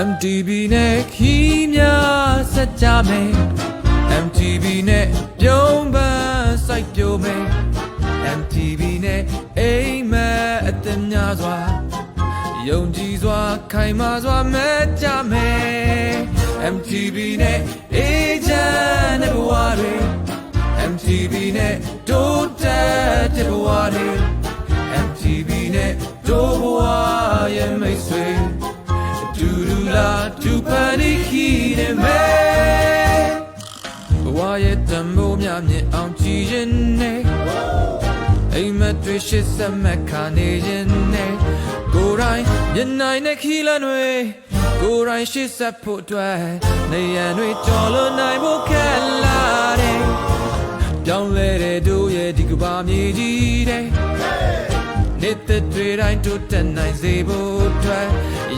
MTV နဲ့ခီးများဆက်ကြမယ် MTV နဲ့ပြုံးပန်းစိုက်ပျိုးမယ် MTV နဲ့အိမ်မက်အသက်များစွာယုံကြည်စွာခိုင်မာစွာမဲ့ကြမယ် MTV နဲ့အေးချမ်းတဲ့ဘဝတွေ MTV နဲ့တိုးတက်တဲ့ဘဝတွေ MTV နဲ့တိုးဘဝရဲ့မိတ်ဆွေတူတူလာတူပန်ဒီခီနေမယ်ဘဝရဲ့တံမိုးများမြင်အောင်ကြည်ရင်နဲ့အိမ်မက်တွေရှစ်ဆက်မက်ခါနေရင်နဲ့ကိုယ်တိုင်မျက်နှာနဲ့ခီလန်းတွေကိုယ်တိုင်ရှစ်ဆက်ဖို့အတွက်နေရန်တွေကြော်လွန်နိုင်ဖို့ခက်လာတယ်ပြောင်းလဲတဲ့တို့ရဲ့ဒီကဘာမြေကြီးတဲ့နေတဲ့တွေတိုင်းတိုးတက်နိုင်စေဖို့အတွက်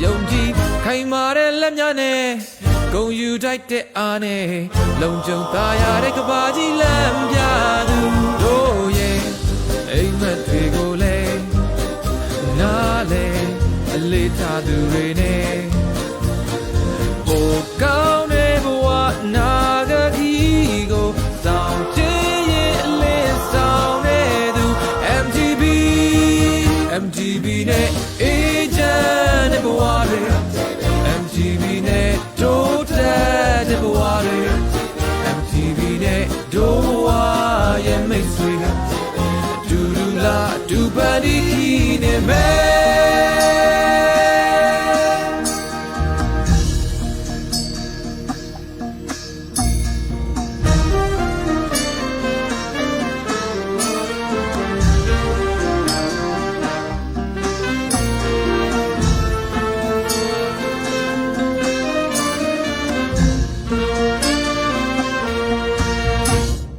ယုံကြည်ခိုင်မာတဲ့လက်များနဲ့ဂုဏ်ယူတိုက်တဲ့အားနဲ့လုံခြုံသားရတဲ့ကဘာကြီးလမ်းပြသူတို့ရဲ့အိမ်မက်တွေကိုလည်းနားလေအလေးထားသူတွေနဲ့ဟိုကောင်းတဲ့ဘဝနာဂခီးကိုဆောင်ကျင်းရဲ့အလေးဆောင်တဲ့သူ MTV နဲ့အေးချမ်းတဲ့ဘဝတွေ MTV နဲ့တိုးတက်တဲ့ဘဝတွေ MTV နဲ့ဒိုးဘဝရဲ့မိတ်ဆွေတူတူလာတူပန်ဒီခီနေမယ်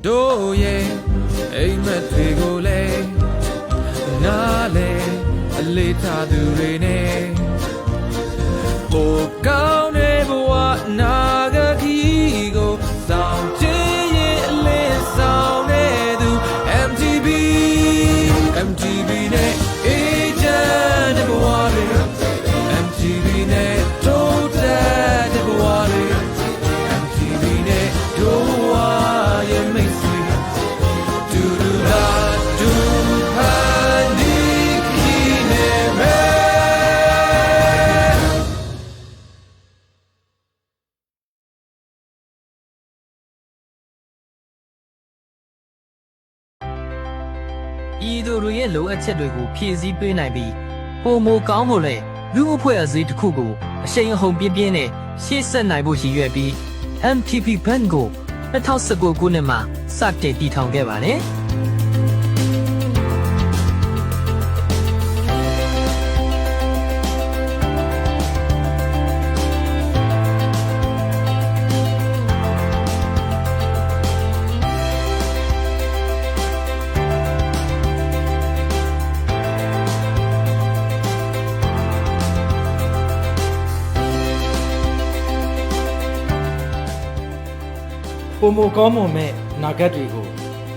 တို့ရဲ့အိမ်မက်တွေကိုလည်းနားလေအလေးထားသူတွေနဲ့ဟိုကောင်းတဲ့ဘဝနာဂခီးကိုဆောင်ကျင်းရဲ့အလေးဆောင်တဲ့သူ MTV နဲ့အေးချမ်းတဲ့ဘဝတွေ MTV နဲ့တိုးတက်တဲ့ဘဝတွေ MTV နဲ့ဒိုးဘဝရဲ့မိတ်ဆွေတူတူလာတူပန်ဒီခီနေမယ်ဤသူတွေရဲ့လိုအပ်ချက်တွေကိုဖြည့်ဆည်းပေးနိုင်ပြီးပုံမိုကောင်းဖို့လဲလူအဖွဲ့အစည်းတစ်ခုကိုအရှိန်အဟုန်ပြင်းပြင်းနဲ့ရှေ့ဆက်နိုင်ဖို့ရည်ရွယ်ပြီး MTV Band ကို2019ခုနှစ်မှာစတင်တည်ထောင်ခဲ့ပါတယ်။ပုံမကောင်းမွန်မဲ့နာဂတ်တွေကို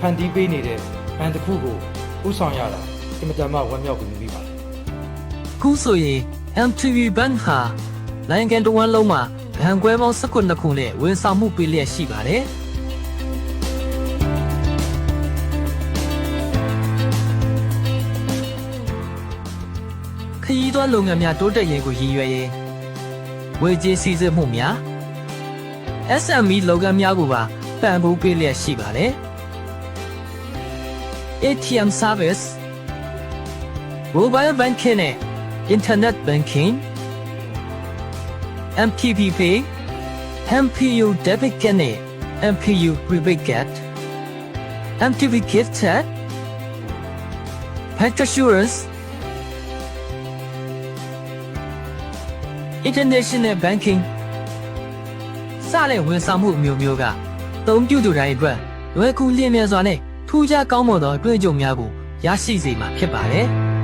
ဖန်တီးပေးနေတဲ့ဘန်တစ်ခုကိုဥဆောင်ရတာအင်မတန်မှဝမ်းမြောက်ပြီးမိပါတယ် ခုဆိုရင် MTV Band ဟာနိုင်ငံတော်ဝန်လုံးမှာဘန်ကွဲပေါင်း19ခုနဲ့ဝန်ဆောင်မှုပေးလျက်ရှိပါတယ်။ခရီးသွားလုပ်ငန်းများတိုးတက်ရေးကိုရည်ရွယ်ရေးဝေကြေးစီစစ်မှုများ SME လုပ်ငန်းများကိုပါပံ့ပိုးပေးလျက်ရှိပါတယ်။ ATM Service Mobile Banking နဲ့ Internet Banking MTV Pay MPU Debit Card နဲ့ MPU Prepaid Card MTV Gift Card Pet Insurance International Banking စတဲ့ဝန်ဆောင်မှုအမျိုးမျိုးက သုံးပြုသူတိုင်းအတွက်လွယ်ကူလျင်မြန်စွာနဲ့ထူးခြားကောင်းမွန်သောအတွေ့အကြုံများကိုရရှိစေမှာဖြစ်ပါတယ်။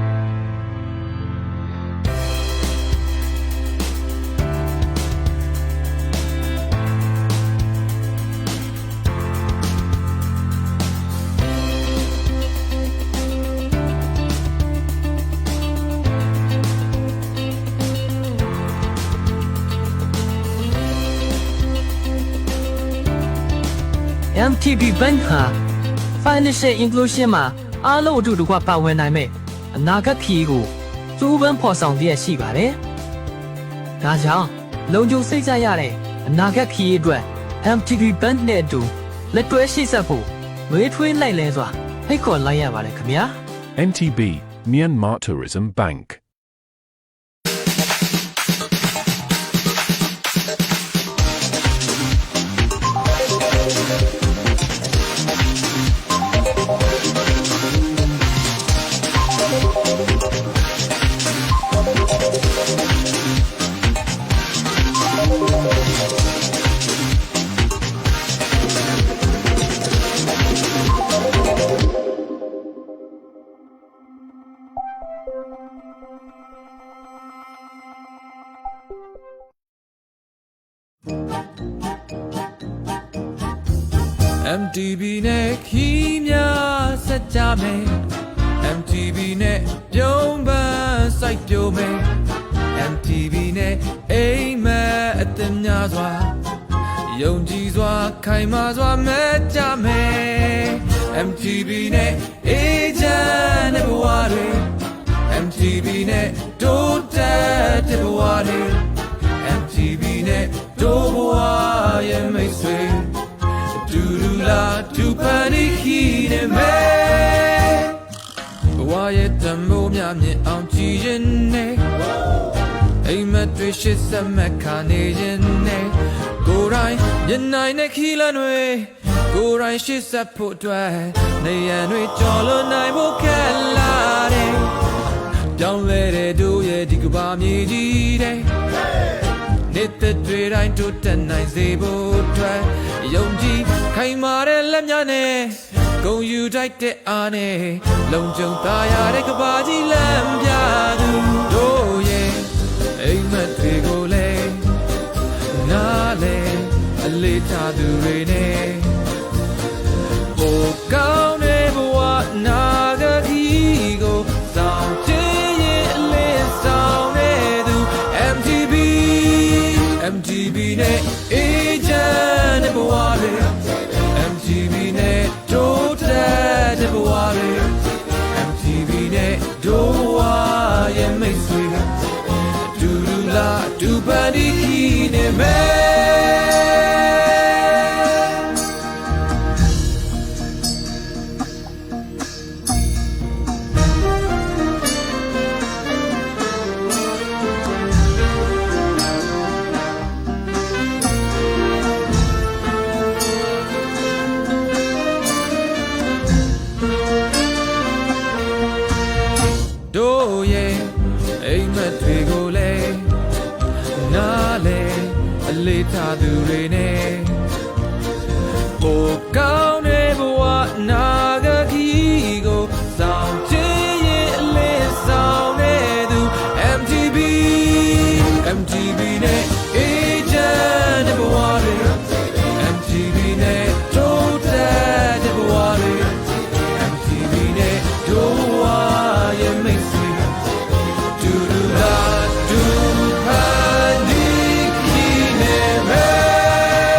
MTB Bank ဟာ Financial Inclusion မှာအားလုံးအတူတကွပါဝင်နိုင်မဲ့အနာဂတ်ခရီးကိုစူးပန်းဖော်ဆောင်ရရှိပါတယ်။ဒါကြောင့်လုံခြုံစိတ်ချရတဲ့အနာဂတ်ခရီးအတွက် MTB Bank နဲ့အတူလက်တွဲရှိဆက်ဖို့ဝေးထွေးလိုက်လဲစွာဖိတ်ခေါ်လိုက်ရပါတယ်ခင်ဗျာ။ MTB Myanmar Tourism Bank MTB နဲ့ခီးများဆက်ကြမယ် MTB နဲ့ပြုံးပန်းစိုက်ပျိုးမယ် MTB နဲ့အိမ်မက်အသက်များစွာယုံကြည်စွာခိုင်မာစွာမဲ့ကြမယ် MTB နဲ့အေးချမ်းတဲ့ဘဝတွေ MTB နဲ့တိုးတက်တဲ့ဘဝတွေ MTB နဲ့တိုးဘဝရဲ့မိတ်ဆွေတူတူလာတူပန်ဒီခီနေမယ်ဘဝရဲ့တမိုးများမြင်အောင်ကြည်ရင်နဲ့အိမ်မက်တွေရှစ်ဆက်မက်ခါနေရင်နဲ့ကိုယ်တိုင်ညနိုင်တဲ့ခီလန်တွေကိုယ်တိုင်ရှစ်ဆက်ဖို့အတွက်နေရန်တွေကြော်လွန်နိုင်ဖို့ခက်လာတယ်ပြောင်းလဲတဲ့တို့ရဲ့ဒီကဘာမြေကြီးတဲ့နေတဲ့တွေတိုင်းတိုးတက်နိုင်စေဖို့အတွက်ယုံကြည်ခိုင်မာတဲ့လက်များနဲ့ဂုဏ်ယူတိုက်တဲ့အားနဲ့လုံခြုံသားရတဲ့ကဘာကြီးလမ်းပြသူတို့ရဲ့အိမ်မက်တွေကိုလည်းနားလေအလေးထားသူတွေနဲ့ဘိုးကောင်းတဲ့ဘဝနာဂတ်ကြီးကိုဆောင်ကျင်းရဲ့အလေးဆောင်တဲ့သူ MTB နဲ့အေးချမ်းတဲ့ဘဝတွေ MTB နဲ့တိုးတက်တဲ့ဘဝတွေ MTB နဲ့ဒိုးဝါရဲ့မိတ်ဆွေအတူတူလာတူပန်ဒီခီနေမယ် တို့ရဲ့အိမ်မက်တွေကိုလည်းနားလေအလေးထားသူတွေနဲ့ဟိုကောင်းတဲ့ဘဝနာဂတ်ကြီးကိုဆောင်ကျင်းရဲ့အလေးဆောင်တဲ့သူ MTB နဲ့အေးချမ်းတဲ့ဘဝတွေ MTB နဲ့တိုးတက်တဲ့ဘဝတွေ MTB နဲ့ဒိုးဝါရဲ့မိတ်ဆွေတူတူလာတူပန်ဒီခီနေမယ်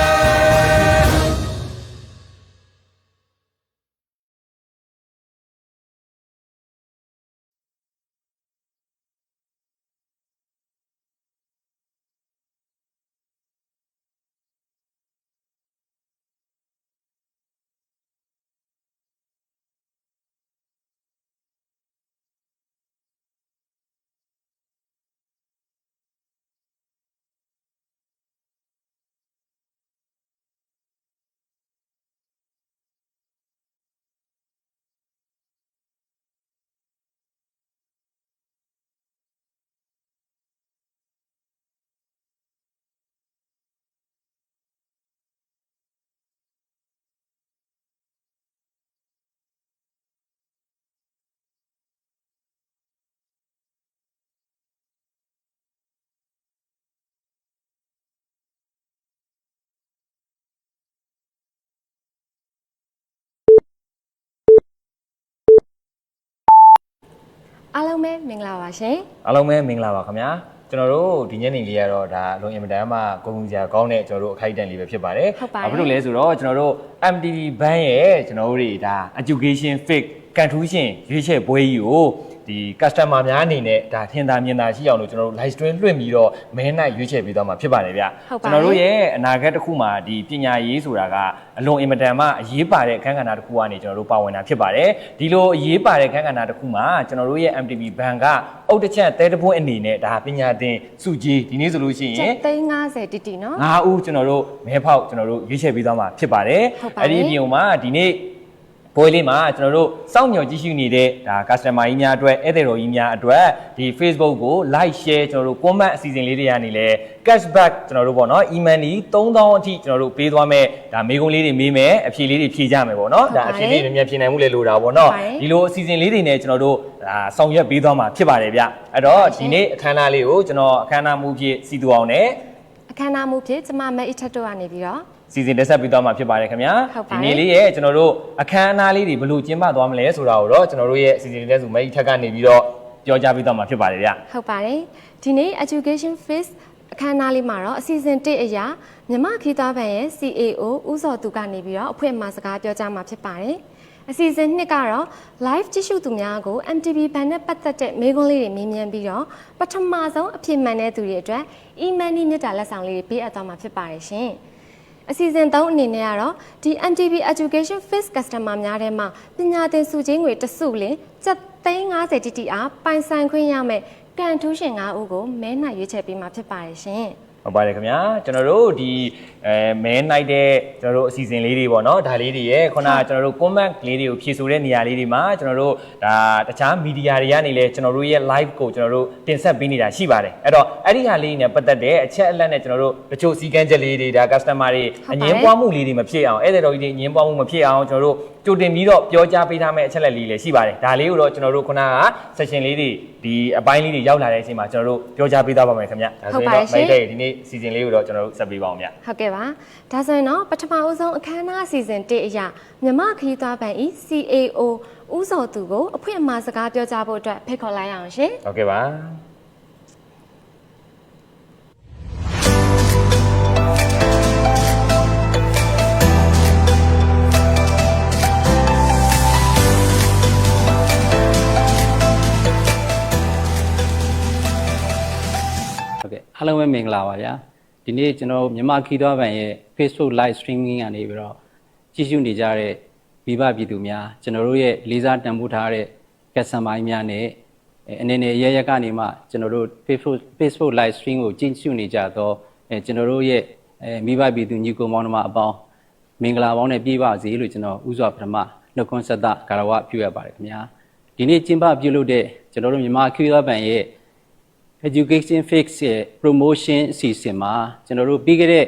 အားလုံးပဲမင်္ဂလာပါရှင် အားလုံးပဲမင်္ဂလာပါခင်ဗျာကျွန်တော်တို့ဒီညနေလေးကတော့ဒါအလုံးအင်မတန်မှဂုဏ်ယူစရာကောင်းတဲ့ကျွန်တော်တို့အခိုက်အတန့်လေးပဲဖြစ်ပါတယ်ဘာဖြစ်လို့လဲဆိုတော့ကျွန်တော်တို့ MTV Band ရဲ့ကျွန်တော်တို့တွေဒါ Education Fake ကန်ထူးရှင်ရွေးချယ်ပွဲကြီးကိုဒီ customer များအနေနဲ့ဒါထင်သာမြင်သာရှိအောင်လို့ကျွန်တော်တို့ live stream လွှင့်ပြီးတော့မဲနိုင်ရွေးချယ်ပေးသွားမှာဖြစ်ပါတယ်ဗျကျွန်တော်တို့ရဲ့အနာဂတ်တစ်ခုမှာဒီပညာရေးဆိုတာကအလွန်အင်မတန်မှအရေးပါတဲ့အခန်းကဏ္ဍတစ်ခုကနေကျွန်တော်တို့ပါဝင်တာဖြစ်ပါတယ်ဒီလိုအရေးပါတဲ့အခန်းကဏ္ဍတစ်ခုမှာကျွန်တော်တို့ရဲ့ MTV Band ကအုတ်တချက်တဲတပွင့်အနေနဲ့ဒါပညာသင်စုကြီးဒီနေ့ဆိုလို့ရှိရင်350တိတိနော်9ဦးကျွန်တော်တို့မဲဖောက်ကျွန်တော်တို့ရွေးချယ်ပေးသွားမှာဖြစ်ပါတယ်အဲ့ဒီအပြင်မှာဒီနေ့ပွဲလေးမှာကျွန်တော်တို့စောင့်မျှော်ကြည့်ရှုနေတဲ့ဒါ customer ကြီးများအတွက်ဧည့်သည်တော်ကြီးများအတွက်ဒီ Facebook ကို like share ကျွန်တော်တို့ comment အစီအစဉ်လေးတွေကနေလဲ cashback ကျွန်တော်တို့ပေါ့နော် email ကြီး3000အထိကျွန်တော်တို့ပေးသွားမယ်ဒါမေးခွန်းလေးတွေမေးမယ်အဖြေလေးတွေဖြေကြမယ်ပေါ့နော်ဒါအဖြေလေးတွေမြန်ဖြေနိုင်မှုလည်းလိုတာပေါ့နော်ဒီလိုအစီအစဉ်လေးတွေနဲ့ကျွန်တော်တို့ဒါဆောင်ရွက်ပေးသွားမှာဖြစ်ပါတယ်ဗျအဲ့တော့ဒီနေ့အခမ်းအနားလေးကိုကျွန်တော်အခမ်းအနားမှုဖြစ်စီတူအောင်နဲ့အခမ်းအနားမှုဖြစ်ကျမမဲအထက်တို့ကနေပြီးတော့စီစဉ်တက်ဆက်ပြီးသွားမှာဖြစ်ပါတယ်ခင်ဗျာဒီနေ့လေးရဲ့ကျွန်တော်တို့အခမ်းအနားလေးတွေဘယ်လိုကျင်းပသွားမလဲဆိုတာကိုတော့ကျွန်တော်တို့ရဲ့စီစဉ်တက်စုမိတ်ထက်ကနေပြီးတော့ပြောကြားပြီးသွားမှာဖြစ်ပါတယ်ဗျဟုတ်ပါတယ်ဒီနေ့ Education Fest အခမ်းအနားလေးမှာတော့အစီအစဉ်1အရာမြမခီးသားဘန်ရဲ့ CAO ဦးစောသူကနေပြီးတော့အဖွဲ့မှစကားပြောကြားမှာဖြစ်ပါတယ်အစီအစဉ်2ကတော့ live ကြည့်ရှုသူများကို MTV Band နဲ့ပတ်သက်တဲ့မေးခွန်းလေးတွေမေးမြန်းပြီးတော့ပထမဆုံးအဖြစ်မှန်တဲ့သူတွေအတွက် e-money မြစ်တာလက်ဆောင်လေးတွေပေးအပ်သွားမှာဖြစ်ပါတယ်ရှင်အစီအစဉ်3အနေနဲ့ကတော့ဒီ MTV Education Fest Customer များထဲမှာပညာသင်စုချင်းငွေတစုလင်ကျပ်350တိတိအားပိုင်ဆိုင်ခွင့်ရမယ်ကန်ထူးရှင်9ဦးကိုမဲနိုင်ရွေးချယ်ပေးမှာဖြစ်ပါတယ်ရှင်ဟုတ်ပါတယ်ခင်ဗျာကျွန်တော်တို့ဒီမဲနိုင်တဲ့ကျွန်တော်တို့အစီအစဉ်လေးတွေပေါ့နော်ဒါလေးတွေရဲ့ခုနကကျွန်တော်တို့ comment လေးတွေကိုဖြည့်ဆို့တဲ့နေရာလေးတွေမှာကျွန်တော်တို့ဒါတခြားမီဒီယာတွေကနေလည်းကျွန်တော်တို့ရဲ့ live ကိုကျွန်တော်တို့တင်ဆက်ပေးနေတာရှိပါတယ်အဲ့တော့အဲ့ဒီဟာလေးနဲ့ပတ်သက်တဲ့အချက်အလက်နဲ့ကျွန်တော်တို့တချို့စီကန်းချက်လေးတွေဒါ customer တွေအငင်းပွားမှုလေးတွေမဖြစ်အောင်ဧည့်သည်တော်ကြီးတွေအငင်းပွားမှုမဖြစ်အောင်ကျွန်တော်တို့ကြိုတင်ပြီးတော့ပြောကြားပေးထားမယ့်အချက်လက်လေးလည်းရှိပါတယ်ဒါလေးကိုတော့ကျွန်တော်တို့ခုနက session လေးတွေဒီအပိုင်းလေးတွေရောက်လာတဲ့အချိန်မှာကျွန်တော်တို့ပြောကြားပေးသွားပါမယ်ခင်ဗျဒါဆိုရင်တော့မိတ်တဲ့ဒီနေ့စီစဉ်လေးကိုတော့ကျွန်တော်တို့ဆက်ပေးပါအောင်ဗျဟုတ်ကဲ့ပါဒါဆိုရင်တော့ပထမဦးဆုံးအခမ်းအနားအစီအစဉ်1အရာမြမခရီးသွားဘန်ဤ CAO ဦးစောသူကိုအဖွင့်အမှာစကားပြောကြားဖို့အတွက်ဖိတ်ခေါ်လိုက်အောင်ရှင်ဟုတ်ကဲ့ပါအားလုံးပဲမင်္ဂလာပါဗျာဒီနေ့ကျွန်တော်မြန်မာခီးသွွားဘန်ရဲ့ Facebook live streaming ကနေပြီးတော့ကြည့်ရှုနေကြတဲ့မိဘပြည်သူများကျွန်တော်တို့ရဲ့လေးစားတန်ဖိုးထားတဲ့ customer များနဲ့အနေနဲ့ရရက်ကနေမှကျွန်တော်တို့ Facebook live stream ကိုကြည့်ရှုနေကြတော့ကျွန်တော်တို့ရဲ့မိဘပြည်သူညီကိုမောင်နှမအပေါင်းမင်္ဂလာပေါင်းနဲ့ပြည့်ပါစေလို့ကျွန်တော်ဥစွာပထမနှုတ်ခွန်းဆက်သကာရဝပြုရပါတယ်ခင်ဗျာဒီနေ့ကျင်းပပြုလုပ်တဲ့ကျွန်တော်တို့မြန်မာခီးသွွားဘန်ရဲ့Education Fix ရဲ့ promotion အစီအစဉ်မှာကျွန်တော်တို့ပြီးခဲ့တဲ့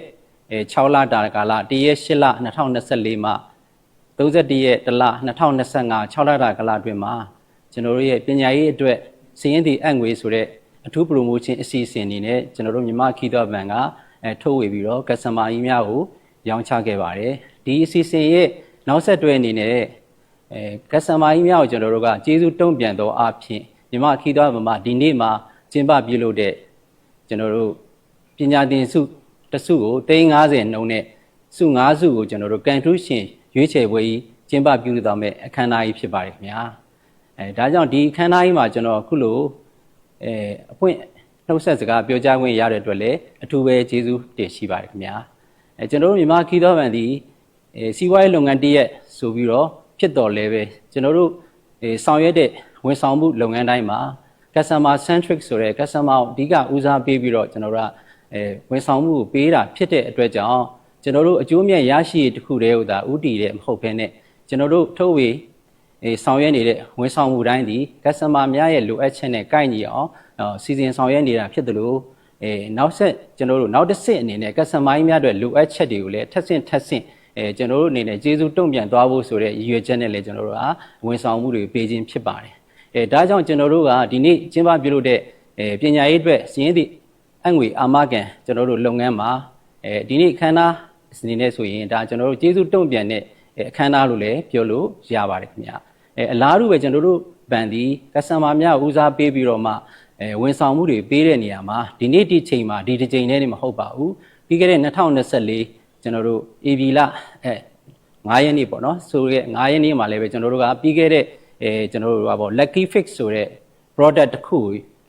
6လတာကာလ1ရက်8လ2024မှာ31ရက်1လ2025 6လတာကာလအတွင်းမှာကျွန်တော်တို့ရဲ့ပညာရေးအတွက်စီးရင်တည်အငွေဆိုတဲ့အထူး promotion အစီအစဉ်အနေနဲ့ကျွန်တော်တို့မြန်မာခီးသွွားဘန်ကထုတ်ဝေပြီးတော့ customer ကြီးများကိုရောင်းချခဲ့ပါတယ်ဒီအစီအစဉ်ရဲ့နောက်ဆက်တွဲအနေနဲ့customer ကြီးများကိုကျွန်တော်တို့ကကျေးဇူးတုံ့ပြန်သောအဖြစ်မြန်မာခီးသွွားဘန်မှာဒီနေ့မှာကျင်းပပြုလုပ်တဲ့ကျွန်တော်တို့ပညာသင်စုတစုကို350နှုန်းနဲ့စု5စုကိုကျွန်တော်တို့ကန်ထူးရှင်ရွေးချယ်ပွဲကြီးကျင်းပပြုလုပ်သွားမယ့်အခမ်းအနားကြီးဖြစ်ပါတယ်ခင်ဗျာဒါကြောင့်ဒီအခမ်းအနားကြီးမှာကျွန်တော်အခုလိုအပွင့်နှုတ်ဆက်စကားပြောကြားခွင့်ရတဲ့အတွက်လည်းအထူးပဲကျေးဇူးတင်ရှိပါတယ်ခင်ဗျာကျွန်တော်တို့မြန်မာခီးသွွားဘန်ဒီစီးပွားရေးလုပ်ငန်းတရက်ဆိုပြီးတော့ဖြစ်တော်လဲပဲကျွန်တော်တို့ဆောင်ရွက်တဲ့ဝန်ဆောင်မှုလုပ်ငန်းတိုင်းမှာcustomer centric ဆိုတဲ့ customer ကိုအဓိကဦးစားပေးပြီးတော့ကျွန်တော်တို့ကဝန်ဆောင်မှုကိုပေးတာဖြစ်တဲ့အတွက်ကြောင့်ကျွန်တော်တို့အကျိုးအမြတ်ရရှိရတခုတည်းဟိုဒါဥတည်တဲ့မဟုတ်ဘဲနဲ့ကျွန်တော်တို့ထုတ်ဝေဆောင်ရွက်နေတဲ့ဝန်ဆောင်မှုတိုင်းဒီ customer များရဲ့လိုအပ်ချက်နဲ့ကိုက်ညီအောင်စီစဉ်ဆောင်ရွက်နေတာဖြစ်တယ်လို့နောက်ဆက်ကျွန်တော်တို့နောက်တစ်ဆင့်အနေနဲ့ customer များတွေလိုအပ်ချက်တွေကိုလည်းထပ်ဆင့်ကျွန်တော်တို့အနေနဲ့ကျေးဇူးတုံ့ပြန်သွားဖို့ဆိုတဲ့ရည်ရွယ်ချက်နဲ့လည်းကျွန်တော်တို့ကဝန်ဆောင်မှုတွေပေးခြင်းဖြစ်ပါတယ်ဒါကြောင့်ကျွန်တော်တို့ကဒီနေ့ကျင်းပပြုလုပ်တဲ့ပညာရေးအတွက်စီးရင်သည့်အငွေအာမခံကျွန်တော်တို့လုပ်ငန်းမှာဒီနေ့အခမ်းအနားအနေနဲ့ဆိုရင်ဒါကျွန်တော်တို့ကျေးဇူးတုံ့ပြန်တဲ့အခမ်းအနားလို့လည်းပြောလို့ရပါတယ်ခင်ဗျာ အလားတူပဲကျွန်တော်တို့ဘန်ဒီ customer များဦးစားပေးပြီးတော့မှဝန်ဆောင်မှုတွေပေးတဲ့နေရာမှာဒီနေ့ဒီချိန်မှာဒီတစ်ချိန်နဲ့မဟုတ်ပါဘူးပြီးခဲ့တဲ့2024ကျွန်တော်တို့ AB လ9ရက်နေ့ပေါ့နော်ဆိုရဲ9ရက်နေ့မှာလည်းပဲကျွန်တော်တို့ကပြီးခဲ့တဲ့ကျွန်တော်တို့ကပေါ့ Lucky Fix ဆိုတဲ့ product တစ်ခ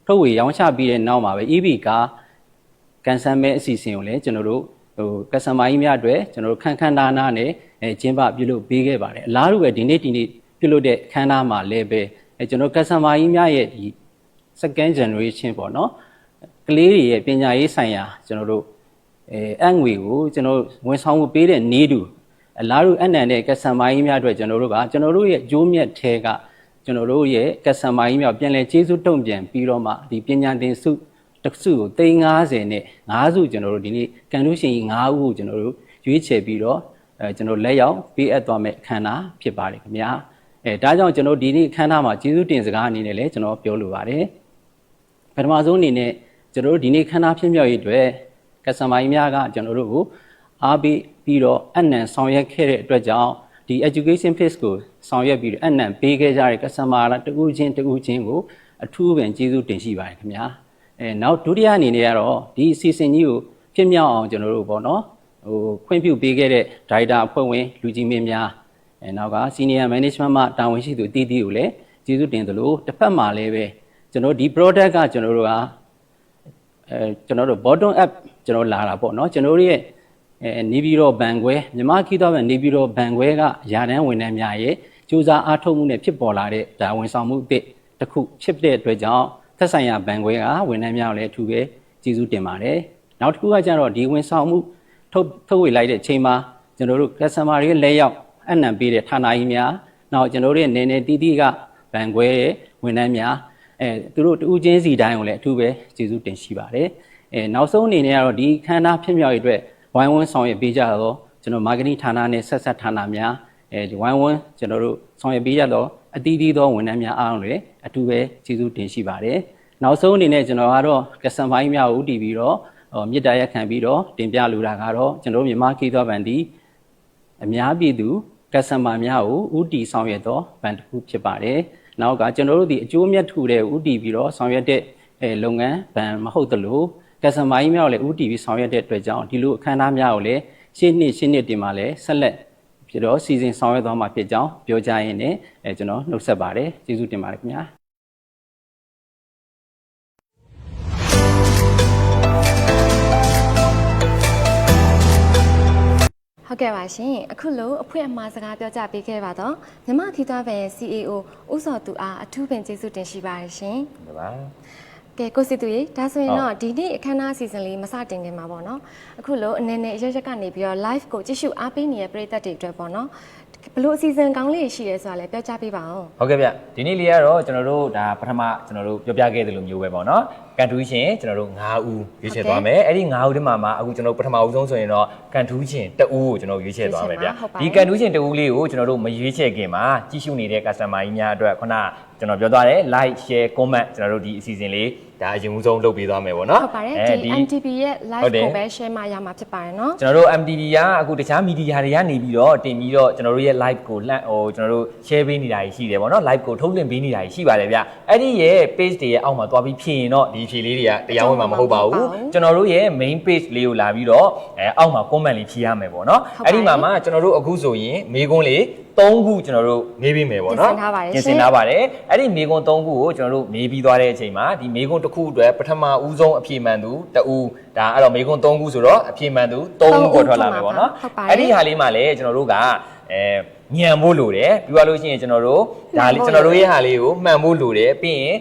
ုထုတ်ဝေရောင်းချပြီးတဲ့နောက်မှာပဲ EB ကကန်ဆယ်မဲ့အစီအစဉ်ကိုလည်းကျွန်တော်တို့customer ကြီးများအတွက်ကျွန်တော်တို့ခန်းခန်းနာနာနဲ့ကျင်းပပြုလုပ်ပေးခဲ့ပါတယ်အလားတူပဲဒီနေ့ပြုလုပ်တဲ့ခန်းနာမှာလည်းပဲကျွန်တော် customer ကြီးများရဲ့ဒီ second generation ပေါ့နော်ကလေးတွေရဲ့ပညာရေးဆိုင်ရာကျွန်တော်တို့အငွေကိုကျွန်တော်ဝန်ဆောင်မှုပေးတဲ့နေတူအလားတူအနံတဲ့ customer ကြီးများအတွက်ကျွန်တော်တို့ကကျွန်တော်တို့ရဲ့အကျိုးမြတ်ထဲကကျွန်တော်တို့ရဲ့ customer ကြီးများပြန်လည်ကျေးဇူးတုံ့ပြန်ပြီးတော့မှဒီပညာသင်စုတစ်စုကို350နဲ့5စုကျွန်တော်တို့ဒီနေ့ကန်လူရှင်ကြီး5ဦးကိုကျွန်တော်တို့ရွေးချယ်ပြီးတော့ကျွန်တော်လက်ရောက်ပေးအပ်သွားမယ့်အခမ်းအနားဖြစ်ပါတယ်ခင်ဗျာဒါကြောင့်ကျွန်တော်ဒီနေ့အခမ်းအနားမှာကျေးဇူးတင်စကားအနေနဲ့လည်းကျွန်တော်ပြောလိုပါတယ်ပထမဆုံးအနေနဲ့ကျွန်တော်တို့ဒီနေ့ခမ်းနားဖြစ်မြောက်ရေးအတွက် customer ကြီးများကကျွန်တော်တို့ကိုအားပေးပြီးတော့အနံဆောင်ရွက်ခဲ့တဲ့အတွက်ကြောင့်ဒီ education phase ကိုဆောင်ရွက်ပြီးတော့အနံပေးခဲ့ကြတဲ့ customer တဦးချင်းကိုအထူးပင်ကျေးဇူးတင်ရှိပါတယ်ခင်ဗျာနောက်ဒုတိယအနေနဲ့ကတော့ဒီအစီအစဉ်ကြီးကိုဖြစ်မြောက်အောင်ကျွန်တော်တို့ပေါ့နော်ခွင့်ပြုပေးခဲ့တဲ့ director အဖွဲ့ဝင်လူကြီးမင်းများနောက်က senior management မှတာဝန်ရှိသူအသီးသီးကိုလည်းကျေးဇူးတင်သလိုတစ်ဖက်မှာလည်းပဲကျွန်တော်ဒီ product ကကျွန်တော်တို့ကကျွန်တော်တို့ bottom up ကျွန်တော်လာတာပေါ့နော်ကျွန်တော်တို့ရဲ့နေပြည်တော်ဘန်ခွဲမြန်မာခီးသွားဘန်နေပြည်တော်ဘန်ခွဲကယာတန်းဝန်ထမ်းများရဲ့စူးစမ်းအားထုတ်မှုနဲ့ဖြစ်ပေါ်လာတဲ့ဒါဝန်ဆောင်မှုအသစ်တစ်ခုဖြစ်တဲ့အတွက်ကြောင့်သက်ဆိုင်ရာဘန်ခွဲကဝန်ထမ်းများကိုလည်းအထူးပဲကျေးဇူးတင်ပါတယ်နောက်တစ်ခုကကျတော့ဒီဝန်ဆောင်မှုထုတ်ဝေလိုက်တဲ့အချိန်မှာကျွန်တော်တို့ customer တွေလက်ရောက်အနံပေးတဲ့ဌာနကြီးများနောက်ကျွန်တော်တို့ရဲ့နေနေတီးတီးကဘန်ခွဲရဲ့ဝန်ထမ်းများသူတို့တူးချင်းစီတိုင်းကိုလည်းအထူးပဲကျေးဇူးတင်ရှိပါတယ်နောက်ဆုံးအနေနဲ့ကတော့ဒီခန္ဓာဖြစ်မြောက်ရေးအတွက်ဝိုင်းဝန်းဆောင်ရွက်ပေးကြတော့ကျွန်တော် marketing ဌာနနဲ့ဆက်ဆက်ဌာနများဒီဝိုင်းဝန်းကျွန်တော်တို့ဆောင်ရွက်ပေးရတော့အသီးသီးသောဝန်ထမ်းများအားလုံးလည်းအထူးပဲကျေးဇူးတင်ရှိပါတယ်နောက်ဆုံးအနေနဲ့ကျွန်တော်ကတော့ customer ကြီးများကိုတည်ပြီးတော့မြစ်တာရက်ခံပြီးတော့တင်ပြလိုတာကတော့ကျွန်တော်မြန်မာခီးသွားဘန်ဒီအများပြည်သူ customer များကိုဦးတည်ဆောင်ရွက်တော့ဘန်တစ်ခုဖြစ်ပါတယ်နောက်ကကျွန်တော်တို့ဒီအကျိုးမြတ်ထူတဲ့ဦးတည်ပြီးတော့ဆောင်ရွက်တဲ့လုပ်ငန်းဘန်မဟုတ်သလိုcustomer ကြီးများကိုလည်းဦးတည်ပြီးဆောင်ရွက်တဲ့အတွက်ကြောင့်ဒီလိုအခမ်းအနားများကိုလည်းရှင်းနှစ်တင်မှာလည်းဆက်လက်ဖြစ်တော့စီစဉ်ဆောင်ရွက်သွားမှာဖြစ်ကြောင်းပြောကြရင်းနဲ့ကျွန်တော်နှုတ်ဆက်ပါတယ်ကျေးဇူးတင်ပါတယ်ခင်ဗျာဟုတ်ကဲ့ပါရှင်အခုလိုအဖွင့်အမှားစကားပြောကြပေးခဲ့ပါတော့မြန်မာခီးသွားဘန်ရဲ့ CEO ဦးစောသူအားအထူးပင်ကျေးဇူးတင်ရှိပါတယ်ရှင်ဟုတ်ပါကဲကိုစီတူရေဒါဆိုရင်တော့ဒီနေ့အခမ်းအနားအစီအစဉ်လေးမစတင်ခင်မှာပေါ့နော်အခုလိုအနေနဲ့ရရက်ကနေပြီးတော့ live ကိုကြည့်ရှုအားပေးနေတဲ့ပရိသတ်တွေအတွက်ပေါ့နော်ဘလို့အစီအစဉ်ကောင်းလေးရှိရဲဆိုတာလည်းပြောကြပေးပါဦးဟုတ်ကဲ့ဗျဒီနေ့လေးကတော့ကျွန်တော်တို့ဒါပထမကျွန်တော်တို့ပြောပြခဲ့သလိုမျိုးပဲပေါ့နော်ကန်ထူးရှင်ကျွန်တော်တို့9ဦးရွေးချယ်သွားမယ်အဲ့ဒီ9ဦးထဲမှာအခုကျွန်တော်ပထမဦးဆုံးဆိုရင်တော့ကန်ထူးရှင်1ဦးကိုကျွန်တော်ရွေးချယ်သွားမယ်ဗျဒီကန်ထူးရှင်1ဦးလေးကိုကျွန်တော်တို့မရွေးချယ်ခင်မှာကြည့်ရှုနေတဲ့ customer ကြီးများအတွက်ခုနကျွန်တော်ပြောသွားတယ် like share comment ကျွန်တော်တို့ဒီအစီအစဉ်လေးဒါအရင်ဦးဆုံးလုပ်ပေးသွားမယ်ပေါ့နော်ဟုတ်ပါတယ်ဒီ MTV ရဲ့ live ကိုပဲ share မှရမှာဖြစ်ပါတယ်နော်ကျွန်တော်တို့ MTV ကအခုတခြားမီဒီယာတွေကနေပြီးတော့တင်ပြီးတော့ကျွန်တော်တို့ရဲ့ live ကိုကျွန်တော်တို့ share ပေးနေတာရှိတယ်ပေါ့နော် live ကိုထုတ်လွှင့်ပေးနေတာရှိပါတယ်ဗျအဲ့ဒီရဲ့ page တွေရဲ့အောက်မှာသွားပြီးဖြည့်ရင်တော့ဒီဖြည့်လေးတွေကတရားဝင်မှာမဟုတ်ပါဘူးကျွန်တော်တို့ရဲ့ main page လေးကိုလာပြီးတော့အောက်မှာ comment လေးဖြည့်ရမယ်ပေါ့နော်အဲ့ဒီမှာကျွန်တော်တို့အခုဆိုရင်မေးခွန်းလေး3ခုကျွန်တော်တို့မေးပေးမယ်ပေါ့နော်ပြင်ဆင်ထားပါတယ်အဲ့ဒီမေးခွန်း3ခုကိုကျွန်တော်တို့မေးပြီးသွားတဲ့အချိန်မှာဒီမေးခွန်းတစ်ခုအတွက်ပထမဦးဆုံးအဖြေမှန်သူ2ဦးဒါအဲ့တော့မေးခွန်း3ခုဆိုတော့အဖြေမှန်သူ3ဦးပေါ်ထွက်လာမယ်ပေါ့နော်အဲ့ဒီဟာလေးမှာလည်းကျွန်တော်တို့ကညံဖို့လိုတယ်ပြီးသွားလို့ရှိရင်ကျွန်တော်တို့ဒါလေးကျွန်တော်တို့ရဲ့ဟာလေးကိုမှန်ဖို့လိုတယ်ပြီးရင်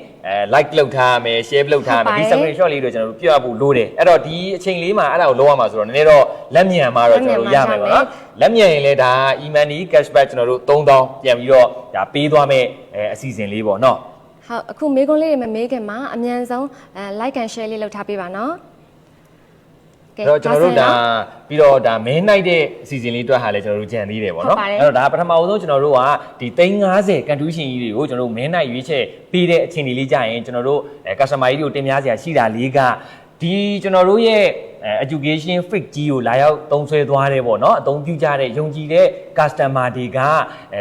like လုပ်ထားရမယ် share လုပ်ထားရမယ်ဒီ screenshot လေးတွေကျွန်တော်တို့ပြရဖို့လိုတယ်အဲ့တော့ဒီအချိန်လေးမှာအဲ့ဒါကိုလုပ်ရမှာဆိုတော့နည်းနည်းတော့လက်မြန်မှာတော့ကျွန်တော်တို့ရမယ်ပေါ့နော်လက်မြန်ရင်လည်းဒါ e-money cashback ကျွန်တော်တို့3000ပြန်ပြီးတော့ဒါပေးသွားမယ်အစီအစဉ်လေးပေါ့နော်ဟုတ်အခုမေးခွန်းလေးတွေမမေးခင်မှာအမြန်ဆုံးlike and share လေးလုပ်ထားပေးပါနော်အဲ့တော့ကျွန်တော်တို့ဒါပြီးတော့ဒါမဲနိုင်တဲ့အစီအစဉ်လေးအတွက်ဟာလည်းကျွန်တော်တို့ကြံသေးတယ်ပေါ့နော်အဲ့တော့ဒါပထမအဆုံးကျွန်တော်တို့ကဒီ350ကန်ထူးရှင်ကြီးတွေကိုကျွန်တော်တို့မဲနိုင်ရွေးချယ်ပေးတဲ့အချိန်လေးကြာရင်ကျွန်တော်တို့customer ကြီးတွေကိုတင်ပြစရာရှိတာလေးက ဒီကျွန်တော်တို့ရဲ့education fake ကြီးကိုလာရောက်သုံးစွဲသွားတယ်ပေါ့နော်အသုံးပြုကြတဲ့ယုံကြည်တဲ့ customer တွေက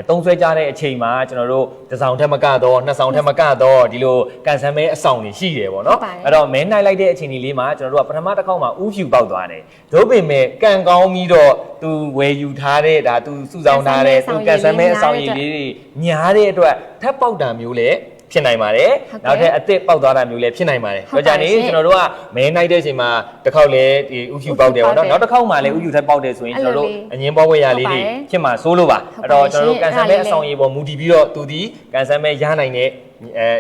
သုံးစွဲကြတဲ့အချိန်မှာကျွန်တော်တို့တစ်ဆောင်ထက်မကတော့နှစ်ဆောင်ထက်မကတော့ဒီလိုကန်ဆယ်မဲအဆောင်တွေရှိတယ်ပေါ့နော်အဲ့တော့မဲနိုင်လိုက်တဲ့အချိန်ဒီလေးမှာကျွန်တော်တို့ကပထမတစ်ခေါက်မှာဥဖြူပေါက်သွားတယ်ဒို့ပေမဲ့ကန်ကောင်းပြီးတော့သူဝယ်ယူထားတဲ့ဒါသူစုဆောင်ထားတဲ့သူကန်ဆယ်မဲအဆောင်ရည်လေးတွေညားတဲ့အတွက်ထပ်ပေါက်တာမျိုးလေဖြစ်နိုင်ပါတယ်နောက်ထပ်အသစ်ပေါက်သွားတာမျိုးလည်းဖြစ်နိုင်ပါတယ်ကြောကြနေကျွန်တော်တို့ကမဲနိုင်တဲ့အချိန်မှာတစ်ခေါက်လည်းဒီဥဖြူပေါက်တယ်ပေါ့နော်နောက်တစ်ခေါက်မှလည်းဥဖြူထက်ပေါက်တယ်ဆိုရင်ကျွန်တော်တို့အငင်းပေါ်ဝဲရလေးတွေဖြစ်မှာစိုးလို့ပါအဲ့တော့ကျွန်တော်တို့ကန်ဆယ်မဲအဆောင်ရည်ပေါ်မူတည်ပြီးတော့သူဒီကန်ဆယ်မဲရနိုင်တဲ့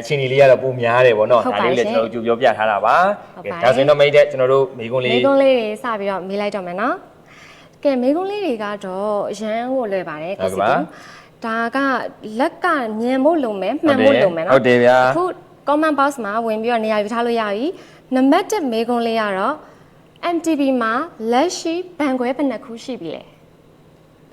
အခြေအနေလေးကတော့ပုံများတယ်ပေါ့နော်ဒါလေးလည်းကျွန်တော်တို့ကြိုပြောပြထားတာပါကဲဒါဆိုရင်တော့မိတ်တဲ့ကျွန်တော်တို့မိကုန်းလေးတွေစပြီးတော့မေးလိုက်တော့မယ်နော်ကဲမိကုန်းလေးတွေကတော့ရမ်းကိုလွယ်ပါတယ်ကိုစီကူဒါကလက်ကညံဖို့လုံမယ်မှန်ဖို့လုံမယ်နော်ဟုတ်တယ်ဗျာအခု comment box မှာဝင်ပြီးတော့နေရာယူထားလို့ရပြီနံပါတ်1မေးခွန်းလေးကတော့ MTB မှာလက်ရှိဘန်ခွဲဘယ်နှခုရှိပြီလဲ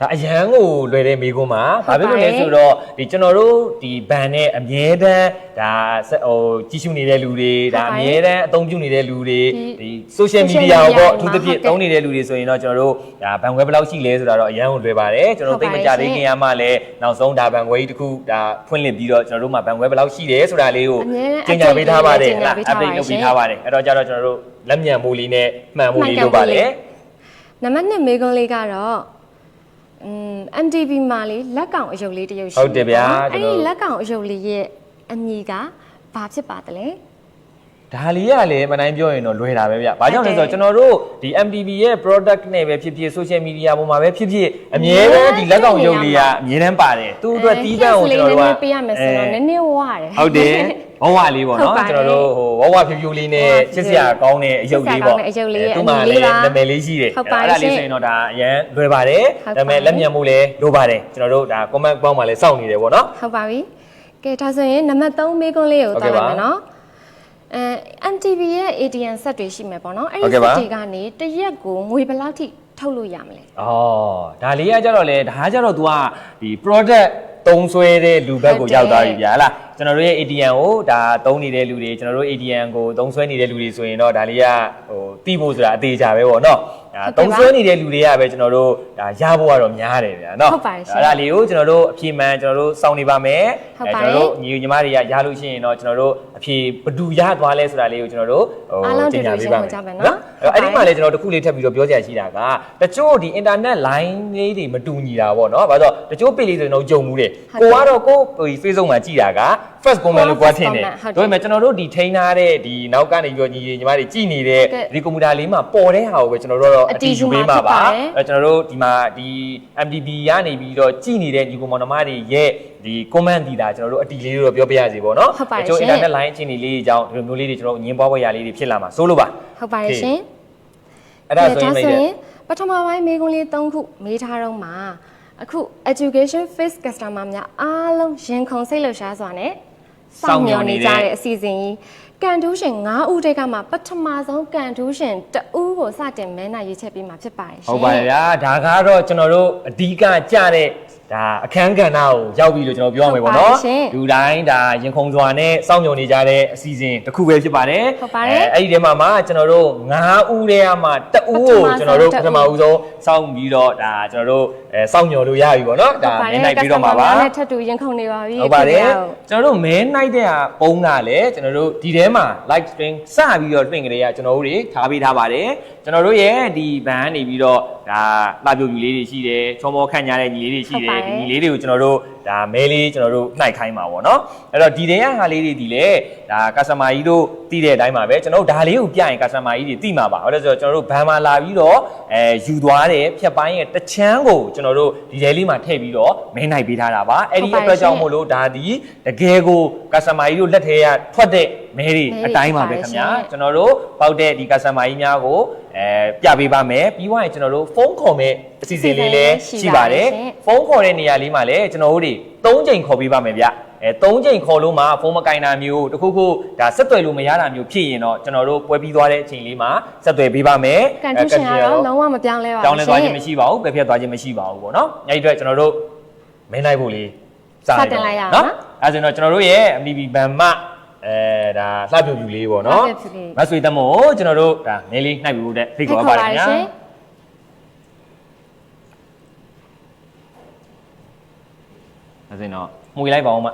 ဒါအရန်ကိုလွယ်တဲ့မိကုန်းမှာဘာဖြစ်လို့လဲဆိုတော့ဒီကျွန်တော်တို့ဒီဘန်နဲ့အမြဲတမ်းဒါဟိုကြီးစုနေတဲ့လူတွေဒါအမြဲတမ်းအသုံးပြုနေတဲ့လူတွေဒီ social media ကိုပေါ့အထူးသဖြင့်သုံးနေတဲ့လူတွေဆိုရင်တော့ကျွန်တော်တို့ဒါဘန်ခွဲဘယ်လောက်ရှိလဲဆိုတာတော့အရန်ကိုလွယ်ပါတယ်ကျွန်တော်တို့သိမကြသေးခင်ကမှလည်းနောက်ဆုံးဒါဘန်ခွဲကြီးတစ်ခုဒါဖွင့်လှစ်ပြီးတော့ကျွန်တော်တို့မှာဘန်ခွဲဘယ်လောက်ရှိတယ်ဆိုတာလေးကိုကြေညာပေးထားပါတယ်ဟုတ်လား update လုပ်ပေးထားပါတယ်အဲ့တော့ကြတော့ကျွန်တော်တို့လက်မြန်မိုးလေးနဲ့မှန်မိုးလေးလုပ်ပါတယ်နံပါတ်1မေးခွန်းလေးကတော့MTB မှာလေလက်ကောင်အယုတ်လေးတရုပ်ရှိဟုတ်တယ်ဗျာအဲ့ဒီလက်ကောင်အယုတ်လေးရဲ့အမည်ကဘာဖြစ်ပါသလဲဒါလေးကလည်းမနိုင်ပြောရင်တော့လွယ်တာပဲဗျ။ဘာကြောင့်လဲဆိုတော့ကျွန်တော်တို့ဒီ MTB ရဲ့ product နဲ့ပဲဖြစ်ဖြစ် social media ပေါ်မှာပဲဖြစ်ဖြစ်အမြဲတမ်းဒီလက်ကောင်ရုပ်လေးကအမြဲတမ်းပါတယ်။သူ့အတွက်တီးတန့်ကိုကျွန်တော်တို့ကပေးရမယ်ဆိုတော့နည်းနည်းဝရတယ်။ဟုတ်တယ်။ဝဝလေးပေါ့နော်ကျွန်တော်တို့ဟိုဝဝဖြူဖြူလေးနဲ့ချစ်စရာကောင်းတဲ့အယုတ်လေးပေါ့။သူ့မှာလည်းနာမည်လေးရှိတယ်။အဲ့ဒါလေးဆိုရင်တော့ဒါအရန်လွယ်ပါတယ်။ဒါပေမဲ့လက်မြန်မှုလည်းလိုပါတယ်။ကျွန်တော်တို့ဒါ comment box မှာလည်းစောင့်နေတယ်ပေါ့နော်။ဟုတ်ပါပြီ။ကဲဒါဆိုရင်နံပါတ်3မေးခွန်းလေးကိုသွားလိုက်မယ်နော်။ MTB ရဲ့ ATM ဆက်တွေရှိမယ်ပေါ့နော်အဲ့ဒီဆက်တွေကနေတရက်ကိုငွေဘယ်လောက်ထိထုတ်လို့ရမလဲ။အော်ဒါလေးကကြတော့လေဒါကြတော့ तू ကဒီ product သုံးဆွဲတဲ့လူဘက်ကိုရောက်သွားပြီဗျာလားကျွန်တော်တို့ရဲ့ ATM ကိုဒါသုံးနေတဲ့လူတွေကျွန်တော်တို့ ATM ကိုသုံးဆွဲနေတဲ့လူတွေဆိုရင်တော့ဒါလေးကဟိုတိဖို့ဆိုတာအသေးချာပဲပေါ့နော်ဒါသုံးဆွဲနေတဲ့လူတွေကပဲကျွန်တော်တို့ဒါရဖို့ကတော့များတယ်ဗျာနော်အဲ့ဒါလေးကိုကျွန်တော်တို့အဖြေမှန်ကျွန်တော်တို့စောင့်နေပါမယ်ကျွန်တော်တို့ညီမတွေကရလို့ရှိရင်တော့ကျွန်တော်တို့အဖြေဘယ်သူရသွားလဲဆိုတာလေးကိုကျွန်တော်တို့ဟိုကျင်ညာပေးပါမယ်နော်အဲ့ဒီမှာလည်းကျွန်တော်တို့တစ်ခုလေးထပ်ပြီးတော့ပြောကြရရှိတာကတချို့ဒီ internet line လေးတွေမတူညီတာပေါ့နော်ဘာလို့တချို့ page လေးဆိုရင်တော့ကြုံမှုတယ်ကိုကတော့ကို Facebook မှာကြည့်တာက first comment လို့ကွာထင်တယ်ဒါပေမဲ့ကျွန်တော်တို့ဒီထိန်းထားတဲ့ဒီနောက်ကနေပြီးတော့ညီမတွေကြည့်နေတဲ့ဒီကွန်ပျူတာလေးမှာပေါ်တဲ့ဟာကိုပဲကျွန်တော်တို့တော့အတီးယူပေးမှာပါအဲကျွန်တော်တို့ဒီမှာဒီ MTB ကနေပြီးတော့ကြည့်နေတဲ့ညီကောင်မောင်နှမတွေရဲ့ဒီ comment ဒီတာကျွန်တော်တို့အတီးလေးတော့ပြောပြရစီပေါ့နော်တချို့ internet line အခြေအနေလေးအကြောင်းဒီလိုမျိုးလေးတွေကျွန်တော်ညင်းပွားပွဲရာလေးတွေဖြစ်လာမှာစိုးလို့ပါဟုတ်ပါတယ်ရှင်အဲ့ဒါဆိုရင်ပထမပိုင်းမေးခွန်းလေး3ခုမေးထားတော့မှာအခု education face customer များအားလုံးရင်ခုန်စိတ်လှုပ်ရှားစွာနဲ့စောင့်မျှော်နေကြတဲ့အစီအစဉ်ကြီးကန်ထူးရှင်9ဦးတက်ကမှပထမဆုံးကန်ထူးရှင်2ဦးကိုစတင်မဲနိုင်ရေးချက်ပေးမှာဖြစ်ပါတယ်ရှင်ဟုတ်ပါတယ်ဗျာဒါကတော့ကျွန်တော်တို့အဓိကကြတဲ့ဒါအခန်းကဏ္ဍကိုရောက်ပြီလို့ကျွန်တော်ပြောရမယ်ပေါ့နော်လူတိုင်းဒါရင်ခုန်စွာနဲ့စောင့်မျှော်နေကြတဲ့အစီအစဉ်တစ်ခုပဲဖြစ်ပါတယ်အဲ့ဒီထဲမှာကျွန်တော်တို့9ဦးတည်းမှ2ဦးကိုကျွန်တော်တို့ပထမဦးဆုံးစောင့်ပြီးတော့ဒါကျွန်တော်တို့စောင့်မျှော်လို့ရပြီပေါ့နော်ဒါမဲနိုင်ပြီးတော့မှာပါထပ်တူရင်ခုန်နေပါပြီဟုတ်ပါတယ်ကျွန်တော်တို့မဲနိုင်တဲ့ပုံကလည်းကျွန်တော်တို့ဒီထဲမှာ live stream စပြီးတော့တွင်ကြတဲ့ကျွန်တော်တို့တွေထားပေးထားပါတယ်ကျွန်တော်တို့ရဲ့ဒီဘန်ကနေပြီးတော့ဒါလှပြုတ်ယူလေးတွေရှိတယ်ချောမောခန့်ညားတဲ့ညီလေးတွေရှိတယ်ဒီညီလေးတွေကိုကျွန်တော်တို့ဒါမဲလေးကျွန်တော်တို့နှိုက်ခိုင်းပါဗောနော်အဲ့တော့ဒီတဲ့ဟာလေးတွေဒီလေဒါ customer ကြီးတို့သိတဲ့အတိုင်းပါပဲကျွန်တော်တို့ဒါလေးကိုပြရင် customer ကြီးတွေသိမှာပါဟုတ်တယ်ဆိုတော့ကျွန်တော်တို့ဘန်မှာလာပြီးတော့ယူသွားတဲ့ဖြတ်ပိုင်းရဲ့တချမ်းကိုကျွန်တော်တို့ဒီထဲလေးမှာထည့်ပြီးတော့မဲနှိုက်ပေးထားတာပါအဲ့ဒီအတွက်ကြောင့်မို့လို့ဒါဒီတကယ်ကို customer ကြီးတို့လက်ထဲကထွက်တဲ့မဲတွေအတိုင်းပါပဲခင်ဗျာကျွန်တော်တို့ပေါက်တဲ့ဒီ customer ကြီးများကိုပြပေးပါမယ်ပြီးသွားရင်ကျွန်တော်တို့ဖုန်းခေါ်မဲ့အစီအစဉ်လေးလည်းရှိပါတယ်ဖုန်းခေါ်တဲ့နေရာလေးမှာလည်းကျွန်တော်တို့တွေ3ချိန်ခေါ်ပေးပါမယ်ဗျ3ချိန်ခေါ်လို့မှဖုန်းမကင်တာမျိုးတခုခုဒါဆက်သွယ်လို့မရတာမျိုးဖြစ်ရင်တော့ကျွန်တော်တို့ပွဲပြီးသွားတဲ့အချိန်လေးမှာဆက်သွယ်ပေးပါမယ်ကန်တူရှင်ကတော့လုံးဝမပြောင်းလဲပါဘူးပြောင်းလဲသွားခြင်းမရှိပါဘူးပဲဖြတ်သွားခြင်းမရှိပါဘူးပေါ့နော်အဲ့ဒီအတွက်ကျွန်တော်တို့မင်းလိုက်ဖို့လေးစတင်လိုက်ရအောင်နော်အဲ့ဒါဆိုတော့ကျွန်တော်တို့ရဲ့ MTB ဘန်မ ဒါလှပြပြလေးပေါ့နော်မဆွေတမောကျွန်တော်တို့ဒါနည်းလေးနှိုက်ပြီးဖို့တဲ့ဖိတ်ခေါ်ပါတယ်ခင်ဗျာအဲ့ဒါတော့မှုလိုက်ပါအောင်မ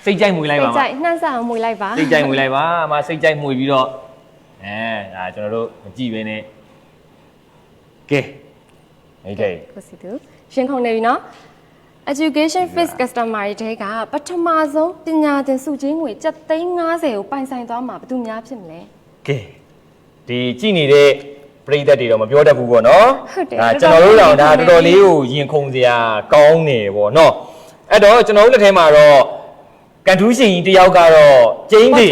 စိတ်ကြိုက်မှုလိုက်ပါမစိတ်ကြိုက်နှမ်းစားအောင်မှုလိုက်ပါစိတ်ကြိုက်မှုလိုက်ပါအမစိတ်ကြိုက်မှုပြီးတော့ဒါကျွန်တော်တို့မကြည့်ဘဲနဲ့ကဲအဲ့ဒါကိုစီတူရှင်းခုံနေပြီနော် Education Fix Customer တွေကပထမဆုံးပညာသင်စုချင်းငွေ750ကိုပိုင်ဆိုင်သွားမှာဘယ်သူများဖြစ်မလဲကဲဒီကြည့်နေတဲ့ပရိသတ်တွေတော့မပြောတတ်ဘူးပေါ့နော်ဒါကျွန်တော်တို့တော့ဒါတော်တော်လေးကိုရင်ခုန်စရာကောင်းနေပေါ့နော်အဲ့တော့ကျွန်တော်တို့လက်ထဲမှာတော့ကန်ထူးရှင်ကြီးတယောက်ကတော့ကျင်းတွေ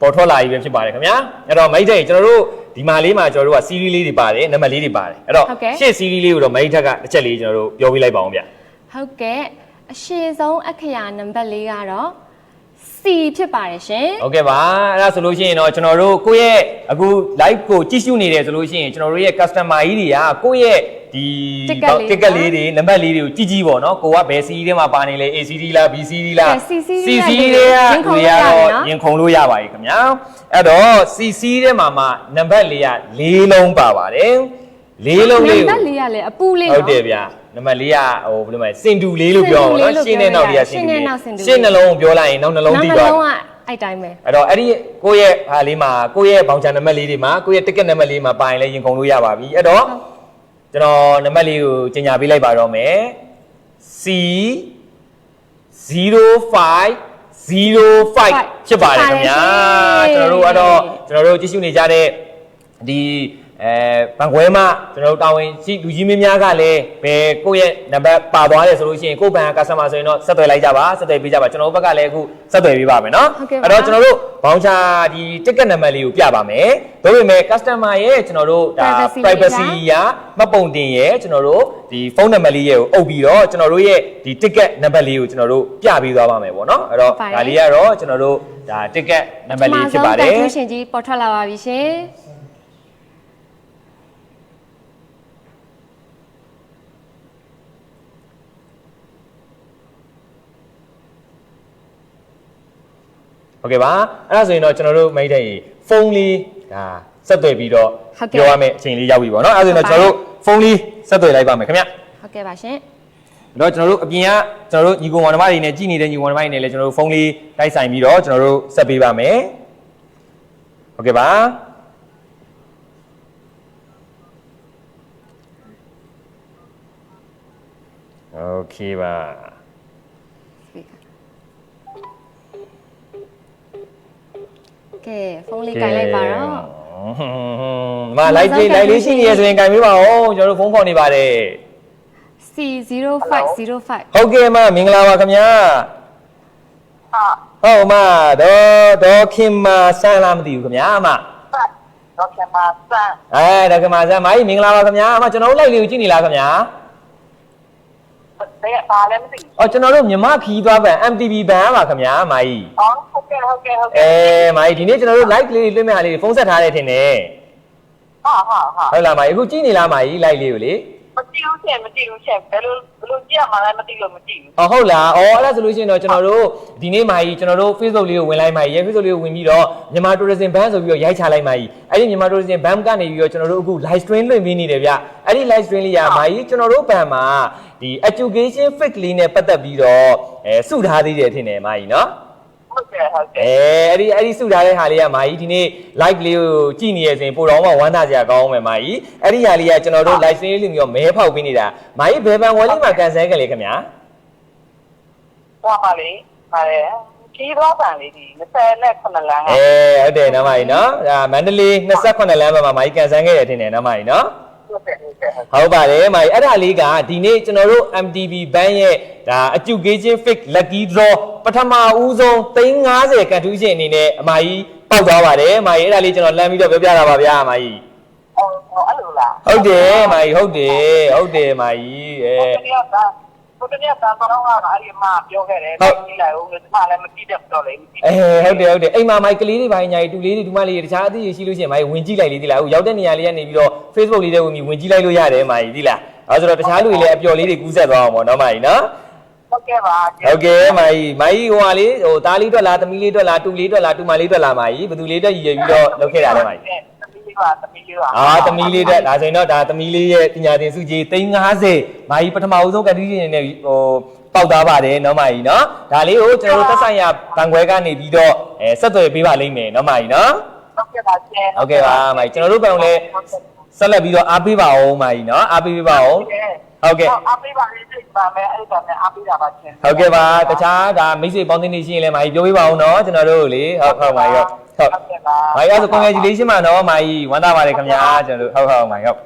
ပေါ်ထွက်လာပြီပဲဖြစ်ပါတယ်ခင်ဗျာအဲ့တော့မိတ်တဲ့ကျွန်တော်တို့ဒီမှာလေးမှာကျွန်တော်တို့က series လေးတွေပါတယ်နံပါတ်လေးတွေပါတယ်အဲ့တော့ရှေ့ series လေးကိုတော့မိတ်ထက်ကတစ်ချက်လေးကျွန်တော်တို့ပြောပြလိုက်ပါအောင်ဗျဟုတ်ကဲ့အရှေ့ဆုံးအခရာနံပါတ်လေးကတော့ C ဖြစ်ပါတယ်ရှင်ဟုတ်ကဲ့ပါအဲ့ဒါဆိုလို့ရှိရင်တော့ကျွန်တော်တို့ကိုယ့်ရဲ့အခု live ကိုကြည့်ရှုနေတယ်ဆိုလို့ရှိရင်ကျွန်တော်တို့ရဲ့ customer ကြီးတွေကကိုယ့်ရဲ့ဒီတစ်ကက်လေးတွေနံပါတ်လေးတွေကိုကြည့်ပေါ့နော်ကိုကဘယ် CD ထဲမှာပါနေလဲ ACD လား BCD လား CC တွေကရင်ခုန်လို့ရပါပြီခင်ဗျာအဲ့တော့ CC ထဲမှာမှနံပါတ်လေးက4လုံးပါပါတယ်4လုံးလေးနံပါတ်လေးကလည်းအပူလေးဟုတ်တယ်ဗျာနံပါတ်4ကဟိုဘယ်လိုမလဲစင်တူလေးလို့ပြောပါတော့ရှင်းနဲ့နောက်လေးကစင်တူလေးရှင်းနှလုံးကိုပြောလိုက်ရင်နောက်နှလုံးတိသွားနှလုံးကအဲ့တိုင်းပဲအဲ့တော့အဲ့ဒီကိုယ့်ရဲ့ဟာလေးမှာကိုယ့်ရဲ့ဘောင်ချာနံပါတ်လေးတွေမှာကိုယ့်ရဲ့တစ်ကက်နံပါတ်လေးမှာပါရင်လည်းရင်ခုန်လို့ရပါပြီအဲ့တော့ကျွန်တော်နံပါတ်လေးကိုကြီးညာပေးလိုက်ပါတော့မယ် C 0505ဖြစ်ပါတယ်ခင်ဗျာကျွန်တော်တို့ကတော့ကျွန်တော်တို့ကြည့်ရှုနေကြတဲ့ဒီဘန်ခွဲမှာကျွန်တော်တို့တာဝန်ရှိလူကြီးမင်းများကလည်းဘယ်ကိုယ့်ရဲ့နံပါတ်ပါသွားတယ်ဆိုလို့ရှိရင်ကိုယ့်ဘဏ်က customer ဆိုရင်တော့ဆက်သွယ်လိုက်ကြပါဆက်သွယ်ပေးကြပါကျွန်တော်တို့ဘက်ကလည်းအခုဆက်သွယ်ပေးပါမယ်နော်အဲ့တော့ကျွန်တော်တို့ဘောင်ချာဒီ ticket နံပါတ်လေးကိုပြပါမယ်ဒါပေမဲ့ customer ရဲ့ကျွန်တော်တို့ဒါ privacy ရမှတ်ပုံတင်ရဲ့ကျွန်တော်တို့ဒီဖုန်းနံပါတ်လေးရဲ့ကိုအုပ်ပြီးတော့ကျွန်တော်တို့ရဲ့ဒီ ticket နံပါတ်လေးကိုကျွန်တော်တို့ပြပေးသွားပါမယ်ပေါ့နော်အဲ့တော့ဒါလေးကတော့ကျွန်တော်တို့ဒါ ticket နံပါတ်လေးဖြစ်ပါတယ်ကျွန်တော်ရှင်ကြီးပေါ်ထွက်လာပါပြီရှင်ဟုတ်ကဲ့ပါအဲ့ဒါဆိုရင်တော့ကျွန်တော်တို့မိတ်တဲ့ဖုန်းလေးဒါဆက်သွယ်ပြီးတော့ပြောရမယ့်အချိန်လေးရောက်ပြီပေါ့နော်အဲ့ဒါဆိုရင်တော့ကျွန်တော်တို့ဖုန်းလေးဆက်သွယ်လိုက်ပါမယ်ခင်ဗျဟုတ်ကဲ့ပါရှင်အဲ့တော့ကျွန်တော်တို့အပြင်ကကျွန်တော်တို့ညီကောင်မောင်နှမတွေနဲ့ကြည်နေတဲ့ညီကောင်မောင်နှမတွေနဲ့လည်းကျွန်တော်တို့ဖုန်းလေးတိုက်ဆိုင်ပြီးတော့ကျွန်တော်တို့ဆက်ပေးပါမယ်ဟုတ်ကဲ့ပါโอเคပါကဲဖုန်းလေးကင်လိုက်ပါတော့မလိုက်လေးရှိနေရဆိုရင်ကင်ပေးပါဦးကျွန်တော်တို့ဖုန်းခေါ်နေပါတယ် C0505ဟုတ်ကဲ့မမင်္ဂလာပါခင်ဗျာဟုတ်မဒေါ်ခင်မာဆန်းလားမသိဘူးခင်ဗျာအမဒေါ်ခင်မာဆန်းဒေါ်ခင်မာဆန်းမကြီးမင်္ဂလာပါခင်ဗျာအမကျွန်တော်တို့လိုက်လေးကိုကြည့်နေလားခင်ဗျာတဲ့ဘာလဲမသိဘူးကျွန်တော်တို့မြမခီးသွားပန် MTV ဘန်ပါခင်ဗျာမကြီးဟုတ်ကဲ့မကြီးဒီနေ့ကျွန်တော်တို့ live လေးလွှင့်မဲ့ဟာလေးဖုန်းဆက်ထားတယ်ထင်တယ်ဟုတ်လားမကြီးအခုကြည့်နေလားမကြီး live လေးကိုလေမကြည့်ဘူးချက်ဘယ်လိုကြည့်ရမှာလဲမသိလို့မကြည့်ဘူးဟုတ်လားအဲ့ဒါဆိုလို့ရှိရင်တော့ကျွန်တော်တို့ဒီနေ့မကြီးကျွန်တော်တို့ Facebook လေးကိုဝင်လိုက်မကြီး Facebook လေးကိုဝင်ပြီးတော့မြန်မာ tourism ban ဆိုပြီးတော့ရိုက်ချလိုက်မကြီးအဲ့ဒီမြန်မာ tourism ban ကနေပြီးတော့ကျွန်တော်တို့အခု live stream လွှင့်ပေးနေတယ်ဗျအဲ့ဒီ live stream လေးကမကြီးကျွန်တော်တို့ဘန်မှာဒီ education fix လေးနဲ့ပတ်သက်ပြီးတော့စုထားသေးတယ်ထင်တယ်မကြီးနော်ဟုတ်ကဲ့အဲ့ဒီစုထားတဲ့ဟာလေးကမာကြီးဒီနေ့ live လေးကိုကြည့်နေရစဉ်ပိုတော့မှဝမ်းသာစရာကောင်းအောင်ပဲမာကြီးအဲ့ဒီဟာလေးကကျွန်တော်တို့ live stream လေးမျိုးမဲဖောက်ပေးနေတာမာကြီးဘယ်ဘန်ဝယ်လေးမှာကန်ဆယ်ခဲ့လေခင်ဗျာဟောပါလေပါတယ်ခီးတော့ပန်လေးဒီ28လမ်းဟုတ်တယ်နော်မာကြီးနော်ဒါမန္တလေး28လမ်းမှာမာကြီးကန်ဆယ်ခဲ့တယ်ထင်တယ်နော်မာကြီးနော်ဟုတ်ပါတယ်မာကြီးအဲ့ဒါလေးကဒီနေ့ကျွန်တော်တို့ MTV Bank ရဲ့ဒါ Education Fix Lucky Draw ပထမဦးဆုံး350ကန်ထူးရှင်အနေနဲ့အမကြီးပေါက်သွားပါတယ်မာကြီးအဲ့ဒါလေးကျွန်တော်လမ်းပြီးတော့ပြောပြတာပါဗျာအမကြီးအဲ့လိုလားဟုတ်တယ်မာကြီးဟုတ်တယ်မာကြီးဘုရားကတော့အဲ့ဒီမှာပြောခဲ့တယ်ကြည့်လိုက်ဦးဒီမှာလည်းမကြည့်တဲ့တော့လေဟုတ်တယ်အိမ်မှာမိုက်ကလေးတွေပါညာကြီးတူလေးတွေဒီမလေးတွေတခြားအသီးတွေရှိလို့ရှိရင်မိုက်ဝင်ကြည့်လိုက်လေဒီလားဟိုရောက်တဲ့နေရာလေးကနေပြီးတော့ Facebook လေးတွေဝင်ကြည့်လိုက်လို့ရတယ်မာကြီးဒီလားအဲဆိုတော့တခြားလူတွေလည်းအပျော်လေးတွေကူးဆက်သွားအောင်ပေါ့နော်မာကြီးနော် ဟုတ်ကဲ့ပါ ဟုတ်ကဲ့မာကြီးဟိုဟာလေးဟိုသားလေးအတွက်လားသမီးလေးအတွက်လားတူလေးအတွက်လားတူမလေးအတွက်လားမာကြီးဘယ်သူလေးအတွက်ရည်ရွယ်ပြီးတော့လုပ်ခဲ့တာလဲမာကြီးသမီးလေးပါသမီးလေးပါသမီးလေးအတွက်ဒါဆိုရင်တော့ဒါသမီးလေးရဲ့ပညာသင်စုကြီး350မာကြီးပထမဦးဆုံးကတိရှင်နဲ့ဟိုပေါက်သားပါတယ်နော်မာကြီးနော်ဒါလေးကိုကျွန်တော်တို့သက်ဆိုင်ရာဘဏ်ခွဲကနေပြီးတော့ဆက်သွယ်ပေးပါလိမ့်မယ်နော်မာကြီးနော်ဟုတ်ကဲ့ပါရှင်ဟုတ်ကဲ့ပါမာကြီးကျွန်တော်တို့ဘဏ်လည်းဆက်လက်ပြီးတော့အားပေးပါအောင်မာကြီးနော်အားပေးပါအောင်ဟုတ်ကဲ့အားပေးပါလေးသိပါမယ်အဲ့ဒါနဲ့အားပေးတာပါရှင်ဟုတ်ကဲ့ပါတခြားဒါမိတ်ဆွေပေါင်းသင်းနေရှိရင်လည်းမာကြီးပြောပေးပါအောင်နော်ကျွန်တော်တို့လေဟုတ်မာကြီးဟုတ်မာကြီးအဲ့ဆို congratulation ပါနော်မာကြီးဝမ်းသာပါတယ်ခင်ဗျာကျွန်တော်တို့ဟုတ်မာကြီးဟုတ်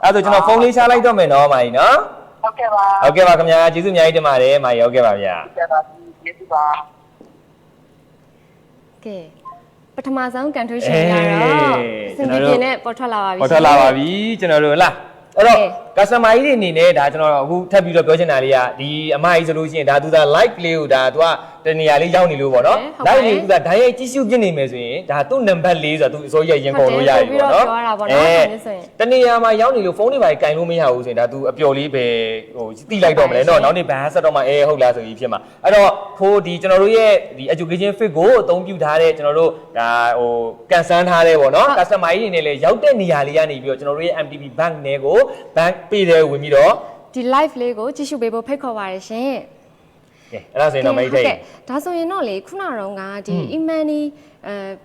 အဲ့ဆိုကျွန်တော်ဖုန်းလေးချလိုက်တော့မယ်နော်မာကြီးနော်ဟုတ်ကဲ့ပါခင်ဗျာကျေးဇူးအများကြီးတင်ပါတယ်မာကြီးဟုတ်ကဲ့ပါဗျာဟုတ်ကဲ့ပါကျေးဇူးပါကဲပထမဆုံးကန်ထူးရှင်ကတော့စင်ပြင်းနဲ့ပေါ်ထွက်လာပါပြီပေါ်ထွက်လာပါပြီကျွန်တော်တို့လားအဲ့တော့ customer ကြီးတွေအနေနဲ့ဒါကျွန်တော်အခုထပ်ပြီးတော့ပြောချင်တာလေးကဒီအမကြီးဆိုလို့ရှိရင်ဒါသူက live လေးကိုဒါသူကတနေရာလေးရောက်နေလို့ပေါ့နော် live လေးသူကဓာတ်ရိုက်ကြည့်ရှုပြနေမယ်ဆိုရင်ဒါသူ့ number 4ဆိုတာသူအစိုးရရင်ကုန်လို့ရပြီပေါ့နော်တနေရာမှာရောက်နေလို့ဖုန်းတွေပါကင်လို့မရဘူးဆိုရင်ဒါသူအပျော်လေးပဲဟိုတိလိုက်တော့မလဲနော်နောက်နေ့ဘန်ဆက်တော့မှဟုတ်လားဆိုပြီးဖြစ်မှာအဲ့တော့ဖိုးဒီကျွန်တော်တို့ရဲ့ဒီ education fit ကိုအသုံးပြုထားတဲ့ကျွန်တော်တို့ဒါဟိုကန်ဆန်းထားတဲ့ပေါ့နော် customer ကြီးတွေနဲ့လည်းရောက်တဲ့နေရာလေးကနေပြီးတော့ကျွန်တော်တို့ရဲ့ MTB bank နဲ့ကို bank ပေးတယ်ဝင်ပြီးတော့ဒီ live လေးကိုကြည့်ရှုပေးဖို့ဖိတ်ခေါ်ပါတယ်ရှင်ကဲအဲ့ဒါဆိုရင်တော့မိတ်ထိတ်ဒါဆိုရင်တော့လေခုနကတော့ဒီ e-money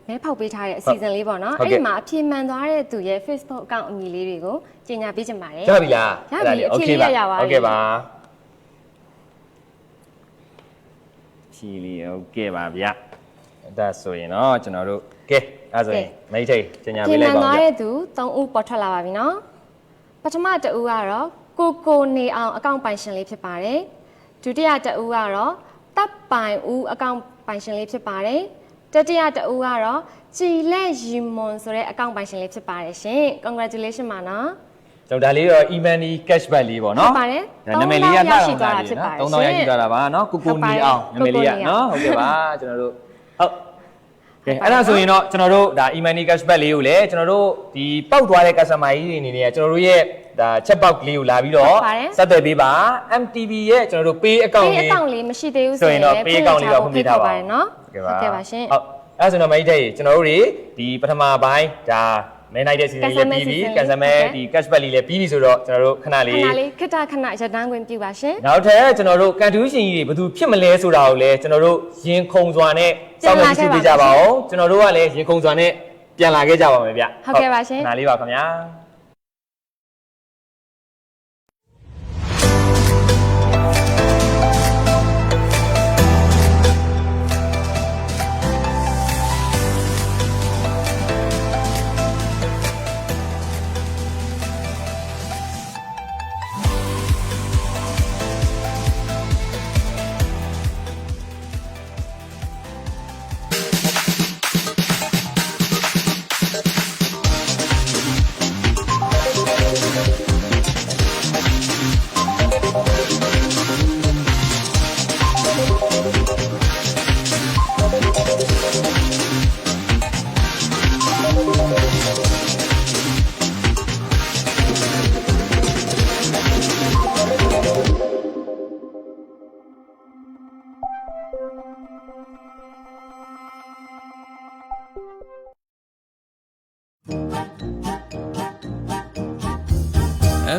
မဲဖောက်ပေးထားတဲ့အစီအစဉ်လေးပေါ့နော်အဲ့ဒီမှာအဖြေမှန်သွားတဲ့သူရဲ့ Facebook account အမည်လေးတွေကိုကြေညာပေးချင်ပါတယ်ရပြီလားအဲ့ဒါလေး okay ပါဟုတ်ကဲ့ပါဖြီလေးဟုတ်ကဲ့ပါဗျဒါဆိုရင်တော့ကျွန်တော်တို့ကဲအဲ့ဆိုရင်မိတ်ထိတ်ကြေညာပေးလိုက်ပါဦးကြေညာသွားတဲ့သူ3ဦးပေါ်ထွက်လာပါပြီနော်ပထမတဦးကတော့ကိုနေအောင်အကောင့်ပိုင်ရှင်လေးဖြစ်ပါတယ်ဒုတိယတဦးကတော့တပ်ပိုင်ဦးအကောင့်ပိုင်ရှင်လေးဖြစ်ပါတယ်တတိယတဦးကတော့ကြည်လက်ရီမွန်ဆိုတဲ့အကောင့်ပိုင်ရှင်လေးဖြစ်ပါတယ်ရှင် congratulation ပါနော်ကျွန်တော်ဒါလေးတော့ e-money cashback လေးပေါ့နော်ဟုတ်ပါတယ်နာမည်လေးကနှောက်အောင်တာဖြစ်ပါတယ်3000ရရှိသွားတာပါနော်ကိုနေအောင်နာမည်လေးကနော်ဟုတ်ကဲ့ပါကျွန်တော်တို့ဟုတ်ကဲအဲ့ဒါဆိုရင်တော့ကျွန်တော်တို့ဒါ e-money cashback လေးကိုလည်းကျွန်တော်တို့ဒီပောက်သွားတဲ့ customer ကြီးတွေအနေနဲ့ကျွန်တော်တို့ရဲ့ဒါ chat box လေးကိုလာပြီးတော့ဆက်သွယ်ပေးပါ MTB ရဲ့ကျွန်တော်တို့ pay account လေးမရှိသေးဘူးဆိုရင်လည်း pay account လေးတော့ဖွင့်ပေးထားပါနော်ဟုတ်ကဲ့ပါရှင်ဟုတ်အဲ့ဆိုတော့မိတ်တဲ့ကျွန်တော်တို့တွေဒီပထမပိုင်းဒါမဲနိုင်တဲ့စီစဉ်လေးပြီးပြီကန်ဆယ်မဲဒီ cashback လေးလည်းပြီးပြီဆိုတော့ကျွန်တော်တို့ခဏလေးခဏရတန်းခွင့်ပြုပါရှင်နောက်ထပ်ကျွန်တော်တို့ကန်ထူးရှင်ကြီးတွေဘယ်သူဖြစ်မလဲဆိုတာကိုလည်းကျွန်တော်တို့ရင်ခုန်စွာနဲ့စောင့်နေကြည့်ပေးကြပါဦးကျွန်တော်တို့ကလည်းရင်ခုန်စွာနဲ့ပြန်လာခဲ့ကြပါမယ်ဗျဟုတ်ကဲ့ပါရှင်ခဏလေးပါခင်ဗျာ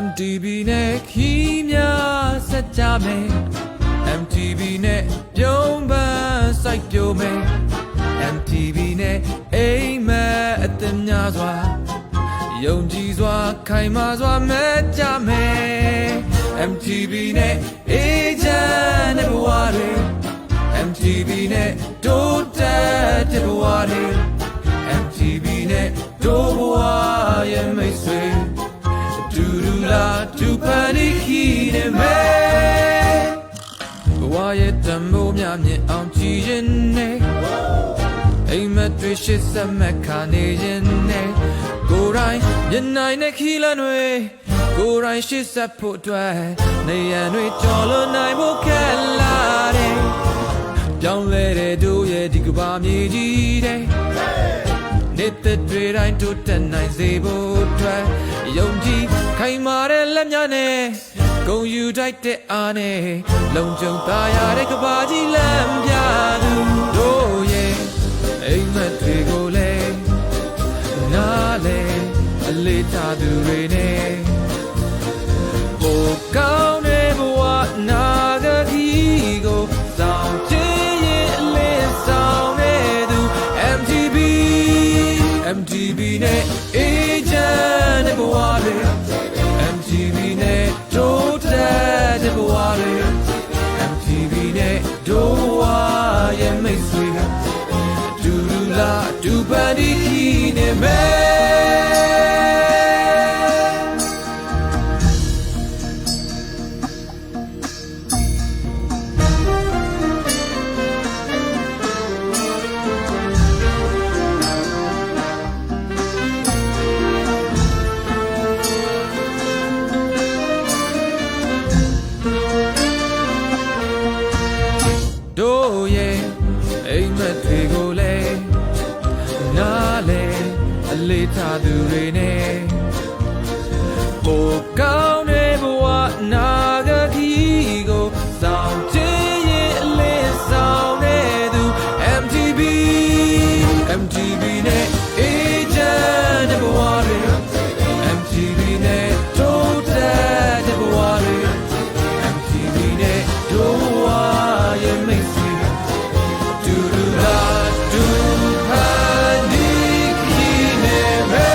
MTB နဲ့ခီးများဆက်ကြမယ် MTB နဲ့ပြုံးပန်းစိုက်ပျိုးမယ် MTB နဲ့အိမ်မက်အသက်များစွာယုံကြည်စွာခိုင်မာစွာမဲ့ကြမယ် MTB နဲ့အေဂျင့်တဲ့ဘဝတွေ MTB နဲ့တိုးတက်တဲ့ဘဝတွေ MTB နဲ့တိုးဘဝရဲ့မိတ်ဆွေတူပန်ဒီခီနေမယ်ဘဝရဲ့တမိုးများမြင်အောင်ကြည်ရင်နဲ့အိမ်မက်တွေရှစ်ဆက်မခါနေရင်နဲ့ကိုယ်တိုင်းမျက်နှာနဲ့ခီလန်တွေကိုယ်တိုင်းရှစ်ဆက်ဖို့အတွက်နေရန်တွေကြော်လွန်နိုင်ဖို့ခက်လာတယ်ပြောင်းလဲတဲ့တို့ရဲ့ဒီကဘာမြေကြီးတဲ့နေတဲ့တွေတိုင်းတိုးတက်နိုင်စေဖို့အတွက်ယုံကြည်ခိုင်မာတဲ့လက်များနဲ့ ကုန်ယူတိုက်တဲ့အားနဲ့လုံခြုံသားရတဲ့ကဘာကြီးလမ်းပြသူတို့ရဲ့အိမ်မက်တွေကိုလည်းနားလေအလေးထားသူတွေနဲ့ဟိုကောင်းတဲ့ဘဝနာဂကြီးကိုစောင့်ကြည့်ရင်အလေးဆောင်တဲ့သူ MTV နဲ့အေဂျင့်တဲ့ဘဝတွေ MTV နဲ့တိုးတက်တဲ့ဘဝတွေ MTV နဲ့ဒိုးဝါရဲ့မိတ်ဆွေဒူဒူလာဒူပန်ဒီခီနေမဲတို့ရဲ့အိမ်မက်တွေကိုလည်းနားလေအလေးထားသူတွေနဲ့ဟိုကောင်းတဲ့ဘဝနာဂကြီးကိုစောင့်ကြည့်ရင်အလေးဆောင်တဲ့သူ MTV နဲ့အေဂျင့်တဲ့ဘဝတွေ MTV နဲ့တိုးတက်တဲ့ဘဝတွေ MTV နဲ့ဒိုးဝါရဲ့မိတ်ဆွေဒူဒူလာဒူပန်ဒီခီနေမဲ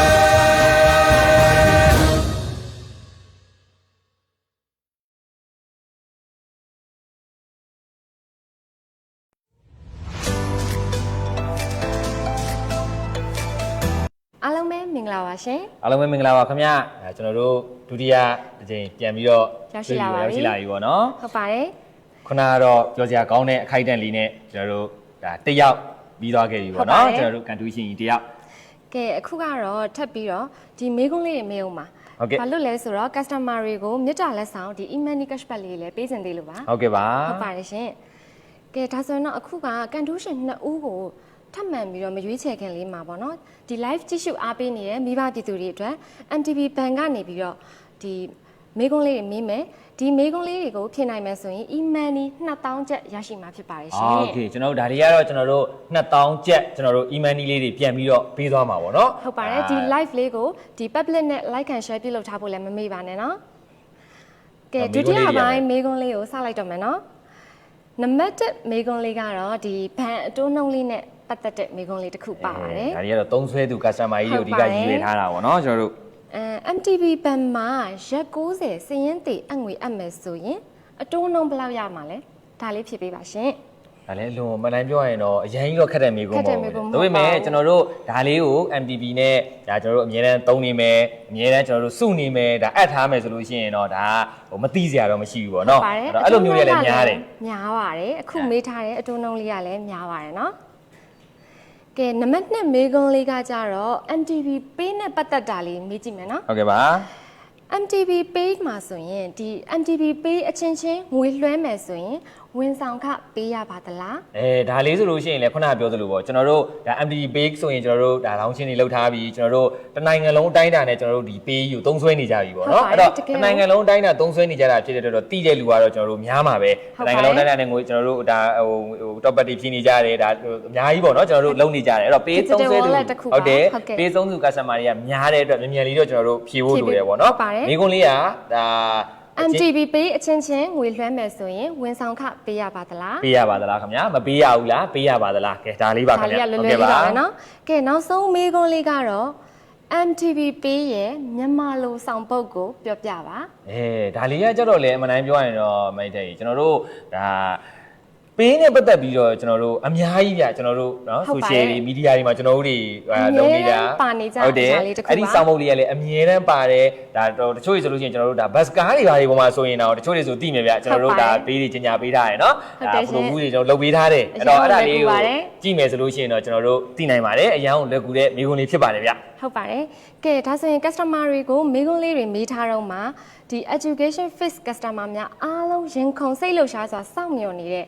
အားလုံးပဲမင်္ဂလာပါရှင် အားလုံးပဲမင်္ဂလာပါခင်ဗျာကျွန်တော်တို့ဒုတိယတစ်ချိန်ပြန်ပြီးတော့ ရောက်ရှိလာပါပြီ ပေါ့နော် ဟုတ်ပါတယ် ခုနကတော့ပြောစရာကောင်းတဲ့အခိုက်အတန့်လေးနဲ့ကျွန်တော်တို့ဒါတစ်ယောက်ပြီးသွားခဲ့ပြီပေါ့နော်ကျွန်တော်တို့ကန်တူးရှင်ကြီးတစ်ယောက်က ဲအခုကတော့ထပ်ပြီးတော့ဒီမေးခွန်းလေးတွေမေးအောင်ပါ ဟုတ်ကဲ့ ဘာလို့လဲဆိုတော့ customer တွေကိုမြစ်တာလက်ဆောင်ဒီ e-money cashback လေးလည်းပေးစင်သေးလို့ပါ ဟုတ်ကဲ့ပါ ဟုတ်ပါတယ်ရှင်ကဲဒါဆိုရင်တော့အခုကကန်တူးရှင်2ဦးကိုထပ်မံပြီးတော့မရွေးချယ်ခင်လေးမှာပေါ့နော်ဒီ live ကြည့်ရှုအားပေးနေတဲ့မိဘပြည်သူတွေအတွက် MTV Bank ကနေပြီးတော့ဒီမေးခွန်းလေးတွေမေးမယ်ဒီမေးခွန်းလေးတွေကိုဖြေနိုင်မယ်ဆိုရင် e-money 2000ကျပ်ရရှိမှာဖြစ်ပါတယ်ရှင် โอเคကျွန်တော်တို့ဒါတွေကတော့ကျွန်တော်တို့2000ကျပ်ကျွန်တော်တို့ e-money လေးတွေပြန်ပြီးတော့ပေးသွားမှာပေါ့နော် ဟုတ်ပါတယ်ဒီ live လေးကိုဒီ public နဲ့ like and share ပြုလုပ်ထားဖို့လည်းမမေ့ပါနဲ့နော်ကဲဒုတိယပိုင်းမေးခွန်းလေးကိုစလိုက်တော့မယ်နော်နံပါတ်1မေးခွန်းလေးကတော့ဒီဘဏ်အတိုးနှုန်းလေးနဲ့ပတ်သက်တဲ့မေးခွန်းလေးတစ်ခုပါပါတယ် ဒါတွေကတော့သုံးဆွဲသူ customer ကြီးတွေကိုအဓိကရည်ရွယ်ထားတာပေါ့နော်ကျွန်တော်တို့ MTV ဘဏ်မှာရက်90စည်ရင်းတည်အငွေအပ်မယ်ဆိုရင်အတိုးနှုန်းဘယ်လောက်ရမှာလဲဒါလေးဖြည့်ပေးပါရှင် ဒါလည်းအလွန်မှန်တိုင်းပြောရရင်တော့အရင်ကြီးတော့ခက်တဲ့မိကုန်း ခက်တဲ့ ပေါ့ မေးခွန်း ဒါပေမဲ့ကျွန်တော်တို့ဒါလေးကို MTV နဲ့ဒါကျွန်တော်တို့အမြဲတမ်းသုံးနေမယ်အမြဲတမ်းကျွန်တော်တို့စုနေမယ်ဒါအပ်ထားမယ်ဆိုလို့ရှိရင်တော့ဒါဟိုမသိစရာတော့မရှိဘူးပေါ့နော်အဲ့လိုမျိုးတွေလည်းများတယ် များပါတယ်အခုမေးထားတဲ့အတိုးနှုန်းလေးကလည်းများပါတယ်နော်ကဲနံပါတ်2မေးခွန်းလေးကကြတော့ MTV Pay နဲ့ပတ်သက်တာလေးမေးကြည့်မယ်နော် ဟုတ်ကဲ့ပါ MTV Pay မှာဆိုရင်ဒီ MTV Pay အချင်းချင်းငွေလွှဲမယ်ဆိုရင်ဝန်ဆောင်ခပေးရပါသလား ဒါလေးဆိုလို့ရှိရင်လည်းခုနကပြောသလိုပေါ့ကျွန်တော်တို့ဒါ MTV Pay ဆိုရင်ကျွန်တော်တို့ဒါလောင်းချင်းတွေလောက်ထားပြီးကျွန်တော်တို့တနိုင်ငံလုံးအတိုင်းအတာနဲ့ကျွန်တော်တို့ဒီ Pay ကိုသုံးစွဲနေကြပြီပေါ့နော်အဲ့တော့တနိုင်ငံလုံးအတိုင်းအတာသုံးစွဲနေကြတာဖြစ်တဲ့အတွက်တော့တိတဲ့လူကတော့ကျွန်တော်တို့များမှာပဲတနိုင်ငံလုံးအတိုင်းအတာနဲ့ငွေကျွန်တော်တို့ဒါဟို top up တွေဖြည့်နေကြတယ်ဒါအများကြီးပေါ့နော်ကျွန်တော်တို့လုံနေကြတယ်အဲ့တော့ Pay သုံးစွဲသူဟုတ်တယ် Pay သုံးသူ customer တွေကများတဲ့အတွက်မြန်လေးတော့ကျွန်တော်တို့ဖြည့်ဖို့လိုတယ်ပေါ့နော်မိကုန်းလေးကဒါ MTV Pay အချင်းချင်းငွေလွှဲမယ်ဆိုရင်ဝန်ဆောင်ခပေးရပါသလား ပေးရပါသလားခင်ဗျာမပေးရဘူးလားပေးရပါသလားကဲဒါလေးပါခင်ဗျာ ဒါလေးကလွယ်လွယ်လေးပါပဲနော်ကဲနောက်ဆုံးမေးခွန်းလေးကတော့ MTV Pay ရဲ့မြန်မာလိုဆောင်ပုဒ်ကိုပြောပြပါ ဒါလေးကကြတော့လေအမှန်တိုင်းပြောရရင်တော့မိတ်တဲ့ကြီးကျွန်တော်တို့ဒါပေးနဲ့ပတ်သက်ပြီးတော့ကျွန်တော်တို့အများကြီးပြကျွန်တော်တို့เนาะ social တွေ media တွေမှာကျွန်တော်တို့တွေလုပ်နေတာဟုတ်တယ်အဲ့ဒီစောင်းမုတ်လေးကလည်းအမြဲတမ်းပါတယ်ဒါတချို့တွေဆိုလို့ရှိရင်ကျွန်တော်တို့ဒါ bus car တွေဘာတွေပေါ်မှာဆိုရင်တော့တချို့တွေဆိုသိမယ်ဗျကျွန်တော်တို့ဒါပေးတွေကြီးညာပေးထားတယ်เนาะဒါဖလိုမှုတွေကျွန်တော်လုပ်ပေးထားတယ်အဲ့တော့အဲ့ဒါလေးကိုကြည့်မယ်ဆိုလို့ရှိရင်တော့ကျွန်တော်တို့သိနိုင်ပါတယ်အရန်ကိုလက်ကူတဲ့မိခွန်းလေးဖြစ်ပါတယ်ဗျ ဟုတ်ပါတယ်ကဲဒါဆိုရင် customer တွေကိုမေးခွန်းလေးတွေမေးထားတော့မှဒီ education fix customer များအားလုံးရင်ခုန်စိတ်လှုပ်ရှားစွာစောင့်မျှော်နေတဲ့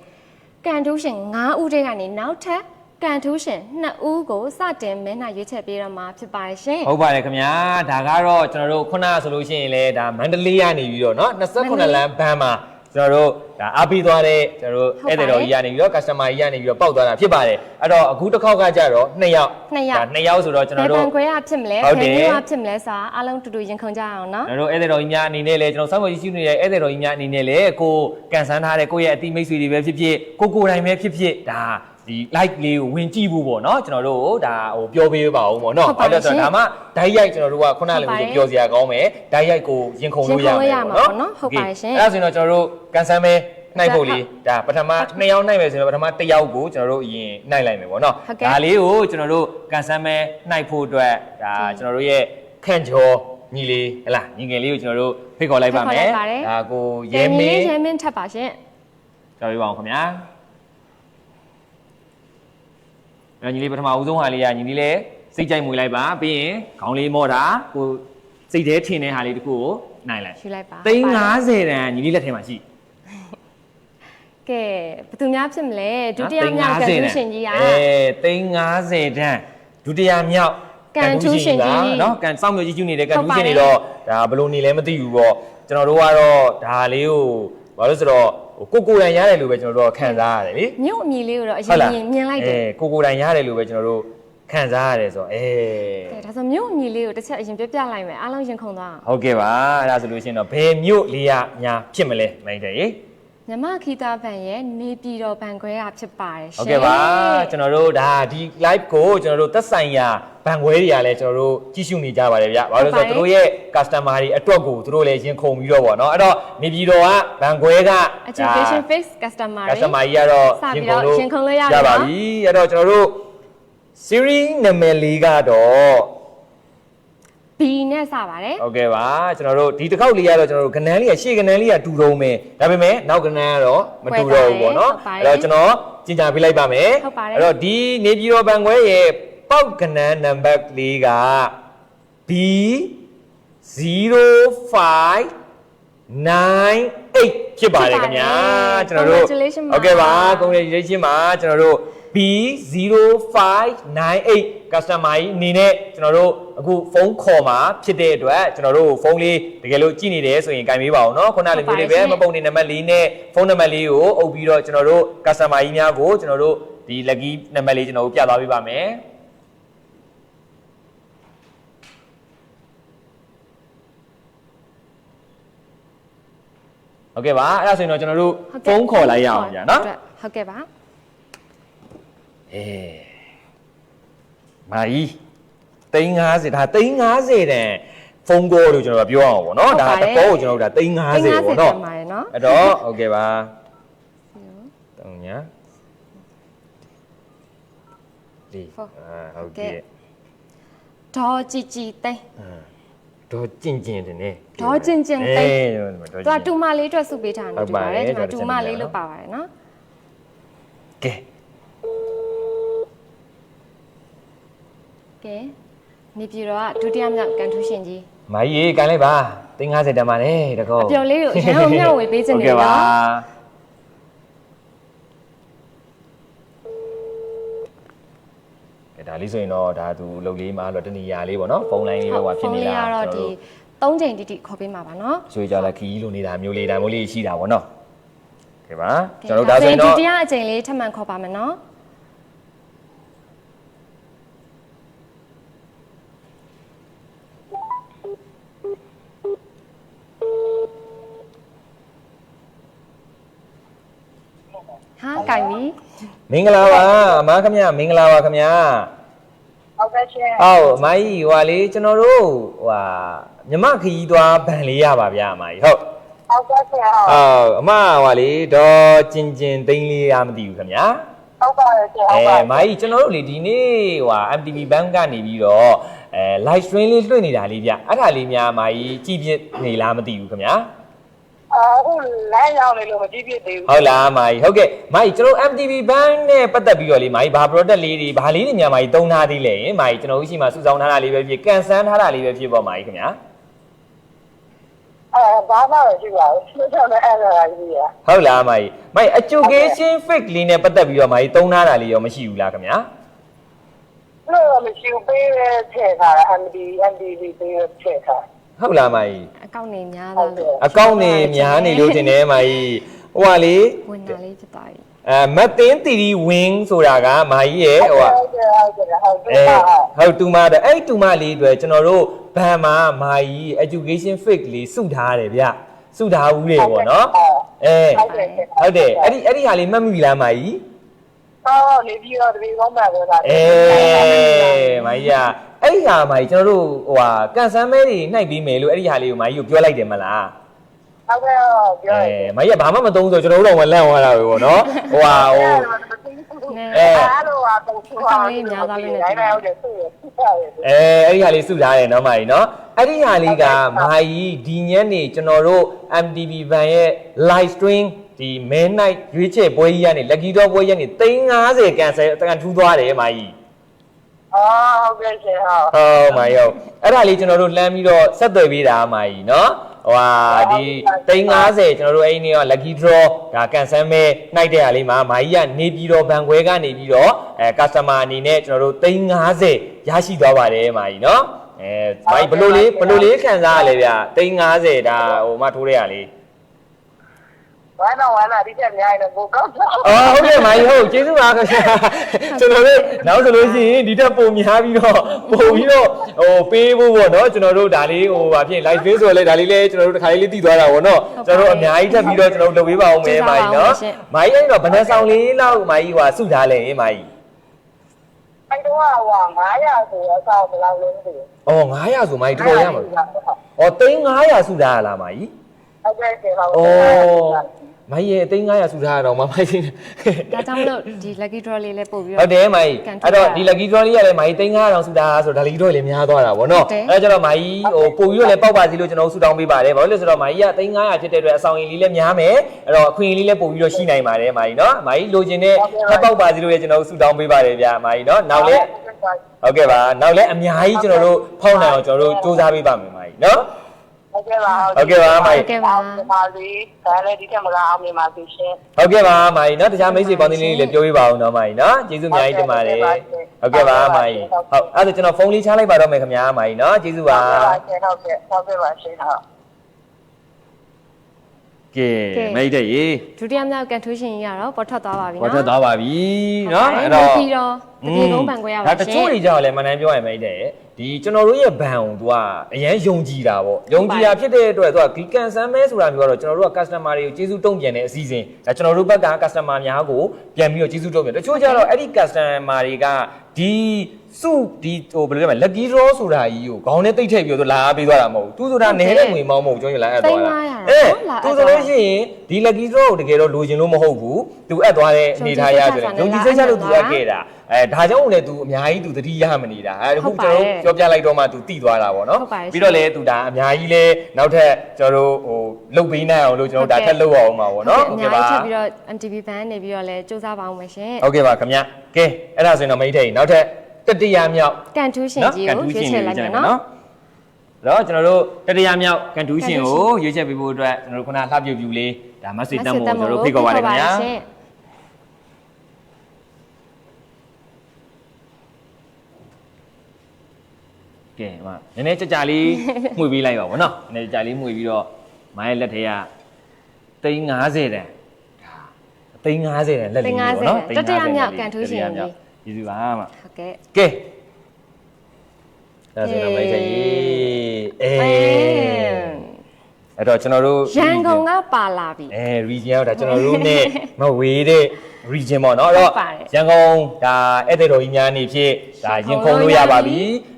ကန်တူးရှင်9ဦးတည်းကနေနောက်ထပ် ကန်ထူးရှင်2ဦးကိုစတင်မဲနှရွေးချယ်ပေးတော့မှာဖြစ်ပါတယ်ရှင် ဟုတ်ပါတယ်ခင်ဗျာဒါကတော့ကျွန်တော်တို့ခုနကဆိုလို့ရှိရင်လည်းဒါမန္တလေးကနေပြီးတော့เนาะ29လမ်းဘန်းမှာကျွန်တော်တို့ဒါအားပေးသွားတဲ့ကျွန်တော်တို့ဧည့်သည်တော်ကြီးကနေပြီးတော့ customer ကြီးကနေပြီးတော့ပောက်သွားတာဖြစ်ပါတယ်အဲ့တော့အခုတစ်ခေါက်ကကြတော့2ယောက်ဒါ2ယောက်ဆိုတော့ကျွန်တော်တို့ ဘယ်ခွဲရဖြစ်မလဲဘယ်မျိုးဖြစ်မလဲဆိုတာအားလုံးတူတူရင်ခုန်ကြအောင်နော် ကျွန်တော်တို့ဧည့်သည်တော်ကြီးများအနေနဲ့လည်းကျွန်တော်စောင့်မျှော်ကြည့်ရှုနေတဲ့ဧည့်သည်တော်ကြီးများအနေနဲ့လည်းကိုကန်ဆန်းထားတဲ့ကိုယ့်ရဲ့အတိမိတ်ဆွေတွေပဲဖြစ်ဖြစ်ကိုယ်တိုင်ပဲဖြစ်ဖြစ်ဒါဒီ like လေးကိုဝင်ကြည့်ဖို့ပေါ့နော်ကျွန်တော်တို့ဒါဟိုပြောပေးပါဦးပေါ့နော်ဟုတ်တယ်ဆိုတော့ဒါမှဓာတ်ရိုက်ကျွန်တော်တို့ကခုနလည်းပြောစရာကောင်းမယ်ဓာတ်ရိုက်ကိုရင်ခုန်လို့ရမယ်ပေါ့နော်ဟုတ်ပါတယ်ရှင်အဲ့ဒါဆိုရင်တော့ကျွန်တော်တို့ကန်ဆန်းမဲနိုင်ဖို့လေဒါပထမ2ယောက်နိုင်မယ်ဆိုရင်ပထမ1ယောက်ကိုကျွန်တော်တို့အရင်နိုင်လိုက်မယ်ပေါ့နော်ဒါလေးကိုကျွန်တော်တို့ကန်ဆန်းမဲနိုင်ဖို့အတွက်ဒါကျွန်တော်တို့ရဲ့ခန့်ကျော်ညီလေးဟလားညီငယ်လေးကိုကျွန်တော်တို့ဖိတ်ခေါ်လိုက်ပါမယ်ဒါကိုရဲမင်းထပ်ပါရှင်ကြောက်ရပါအောင်ခင်ဗျာညီလေးပထမဦးဆုံးဟာလေးကညီလေးလည်းစိတ်ကြိုက်မွေလိုက်ပါပြီးရင်ခေါင်းလေးမော့တာကိုစိတ်ထဲထင်တဲ့ဟာလေးတခုကိုနိုင်လိုက်ယူလိုက်ပါ350တန်ညီလေးလက်ထဲမှာရှိကဲဘယ်သူများဖြစ်မလဲဒုတိယမြောက်ကန်ထူးရှင်ကြီးက350တန်ဒုတိယမြောက်ကန်ထူးရှင်ကြီးเนาะကန်စောင့်မျိုးကြီးကျူနေတဲ့ကန်ထူးရှင်တွေတော့ဒါဘလို့နေလဲမသိဘူးပေါ့ကျွန်တော်တို့ကတော့ဒါလေးကိုဘာလို့ဆိုတော့ကိုတိုင်ရတယ်လို့ပဲကျွန်တော်တို့ခံစားရတယ်လေမြို့အမီလေးကိုတော့အရင်မြင်လိုက်တယ်ကိုတိုင်ရတယ်လို့ပဲကျွန်တော်တို့ခံစားရတယ်ဆိုတော့ဒါဆိုမြို့အမီလေးကိုတစ်ချက်အရင်ပြပြလိုက်မယ်အားလုံးရင်ခုန်သွားအောင်ဟုတ်ကဲ့ပါအဲ့ဒါဆိုလို့ရှိရင်တော့ဘယ်မြို့လေးရညာဖြစ်မလဲမိုင်းတယ်ရေမြမခီတာဘန်ရဲ့နေပြည်တော်ဘန်ခွဲကဖြစ်ပါတယ်ရှင်ဟုတ်ကဲ့ပါကျွန်တော်တို့ဒါဒီ live ကိုကျွန်တော်တို့သက်ဆိုင်ရာဘန်ခွဲတွေကလည်းကျွန်တော်တို့ကြည့်ရှုနေကြပါတယ်ဗျဘာလို့လဲဆိုတော့တို့ရဲ့ customer တွေအတွက်ကိုတို့လည်းရင်ခုန်ပြီးတော့ပေါ့နော်အဲ့တော့နေပြည်တော်ကဘန်ခွဲက education fix customer ကြီးကတော့ရင်ခုန်လို့ရပါပြီအဲ့တော့ကျွန်တော်တို့ series နာမည်လေးကတော့ B နဲ့စပါတယ်ဟုတ်ကဲ့ပါကျွန်တော်တို့ဒီတစ်ခေါက်လေးကတော့ကျွန်တော်တို့ကနန်းလေးကရှေ့ကနန်းလေးကတူတုံးမယ်ဒါပေမဲ့နောက်ကနန်းကတော့မတူတော့ဘူးပေါ့နော်အဲ့တော့ကျွန်တော်ကျင်ညာပေးလိုက်ပါမယ်အဲ့တော့ဒီနေပြည်တော်ဘန်ခွဲရဲ့ပေါက်ကနန်းနံပါတ်လေးက B0598 ဖြစ်ပါတယ်ခင်ဗျာကျွန်တော်တို့ဟုတ်ကဲ့ပါ congratulation ပါကျွန်တော်တို့ B0598 customer ကြီးအနေနဲ့ကျွန်တော်တို့အခုဖုန်းခေါ်မှာဖြစ်တဲ့အတွက်ကျွန်တော်တို့ဖုန်းလေးတကယ်လို့ကြည့်နေတယ်ဆိုရင်ကြိုင်ပေးပါအောင်เนาะခုနလိုမျိုးလေးပဲမပုံနေနံပါတ်4နဲ့ဖုန်းနံပါတ်4ကိုအုပ်ပြီးတော့ကျွန်တော်တို့ customer ကြီးများကိုကျွန်တော်တို့ဒီ lucky နံပါတ်လေးကျွန်တော်တို့ပြသွားပေးပါမယ်ဟုတ်ကဲ့ပါအဲ့ဒါဆိုရင်တော့ကျွန်တော်တို့ဖုန်းခေါ်လိုက်ရအောင်ဗျာเนาะဟုတ်ကဲ့ပါမာကြီး350ဒါ350တန်ဖုန်းကောလို့ကျွန်တော်ပြောအောင်ပေါ့နော်ဒါတကောကိုကျွန်တော်တို့ဒါ350ပေါ့နော်အဲ့တော့ဟုတ်ကဲ့ပါ3ညာဒီဟုတ်ကဲ့ဒေါ်ကြည်ကြည်သိန်းဒေါ်ကျင်ကျင်တယ်နဲ့ဒေါ်ကျင်ကျင်သိန်းသူကတူမလေးအတွက်စုပေးထားတယ်တူပါတယ်ဒီမှာတူမလေးလို့ပါပါတယ်နော်ကဲကဲနေပြည်တော်ကဒုတိယမြောက်ကန်ထူးရှင်ကြီးမကြီးရေကန်လိုက်ပါ350တန်ပါနဲ့တကောအပျော်လေးကိုအရင်ကမျှဝေပေးခြင်းနေနော်ဒါလေးဆိုရင်တော့ဒါသူအလုပ်လေးမှာတော့တနေရာလေးပေါ့နော်ဖုန်းလိုင်းလေးပဲဟိုဖြစ်နေတာဖုန်းလေးကတော့ဒီ3ချိန်တိတိခေါ်ပေးမှာပါနော်ရွှေကြော်လက်ခီးလိုနေတာမျိုးလေးဒါမျိုးလေးရှိတာပေါ့နော်ကဲပါကျွန်တော်တို့ဒါဆိုရင်တော့ဒုတိယအချိန်လေးထပ်မံခေါ်ပါမယ်နော်ဟာကြိုင်ပြီမင်္ဂလာပါအမခင်ဗျမင်္ဂလာပါခင်ဗျဟုတ်ကဲ့ရှင်ဟုတ်အမကြီးဟိုလေကျွန်တော်တို့ဟိုမြမခရီးသွားဗန်လေးရပါဗျာအမကြီးဟုတ်ကဲ့ရှင်ဟုတ်အမဟိုလေဒေါ်ကျင်ကျင်သိန်းလေးရမသိဘူးခင်ဗျာဟုတ်ပါတယ်ရှင်ဟုတ်ပါတယ်အမကြီးကျွန်တော်တို့လေဒီနေ့ဟို MTV Bank ကနေပြီးတော့live stream လေးလွှင့်နေတာလေးဗျအဲ့ဒါလေးများအမကြီးကြည့်ပြနေလားမသိဘူးခင်ဗျာအခုလမ်းရောက်နေလို့မကြည့်ဖြစ်သေးဘူးဟုတ်လားမာကြီးဟုတ်ကဲ့မာကြီးကျွန်တော် MTV Bank နဲ့ပတ်သက်ပြီးတော့လေမာကြီးဘာ product လေးတွေဘာလေးတွေများမာကြီးသုံးထားသေးလဲမာကြီးကျွန်တော်တို့ရှိမှစုဆောင်းထားတာလေးပဲဖြစ်ကန်ဆန်းထားတာလေးပဲဖြစ်ပေါ့မာကြီးခင်ဗျာ ဘာမှမရှိပါဘူးသူတို့လည်းအဲ့ဒါကြီးရ ဟုတ်လားမာကြီးမိုင် education fake လေးနဲ့ပတ်သက်ပြီးတော့မာကြီးသုံးထားတာလေးရောမရှိဘူးလားခင်ဗျာ လို့မရှိဘူးပေးရထည့်ထားတာ MDB ပေးရထည့်ထား ဟုတ်လားမာကြီး အကောင့်နေများသားလို့ အကောင့်နေများနေလို့တင်တယ်မာကြီးဟိုကလေ ဝင်တာလေးဖြစ်သွားပြီ မတ်တင်းတီတီဝင်းဆိုတာကမာကြီးရဲ့ဟိုက ဟုတ်တူမတဲ့အဲ့တူမလေးတွေကျွန်တော်တို့ဘန်မှာမာကြီး education fake လေးစုထားတယ်ဗျစုထားဦးတယ်ပေါ့နော်ဟုတ်တယ်အဲ့ဒီဟာလေးမှတ်မိလားမာကြီး နေပြီးတော့ဒီကောင်းပါပဲလား မာကြီးအဲ့ဒီဟာမာကြီးကျွန်တော်တို့ဟိုဟာကန်ဆန်းမဲတွေနှိုက်ပြီးမယ်လို့အဲ့ဒီဟာလေးကိုမာကြီးကိုပြောလိုက်တယ်မလား ဟုတ်ကဲ့ပြောရ မာကြီးကဘာမှမသုံးဆိုကျွန်တော်တို့တော့လန့်သွားတာပဲပေါ့နော်ဟိုဟာဟို အဲ့လိုပါတော့သူဟာအဲ့ဒါဟုတ်တယ်သူအဲ့ဒီဟာလေးစုထားတယ်နော်မာကြီးနော်အဲ့ဒီဟာလေးကမာကြီးဒီညနေကျွန်တော်တို့ MTV ဘန်ရဲ့ live stream ဒီ main night ရွေးချယ်ပွဲကြီးကနေ lucky draw ပွဲကြီးကနေ350ကန်ဆယ်ကန်ထူးသွားတယ်မာကြီး ဟုတ်ကဲ့ရှင်ဟုတ် မာကြီးဟုတ်အဲ့ဒါလေးကျွန်တော်တို့လှမ်းပြီးတော့ဆက်သွယ်ပေးတာမာကြီးနော်ဟိုဟာဒီ350ကျွန်တော်တို့အဲ့ဒီနေ့က lucky draw ဒါကန်ဆယ်မဲနှိုက်တဲ့ဟာလေးမှာမာကြီးကနေပြီးတော့ဘန်ခွဲကနေပြီးတော့customer အနေနဲ့ကျွန်တော်တို့350ရရှိသွားပါတယ်မာကြီးနော်မာကြီးဘလို့လေးခံစားရလဲဗျ350ဒါဟိုမှထိုးတဲ့ဟာလေးဝမ်းတော့ဒီချက်များရင်ကိုကောက်တော့ ဟုတ်ကဲ့မာကြီးဟုတ်ကျေးဇူးပါခင်ဗျာကျွန်တော်တို့နောက်ဆိုလို့ရှိရင်ဒီတက်ပုံများပြီးတော့ဟိုပေးဖို့ပေါ့နော်ကျွန်တော်တို့ဒါလေးဟိုဗာဖြစ် live face ဆိုလဲဒါလေးလဲကျွန်တော်တို့တစ်ခါလေးသိသွားတာပေါ့နော်ကျွန်တော်တို့အများကြီးထပ်ပြီးတော့ကျွန်တော်တို့လုပ်ပေးပါအောင်မယ်မာကြီးနော်မာကြီးအဲ့တော့ဗနက်ဆောင်လေးလောက်မာကြီးဟိုစုထားလဲမာကြီးအဲ့တော့900ဆိုအစားဘယ်လောက်လဲမသိဘူး900ဆိုမာကြီးတော်တော်ရမှာ350စုထားရလားမာကြီးဟုတ်ကဲ့ရှင်ဟုတ်မိုင်းရဲ့350စုထားရတော့မမိုင်းချင်းဒါကြောင့်မလို့ဒီ lucky draw လေးလည်းပို့ပြီးဟုတ်တယ်မိုင်းအဲ့တော့ဒီ lucky draw လေးကလည်းမိုင်း350စုထားဆိုတော့ဒါ lucky draw လေးများသွားတာဗောနော်အဲ့ကျတော့မိုင်းဟိုပို့ပြီးတော့လည်းပေါက်ပါစီလို့ကျွန်တော်စုတောင်းပေးပါတယ်ဘာလို့လဲဆိုတော့မိုင်းက350ဖြစ်တဲ့အတွက်အဆောင်ရင်လေးလည်းများမယ်အဲ့တော့အခွင့်အရေးလေးလည်းပို့ပြီးတော့ရှိနိုင်ပါတယ်မိုင်းနော်မိုင်းလိုချင်တဲ့ထပ်ပေါက်ပါစီလို့လည်းကျွန်တော်စုတောင်းပေးပါတယ်ဗျာမိုင်းနော်နောက်လည်းဟုတ်ကဲ့ပါနောက်လည်းအများကြီးကျွန်တော်တို့ဖောက်နိုင်အောင်ကျွန်တော်တို့စူးစမ်းပေးပါမယ်မိုင်းနော်ဟုတ်ကဲ့ပါမိုင်းပါစီဒါလည်းဒီထက်မကအောင်မြင်ပါစေရှင်ဟုတ်ကဲ့ပါမိုင်းနော်တခြားမိတ်ဆွေပေါင်းသင်းလေးတွေလည်းပြောပြပါအောင်နော်မိုင်းနော်ကျေးဇူးအများကြီးတင်ပါတယ်ဟုတ်ကဲ့ပါမိုင်းဟုတ်အဲ့ဒါကျွန်တော်ဖုန်းလေးချလိုက်ပါတော့မယ်ခင်ဗျာမိုင်းနော်ကျေးဇူးပါဟုတ်ကဲ့ပါရှင်ဟုတ်ကဲမိတ်တဲ့ရေဒုတိယမြောက်ကန်ထူးရှင်ကြီးကတော့ပေါ်ထွက်သွားပါပြီနော်ပေါ်ထွက်သွားပါပြီနော်အဲ့တော့ပြီးတော့ဒီကုန်းပန်ခွဲရပါရှင်ဒါတချို့တွေကြောင့်လည်းမနန်းပြောရမိတ်တဲ့ဒီကျွန်တော်တို့ရဲ့ဘန်ကိုသူကအရန်ယုံကြည်တာပေါ့ယုံကြည်တာဖြစ်တဲ့အတွက်သူကဒီကန်ဆန်းမဲဆိုတာမျိုးကတော့ကျွန်တော်တို့က customer တွေကိုကျေးဇူးတုံ့ပြန်တဲ့အစီအစဉ်ဒါကျွန်တော်တို့ဘက်က customer များကိုပြန်ပြီးတော့ကျေးဇူးတုံ့ပြန်တချို့ကျတော့အဲ့ဒီ customer တွေကဒီစုဒီဟိုဘယ်လိုလဲ lucky draw ဆိုတာကြီးကိုခေါင်းနဲ့တိတ်ထည့်ပြီးတော့လာအားပေးသွားတာမဟုတ်ဘူးသူဆိုတာနဲတဲ့ငွေမောင်းမဟုတ်ကျွန်တော်လာအပ်သွားတာသူဆိုလို့ရှိရင်ဒီ lucky draw ကိုတကယ်တော့လိုချင်လို့မဟုတ်ဘူးသူအပ်သွားတဲ့အနေထားရဆိုရင်ယုံကြည်စိတ်ချလို့သူအပ်ခဲ့တာဒါကြောင့်လည်း तू အများကြီး तू သတိရမနေတာအခုကျွန်တော်ပြောပြလိုက်တော့မှ तू တိသွားတာပေါ့နော်ပြီးတော့လည်း तू ဒါအများကြီးလဲနောက်ထပ်ကျွန်တော်တို့ဟိုလုတ်ပေးနိုင်အောင်လို့ကျွန်တော်ဒါထပ်လုပ်အောင်ပါပေါ့နော်ဟုတ်ကဲ့ပါထပ်ပြီးတော့ MTV Band နေပြီးတော့လည်းစူးစမ်းပါအောင်မယ်ရှင်ဟုတ်ကဲ့ပါခင်ဗျကဲအဲ့ဒါဆိုရင်တော့မိတ်ထိန်နောက်ထပ်တတိယမြောက်ကန်ထူးရှင်ကြီးကိုရွေးချယ်လိုက်မယ်နော်တော့ကျွန်တော်တို့တတိယမြောက်ကန်ထူးရှင်ကိုရွေးချယ်ပေးဖို့အတွက်ကျွန်တော်တို့ခုနလှပြပြူလေးဒါမဆွေတမ်းမို့ကျွန်တော်တို့ဖိတ်ခေါ်ပါတယ်ခင်ဗျာကဲမနည်းနည်းကြလေးမှုပေးလိုက်ပါဗောနော်နည်းနည်းကြလေးမှုပြီးတော့မိုင်းလက်ထဲက350တန်350တန်လက်လေးဗောနော်တတိယမြောက်ကန်ထူးရှင်ကြီးကျေးဇူးပါမဟုတ်ကဲ့ကဲဒါဆိုတော့မိတ်ဆွေအဲ့တော့ကျွန်တော်တို့ရန်ကုန်ကပါလာပြီregion ကဒါကျွန်တော်တို့ ਨੇ မဝေးတဲ့ region ပေါ့နော်အဲ့တော့ရန်ကုန်ဒါဧည့်သည်တော်ကြီးများနေဖြစ်ဒါရင်ခုန်လို့ရပါပြီ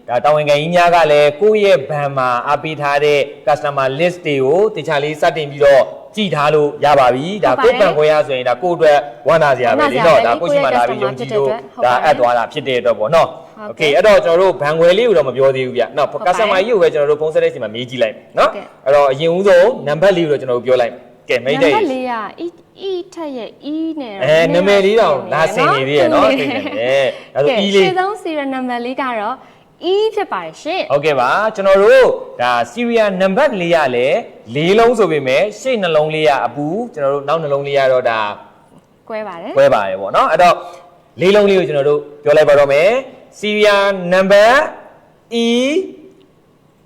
ဒါတာဝန်ခံကြီးများကလည်းကိုယ့်ရဲ့ဘဏ်မှာအားပေးထားတဲ့ customer list တွေကိုတခြားလေးစတင်ပြီးတော့ကြည့်ထားလို့ရပါပြီဒါကိုယ့်ဘဏ်ခွဲရဆိုရင်ဒါကိုယ့်အတွက်ဝမ်းသာစရာပဲလေနော်ဒါကိုယ့်ရှိမှလာပြီးယုံကြည်လို့ဒါအပ်သွားတာဖြစ်တဲ့အတွက်ပေါ့နော်โอเคအဲ့တော့ကျွန်တော်တို့ဘန်ခွဲလေးကိုတော့မပြောသေးဘူးဗျနော် customer ကြီးကိုပဲကျွန်တော်တို့ဖုန်းဆက်တဲ့အချိန်မှာမေးကြည့်လိုက်မယ်နော်အဲ့တော့အရင်ဦးဆုံးနံပါတ်လေးကိုတော့ကျွန်တော်တို့ပြောလိုက်မယ်ကဲမိတ်တဲ့နံပါတ်လေးက E ထက်ရဲ့ E နဲ့နာမည်လေးတော့လာဆင်နေသေးရဲ့နော်သိနေတယ်ဒါဆို E လေးရှင်းဆုံးစီရနံပါတ်လေးကတော့ E ဖြစ်ပါတယ်ရှင် ဟုတ်ကဲ့ပါကျွန်တော်တို့ဒါ serial number ကလေးရလဲ၄လုံးဆိုပေမဲ့ရှေ့နှလုံးလေးရအပူကျွန်တော်တို့နောက်နှလုံးလေးရတော့ဒါ ကွဲပါတယ် ကွဲပါတယ်ပေါ့နော်အဲ့တော့၄လုံးလေးကိုကျွန်တော်တို့ပြောလိုက်ပါတော့မယ် serial number E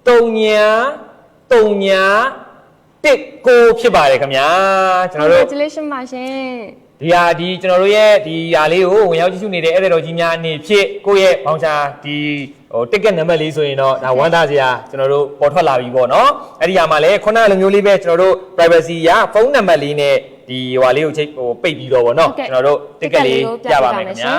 3939ဖြစ်ပါတယ်ခင်ဗျာကျွန်တော်တို့ Congratulations ပါရှင် ဒီဟာဒီကျွန်တော်တို့ရဲ့ဒီဟာလေးကိုဝင်ရောက်ကြည့်ရှုနေတဲ့ဧည့်သည်တော်ကြီးများအနေဖြင့်ကိုယ့်ရဲ့ဘောင်ချာဒီဟို ticket number လေးဆိုရင်တော့ဒါဝမ်းသာစရာကျွန်တော်တို့ပေါ်ထွက်လာပြီပေါ့နော်အဲ့ဒီဟာမှာလည်းခုနလိုမျိုးလေးပဲကျွန်တော်တို့ privacy ရဖုန်းနံပါတ်လေးနဲ့ဒီဟိုဟာလေးကိုချိတ်ဟိုပိတ်ပြီးတော့ပေါ့နော်ကျွန်တော်တို့ ticket လေးပြပါမယ်ခင်ဗျာ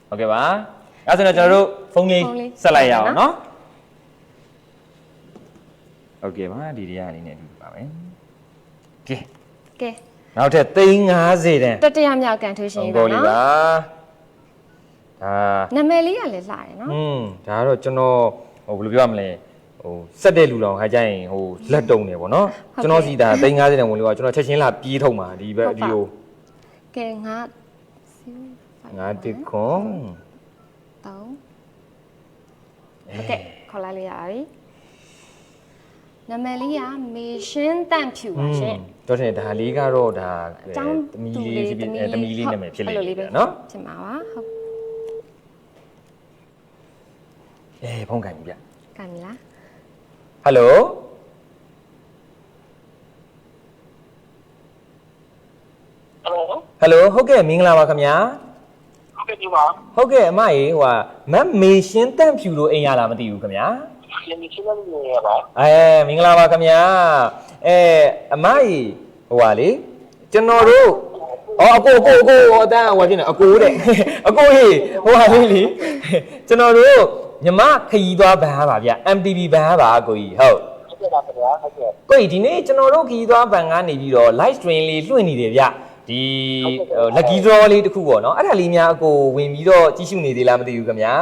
ဟုတ်ကဲ့ပါအဲ့ဆိုတော့ကျွန်တော်တို့ဖုန်းလေးဆက်လိုက်ရအောင်နော်ဟုတ်ကဲ့ပါဒီတရားလေးနဲ့ဒီပါမယ်ကဲ ကဲ နောက်ထပ်350တန်း တတိယမြောက်ကန်ထူးရှင်ပါ ဟုတ် နော် ပါဒါနာမည်လေးကလည်းလှတယ်နော် ဒါကတော့ကျွန်တော်ဟိုဘယ်လိုပြောရမလဲဟိုစက်တဲ့လူတော်ခါကျရင်ဟိုလက်တုံနေပေါ့နော်ကျွန်တော်စီဒါ350တန်းဝင်လို့ကျွန်တော်ချက်ချင်းလာပြေးထုတ်မှာဒီဘက်ဒီကို ကဲငါ ငါတစ်ခွန် 3โอเคခေါ်လိုက်ရပြီနာမည်လေးကမေရှင်တန့်ဖြူပါရှင် တော့တယ်ဒါလေးကတော့ဒါ အကြောင်း သမီးလေးဖြစ်ဖြစ်သမီးလေးနာမည်ဖြစ်လိမ့်မယ်နော် ဖြစ်မှာပါဟုတ် ဖုန်းကန်ပြီဗျ ကံမလား ဟယ်လို ဟယ်လို ဟယ်လိုဟုတ်ကဲ့မင်္ဂလာပါခင်ဗျာ ဟုတ်ကဲ့ဒီပါ ဟုတ်ကဲ့အမရေဟိုမမ်မေရှင်တန့်ဖြူလို့အိမ်ရလားမသိဘူးခင်ဗျာ ရှင်မချင်းလို့ရပါ မင်္ဂလာပါခင်ဗျာအမရေဟိုဟာလေကျွန်တော်တို့အကိုအတန်းဟိုဖြစ်နေအကိုတဲ့အကိုဟေးဟိုဟာလေးလေကျွန်တော်တို့ညီမခရီးသွားဗန်ပါဗျ MTV ဗန်ပါအကိုကြီးဟုတ် ဟုတ်ကဲ့ပါခင်ဗျာဟုတ်ကဲ့ ကိုကြီးဒီနေ့ကျွန်တော်တို့ခရီးသွားဗန်ကနေပြီးတော့ live stream လေးလွှင့်နေတယ်ဗျဒီ lucky draw လေးတစ်ခုပေါ့နော်အဲ့ဒါလေးများအကိုဝင်ပြီးတော့ကြည့်ရှုနေသေးလားမသိဘူးခင်ဗျာ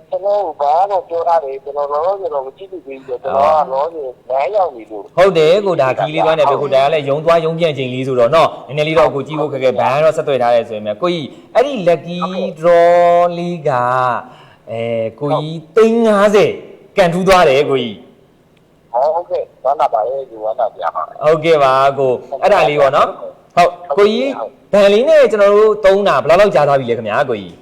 ကျွန်တော်ဘာတော့ပြောရတယ်ကျွန်တော်တော့မကြည့်ဘူးပြီးတော့ကျွန်တော်ကတော့9ရောက်ပြီလို့ ဟုတ်တယ်ကိုဒါခီးလေးသွားနေပြီကိုဒါကလည်းယုံသွားယုံပြန့်ချိန်လေးဆိုတော့နော်နည်းနည်းလေးတော့ကိုကြည့်ဖို့ခက်ခဲဘန်တော့ဆက်သွယ်ထားရဲဆိုရင်ကိုကြီးအဲ့ဒီ lucky draw လေးကကိုကြီး350ကန်ထူးသွားတယ်ကိုကြီး ဟုတ်ကဲ့ဝမ်းသာပါရဲ့ဒီဝမ်းသာပြပါ ဟုတ်ကဲ့ပါကိုအဲ့ဒါလေးပေါ့နော်ဟုတ်ကိုကြီးဘန်လေးနဲ့ကျွန်တော်တို့သုံးတာဘယ်လောက်ကြာသွားပြီလဲခင်ဗျာကိုကြီး ။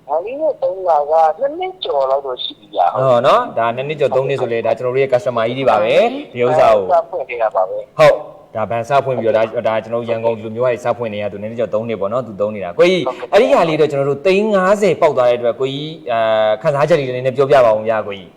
အဲဒီနဲ့3လက2နှစ်ကျော်လောက်တော့ရှိပြီကြာ။ ဟုတ်နော်ဒါ2နှစ်ကျော်3နှစ်ဆိုလဲဒါကျွန်တော်တို့ရဲ့ customer ကြီးတွေပါပဲဒီဥစ္စာကို စဖွင့်ခဲ့ရပါပဲ ဟုတ်ဒါဘန်စဖွင့်ပြီးတော့ဒါကျွန်တော်ရန်ကုန်ဒီလိုမျိုးကနေစဖွင့်နေရသူ2နှစ်ကျော်3နှစ်ပေါ့နော်သူ3နေတာကိုကြီးအဲ့ဒီဟာလေးတော့ကျွန်တော်တို့350ပေါက်သွားတဲ့အတွက်ကိုကြီးခန်းစားချက်လေးနည်းနည်းပြောပြပါဦးဗျာကိုကြီး ။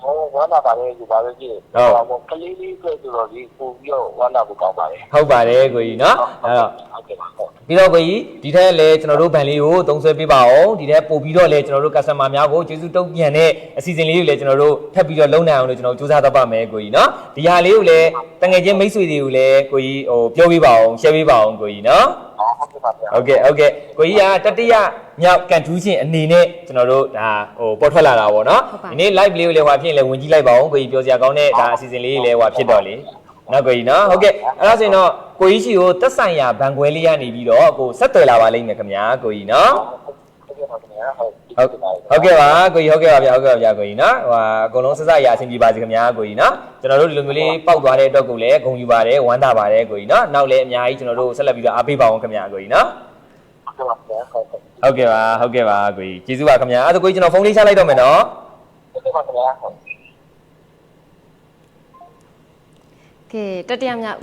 ဟောဝမ်းသာပါလေဒီပါပဲကြည့်။ဟုတ်ကလေးလေးဆိုတော့ဒီပို့ပြီးတော့ဝမ်းသာဖို့ကောင်းပါလေ ဟုတ်ပါတယ်ကိုကြီးနော်အဲ့တော့ ဟုတ်ကဲ့ပါဟုတ် ပြီးတော့ကိုကြီးဒီထက်လည်းကျွန်တော်တို့ဘန်လေးကိုသုံးဆွဲပေးပါအောင်ဒီထက်ပို့ပြီးတော့လည်းကျွန်တော်တို့ customer များကိုကျေးဇူးတုံ့ပြန်တဲ့အစီအစဉ်လေးတွေလည်းကျွန်တော်တို့ထပ်ပြီးတော့လုပ်နိုင်အောင်လို့ကျွန်တော်စူးစမ်းတော့ပါမယ်ကိုကြီးနော်ဒီဟာလေးကိုလည်းတငယ်ချင်းမိတ်ဆွေတွေကိုလည်းကိုကြီးဟိုပြောပေးပါအောင် share ပေးပါအောင်ကိုကြီးနော် ဟုတ်ကဲ့ပါဗျာ ဟုတ်ကဲ့ကိုကြီးကတတိယမြောက်ကန်ထူးရှင်အနေနဲ့ကျွန်တော်တို့ဒါဟိုပေါ်ထွက်လာတာပေါ့နော်ဒီနေ့ live လေးကိုလည်းဟိုဖြစ်ရင်လည်းဝင်ကြည့်လိုက်ပါအောင်ကိုကြီးပြောစရာကောင်းတဲ့ဒါအစီအစဉ်လေးတွေလည်းဟိုဖြစ်တော့လေနော်ကိုကြီးနော်ဟုတ်ကဲ့အဲ့ဒါဆိုရင်တော့ကိုကြီးရှိကိုတက်ဆိုင်ရာဘန်ခွဲလေးကနေပြီးတော့ကိုဆက်သွယ်လာပါလိမ့်မယ်ခင်ဗျာကိုကြီးနော် ဟုတ်ကဲ့ပါခင်ဗျာဟုတ် ဟုတ်ကဲ့ပါကိုကြီးဟုတ်ကဲ့ပါဗျာကိုကြီးနော်ဟိုအကုန်လုံးစစရအဆင်ပြေပါစေခင်ဗျာကိုကြီးနော်ကျွန်တော်တို့ဒီလိုမျိုးလေးပေါက်သွားတဲ့အတွက်ကိုလည်းဂုဏ်ယူပါတယ်ဝမ်းသာပါတယ်ကိုကြီးနော်နောက်လည်းအများကြီးကျွန်တော်တို့ဆက်လက်ပြီးတော့အားပေးပါအောင်ခင်ဗျာကိုကြီးနော် ဟုတ်ကဲ့ပါခင်ဗျာဟုတ် ဟုတ်ကဲ့ပါကိုကြီးကျေးဇူးပါခင်ဗျာအဲ့ဒါကိုကြီးကျွန်တော်ဖုန်းလေးချလိုက်တော့မယ်နော် ကဲ့ပါခင်ဗျာဟုတ် ကဲတတိယမြောက်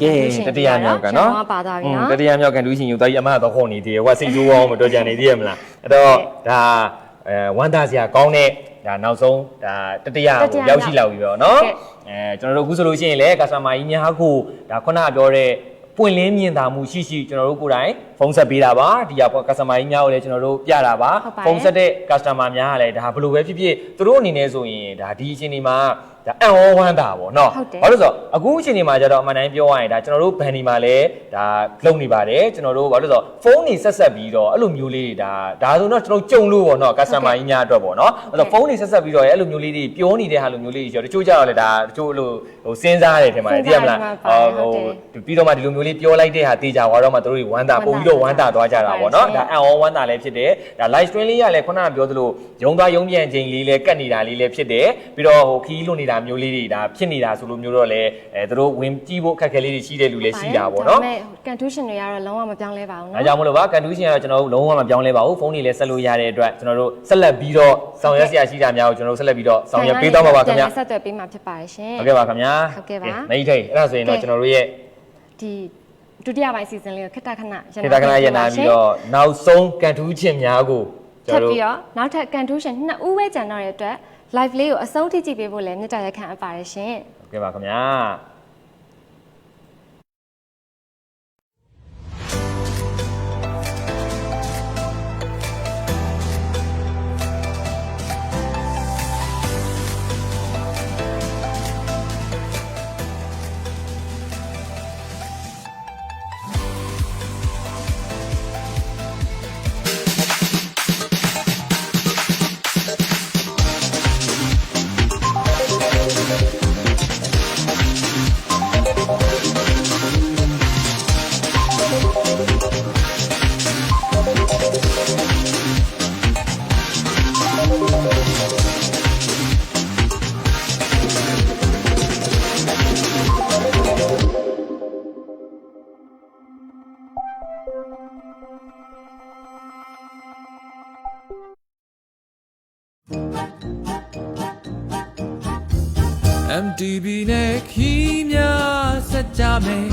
တတိယမြောက်ကနော် ပါသွားပြီနော် တတိယမြောက်ကန်တူးရှင်ယူသားကြီးအမတော့ခေါ်နေသေးတယ်ဟိုကစိတ်ဆိုးအောင်မတော်ကြနေသေးရမလားအဲ့တော့ဒါဝမ်းသာစရာကောင်းတဲ့ဒါနောက်ဆုံးဒါတတိယကိုရောက်ရှိလာပြီပေါ့နော်ကျွန်တော်တို့အခုဆိုလို့ရှိရင်လည်း customer ကြီးများကိုဒါခုနပြောတဲ့ပွင့်လင်းမြင်သာမှုရှိကျွန်တော်တို့ကိုယ်တိုင် ဖုန်းဆက်ပေးတာပါဒီက customer ကြီးများကိုလည်းကျွန်တော်တို့ပြတာပါဖုန်းဆက်တဲ့ customer များကလည်းဒါဘယ်လိုပဲဖြစ်ဖြစ်သူတို့အနေနဲ့ဆိုရင်ဒါဒီအချိန်ဒီမှာဒါအံ့ဩဝမ်းသာပေါ့နော်ဘာလို့ဆိုအခုအချိန်ဒီမှာကျတော့အမှန်တိုင်းပြောရရင်ဒါကျွန်တော်တို့ဘန်ဒီမှာလည်းဒါလုံနေပါတယ်ကျွန်တော်တို့ဘာလို့ဆိုဖုန်းတွေဆက်ပြီးတော့အဲ့လိုမျိုးလေးတွေဒါဆိုတော့ကျွန်တော်ကြုံလို့ပေါ့နော် customer ကြီးများအတွက်ပေါ့နော်အဲ့တော့ဖုန်းတွေဆက်ပြီးတော့အဲ့လိုမျိုးလေးတွေပြောနေတဲ့ဟာလိုမျိုးလေးတွေတချို့ကြတော့လေဒါတချို့အဲ့လိုဟိုစဉ်းစားရတယ်ထင်ပါတယ်သိရမလားဟိုပြီးတော့မှဒီလိုမျိုးလေးပြောလိုက်တဲ့ဟာတေးကြသွားတော့မှတို့တွေဝမ်းသာပို့ပြီးတော့ဝမ်းသာသွားကြတာပေါ့နော်ဒါအံ့ဩဝမ်းသာလည်းဖြစ်တယ်ဒါ live stream လေးရလည်းခုနကပြောသလိုရုံသွားရုံပြန်ချိန်လေးလည်းကတ်နေတာလေးလည်းဖြစ်တယ်ပြီးတော့ဟိုခီးလွတ်နေတာမျိုးလေးတွေဒါဖြစ်နေတာဆိုလို့မျိုးတော့လည်းတို့ဝင်ကြည့်ဖို့အခက်အခဲလေးတွေရှိတဲ့လူလည်းရှိတာပေါ့နော် condition တွေကတော့လုံးဝမပြောင်းလဲပါဘူးเนาะ အဲကြောင့်မလို့ပါ condition ကတော့ကျွန်တော်တို့လုံးဝမပြောင်းလဲပါဘူးဖုန်းတွေလည်းဆက်လို့ရတဲ့အတွက်ကျွန်တော်တို့ဆက်လက်ပြီးတော့ဆောင်ရွက်ဆရာရှိတာများကိုကျွန်တော်တို့ဆက်လက်ပြီးတော့ဆောင်ရွက်ပေးသွားမှာပါခင်ဗျာဆက်သွယ်ပေးမှာဖြစ်ပါတယ်ရှင်ဟုတ်ကဲ့ပါခင်ဗျာဟုတ်ကဲ့ပါမကြီးထိတ်အဲ့ဒါဆိုရင်တော့ကျွန်တော်တို့ရဲ့ဒီဒုတိယပိုင်း season လေးကိုခက်တာခဏရနာပြီးတော့နောက်ဆုံးကန်ထူးခြင်းများကိုကျွန်တော်တို့ထပ်ပြီးတော့နောက်ထပ်ကန်ထူးရှင်2ဦးပဲကျန်တော့တဲ့အတွက် live လေးကိုအဆုံးထိကြည့်ပေးဖို့လည်းမြတ်တာရက်ခံအပ်ပါတယ်ရှင်ဟုတ်ကဲ့ပါခင်ဗျာMTV နဲ့ခီးများဆက်ကြမယ်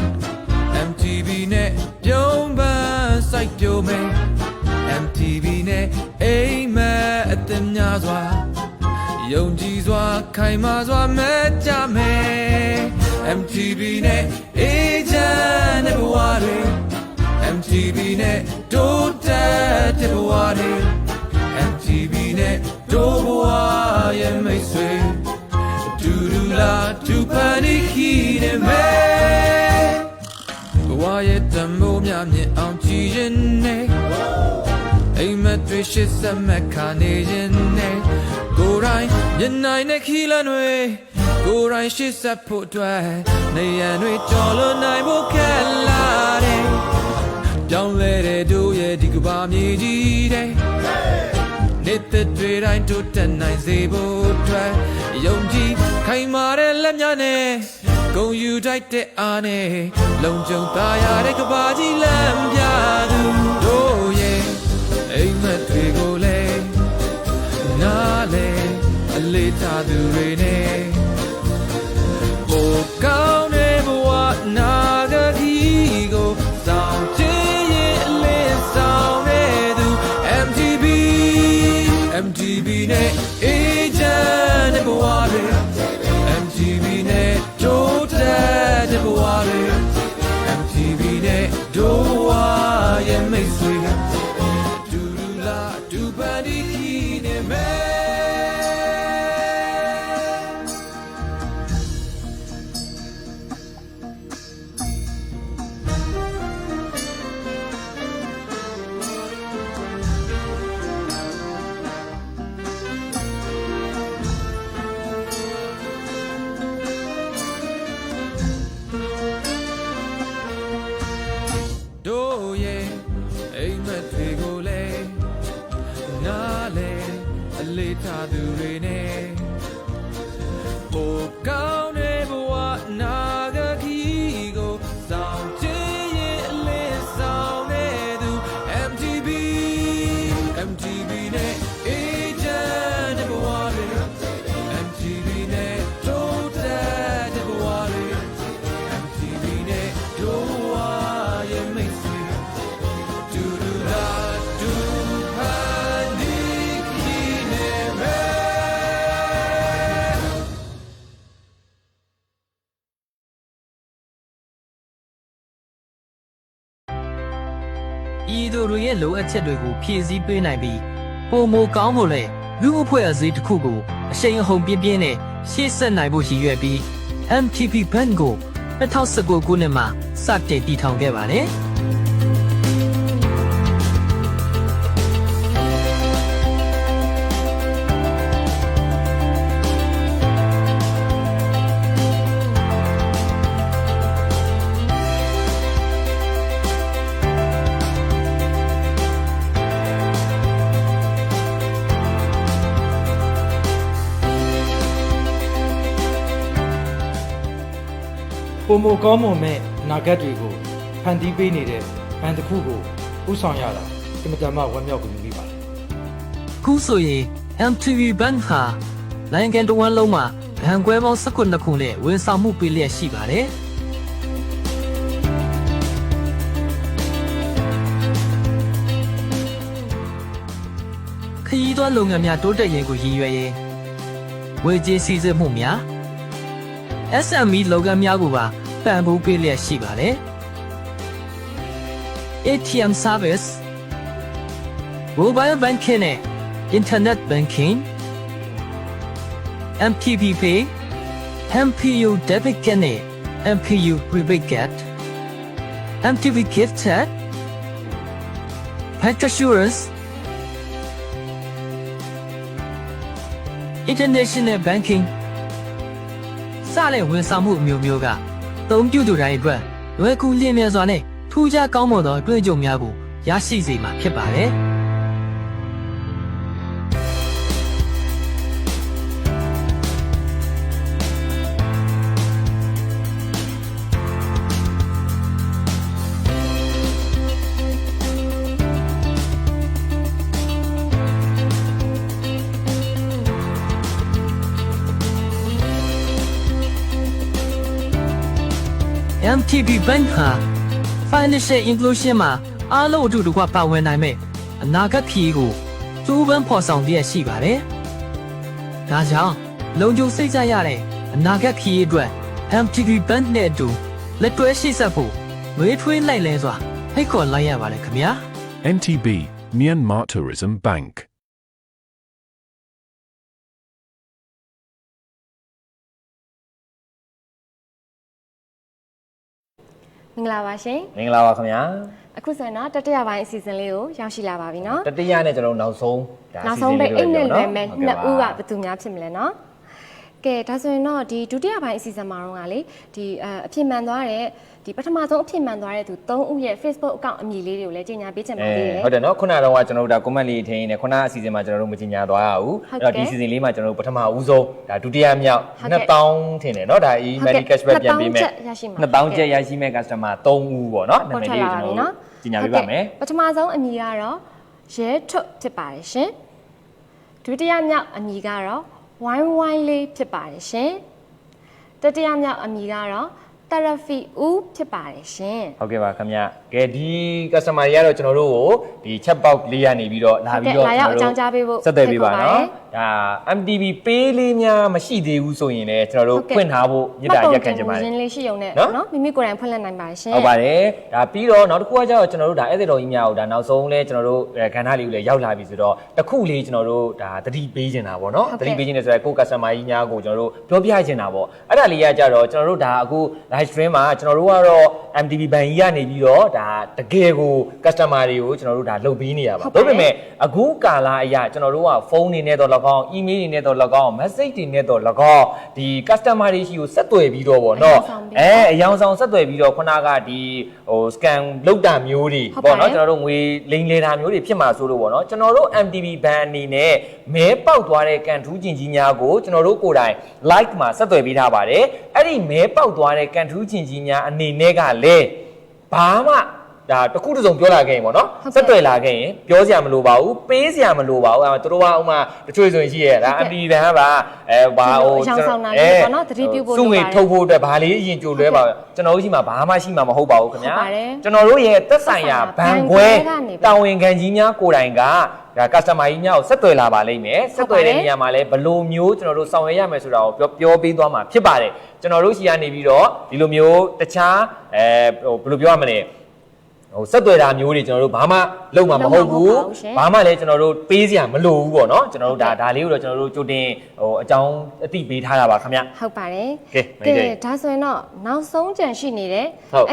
MTV နဲ့ပြုံးပန်းစိုက်ပျိုးမယ် MTV နဲ့အိမ်မက်အသက်များစွာယုံကြည်စွာခိုင်မာစွာမဲ့ကြမယ် MTV နဲ့အေးချမ်းတဲ့ဘဝတွေ MTV နဲ့တိုးတက်တဲ့ဘဝတွေ MTV နဲ့တိုးဘဝရဲ့မိတ်ဆွေLa tu paniki ne me Why the mo mya myin aung ji yin ne Ai ma twi shit sa ma kha ne yin ne Ko rai myin nai ne khi lan nwe Ko rai shit sa phot twai Nai yan nwe chaw lo nai bo khat la de Pyaung le de do ye di ka ba myi ji de Nitted weတိုင်းတိုးတက်နိုင်စေဖို့အတွက်ယုံကြည်ခိုင်မာတဲ့လက်များနဲ့ဂုဏ်ယူတိုက်တဲ့အားနဲ့လုံခြုံသားရတဲ့ကဘာကြီးလမ်းပြသူတို့ရဲ့အိမ်မက်တွေကိုလည်းနားလေအလေးထားသူတွေနဲ့ကိုကောင်းတဲ့ဘဝနာဂကြီးကိုဆောင်ချင်ရဲ့အလေးဆောင်တဲ့သူ MTV နဲ့အေးချမ်းတဲ့ဘဝတွေ MTV နဲ့တိုးတက်တဲ့ဘဝတွေ MTV နဲ့ဒိုးဝါရဲ့မိတ်ဆွေဒူဒူလာဒူပန်ဒီခီနေမဲထားသူတွေနဲ့ပိုကောင်းတဲ့ဘဝနာဂကြီးကိုဆောင်ချင်ရဲ့အလေးဆောင်တဲ့သူ MTV နဲ့အေးချမ်းတဲ့ဘဝတွေ MTV နဲ့တိုးတက်တဲ့ဘဝတွေ MTV နဲ့ဒိုးဝါရဲ့မိတ်ဆွေဒူဒူလာဒူ သူတွေရဲ့လိုအပ်ချက်တွေကိုဖြည့်ဆည်းပေးနိုင်ပြီးပုံမကောင်းဖို့လဲလူအဖွဲ့အစည်းတစ်ခုကိုအရှိန်အဟုန်ပြင်းပြင်းနဲ့ရှေ့ဆက်နိုင်ဖို့ရည်ရွယ်ပြီး MTP Bank ကို2019ခုနှစ်မှာစတင်တည်ထောင်ခဲ့ပါတယ်။ပုံမကောင်းမွန်မဲ့အနာဂတ်တွေကိုဖန်တီးပေးနေတဲ့ဘဏ်တစ်ခုကိုဥဆောင်ရတာအင်မတန်မှဝမ်းမြောက်ကူမိပါတယ် ခုဆိုရင် MTV Bank ဟာနိုင်ငံတော်ဝန်လုံးမှာဘဏ်ခွဲပေါင်း19ခုနဲ့ဝန်ဆောင်မှုပေးလျက်ရှိပါတယ်။ခရီးသွားလုပ်ငန်းများတိုးတက်ရေးကိုရည်ရွယ်ရင်ဝေကြေးစည်းစိမ်မှုများ SME လုပ်ငန်းများကိုပါပံ့ပိုးပေးလျက်ရှိပါတယ်။ ATM Service Mobile Banking နဲ့ Internet Banking MTP Pay MPU Debit Card နဲ့ MPU Prepaid Card MTP Gift Card Pet Insurance International Banking စတဲ့ဝန်ဆောင်မှုအမျိုးမျိုးကအသုံးပြုသူတိုင်းအတွက်လွယ်ကူလျင်မြန်စွာနဲ့ထူးခြားကောင်းမွန်သောအတွေ့အကြုံများကိုရရှိစေမှာဖြစ်ပါတယ်။ MTP Bank ဟာ Financial Inclusion မှာအားလုံးအတူတကွပါဝင်နိုင်မဲ့အနာဂတ်ခရီးကိုစူးပန်းဖော်ဆောင်ရရှိပါတယ်။ဒါကြောင့်လုံခြုံစိတ်ချရတဲ့အနာဂတ်ခရီးအတွက် MTP Bank နဲ့အတူလက်တွဲရှိဆက်ဖို့ဝေးထွေးလိုက်လဲစွာဖိတ်ခေါ်လိုက်ရပါတယ်ခင်ဗျာ။ NTB Myanmar Tourism Bankမင်္ဂလာပါရှင် မင်္ဂလာပါခင်ဗျာ အခုဆိုရင်တော့တတိယပိုင်းအစီအစဉ်လေးကိုရောက်ရှိလာပါပြီเนาะ တတိယနဲ့ကျွန်တော်နောက်ဆုံးဒါ နောက်ဆုံးပဲအိမ်နဲ့လွယ်မဲ့နှစ်ဦးကဘယ်သူများဖြစ်မလဲเนาะကဲဒါဆိုရင်တော့ဒီဒုတိယပိုင်းအစီအစဉ်မှာတော့ကလေဒီအဖြစ်မှန်သွားတဲ့ဒီပထမဆုံးအဖြစ်မှန်သွားတဲ့သူ3ဦးရဲ့ Facebook account အမည်လေးတွေကိုလည်းကြေညာပေးချင်ပါသေးတယ်ဟုတ်တယ်နော်ခုနကတော့ကျွန်တော်တို့ဒါ comment လေးထင်းနေခုနအစီအစဉ်မှာကျွန်တော်တို့မကြေညာသွားရဘူးအဲ့တော့ဒီ season လေးမှာကျွန်တော်တို့ပထမဦးဆုံးဒါဒုတိယမြောက်2000ထင်တယ်နော်ဒါ email cashback ပြန်ပေးမယ်2000ကျပ်ရရှိမဲ့ customer 3ဦးပေါ့နော်နာမည်လေးကျွန်တော်တို့ကြေညာပေးပါမယ်ပထမဆုံးအမည်ကတော့ရဲထွတ်ဖြစ်ပါတယ်ရှင်ဒုတိယမြောက်အမည်ကတော့ဝိုင်းဝိုင်းလေးဖြစ်ပါတယ်ရှင်တတိယမြောက်အမည်ကတော့တရဖီဦးဖြစ်ပါတယ်ရှင်ဟုတ်ကဲ့ပါခင်ဗျကဲဒီ customer တွေကတော့ကျွန်တော်တို့ကိုဒီ chat box လေးရနေပြီးတော့လာပြီးတော့လာရောက်အကြောင်းကြားပေးဖို့ဆက်သွယ်ပေးပါနော်ဒါ MTB ပေးလေးများမရှိသေးဘူးဆိုရင်လည်းကျွန်တော်တို့ဖွင့်ထားဖို့မြစ်တာရက်ခံချင်ပါတယ်ရင်းလေးရှိုံနဲ့နော်မိမိကိုယ်တိုင်ဖွင့်လှစ်နိုင်ပါတယ်ရှင်ဟုတ်ပါတယ်ဒါပြီးတော့နောက်တစ်ခုကကျတော့ကျွန်တော်တို့ဒါဧည့်သည်တော်ကြီးများကိုဒါနောက်ဆုံးလဲကျွန်တော်တို့ကဏ္ဍလေးကိုလည်းရောက်လာပြီဆိုတော့တစ်ခုလေးကျွန်တော်တို့ဒါသတိပေးချင်တာပေါ့နော်သတိပေးချင်တယ်ဆိုတော့ကို customer ကြီးများကိုကျွန်တော်တို့ပြောပြချင်တာပေါ့အဲ့ဒါလေးကကြတော့ကျွန်တော်တို့ဒါအခု live stream မှာကျွန်တော်တို့ကတော့ MTB ဘဏ်ကြီးကနေပြီးတော့ဒါတကယ်ကို customer တွေကိုကျွန်တော်တို့ဒါလုပ်ပေးနေရပါဒါပေမဲ့အခုကာလအရာကျွန်တော်တို့ကဖုန်းနေနဲ့တော့၎င်း email တွေနဲ့တော့၎င်း message တွေနဲ့တော့၎င်းဒီ customer တွေရှိကိုဆက်သွယ်ပြီးတော့ပေါ့နော်အယောင်ဆောင်ဆက်သွယ်ပြီးတော့ခုနကဒီဟို scan လုပ်တာမျိုးတွေပေါ့နော်ကျွန်တော်တို့ငွေလိမ်လည်တာမျိုးတွေဖြစ်မှာဆိုလို့ပေါ့နော်ကျွန်တော်တို့ MTB ဘဏ်အနေနဲ့မဲပေါက်သွားတဲ့ကန်ထူးကျင်ကြီးများကိုကျွန်တော်တို့ကိုယ်တိုင် like မှာဆက်သွယ်ပေးထားပါတယ်အဲ့ဒီမဲပေါက်သွားတဲ့ကန်ထူးကျင်ကြီးများအနေနဲ့ကလည်းဘာမှဒါတခုတစုံပြောလာခဲ့ရင်ပေါ့နော်ဆက်တွေ့လာခဲ့ရင်ပြောစရာမလိုပါဘူးပေးစရာမလိုပါဘူးသူတို့ကဥမာတချို့ဆိုရင်ရှိရဲ့ဒါ MTB ဘဏ်ကပါဘာဟိုကျွန်တော်ပေါ့နော်သတိပြုဖို့စုငွေထုတ်ဖို့အတွက်ဘာလေးအရင်ကြိုလွဲပါကျွန်တော်တို့ရှိမှာဘာမှရှိမှာမဟုတ်ပါဘူးခင်ဗျာကျွန်တော်တို့ရဲ့သက်ဆိုင်ရာဘဏ်ခွဲတာဝန်ခံကြီးများကိုယ်တိုင်ကဒါ customer ကြီးများကိုဆက်သွယ်လာပါလိမ့်မယ်ဆက်သွယ်တဲ့နေရာမှာလည်းဘယ်လိုမျိုးကျွန်တော်တို့ဆောင်ရွက်ရမယ်ဆိုတာကိုပြောပေးသွားမှာဖြစ်ပါတယ်ကျွန်တော်တို့ရှိရနေပြီးတော့ဒီလိုမျိုးတခြားဟိုဘယ်လိုပြောရမလဲဟ ဟိုဆက်သွယ်တာမျိုးတွေကျွန်တော်တို့ဘာမှလုပ်မှာမဟုတ်ဘူးဘာမှလည်းကျွန်တော်တို့ပေးစရာမလိုဘူးပေါ့နော်ကျွန်တော်တို့ဒါလေးကိုတော့ကျွန်တော်တို့ကြိုတင်ဟိုအကြောင်းအသိပေးထားတာပါခင်ဗျဟုတ်ပါတယ် ကဲ ဒါဆိုရင်တော့နောက်ဆုံးကြံရှိနေတဲ့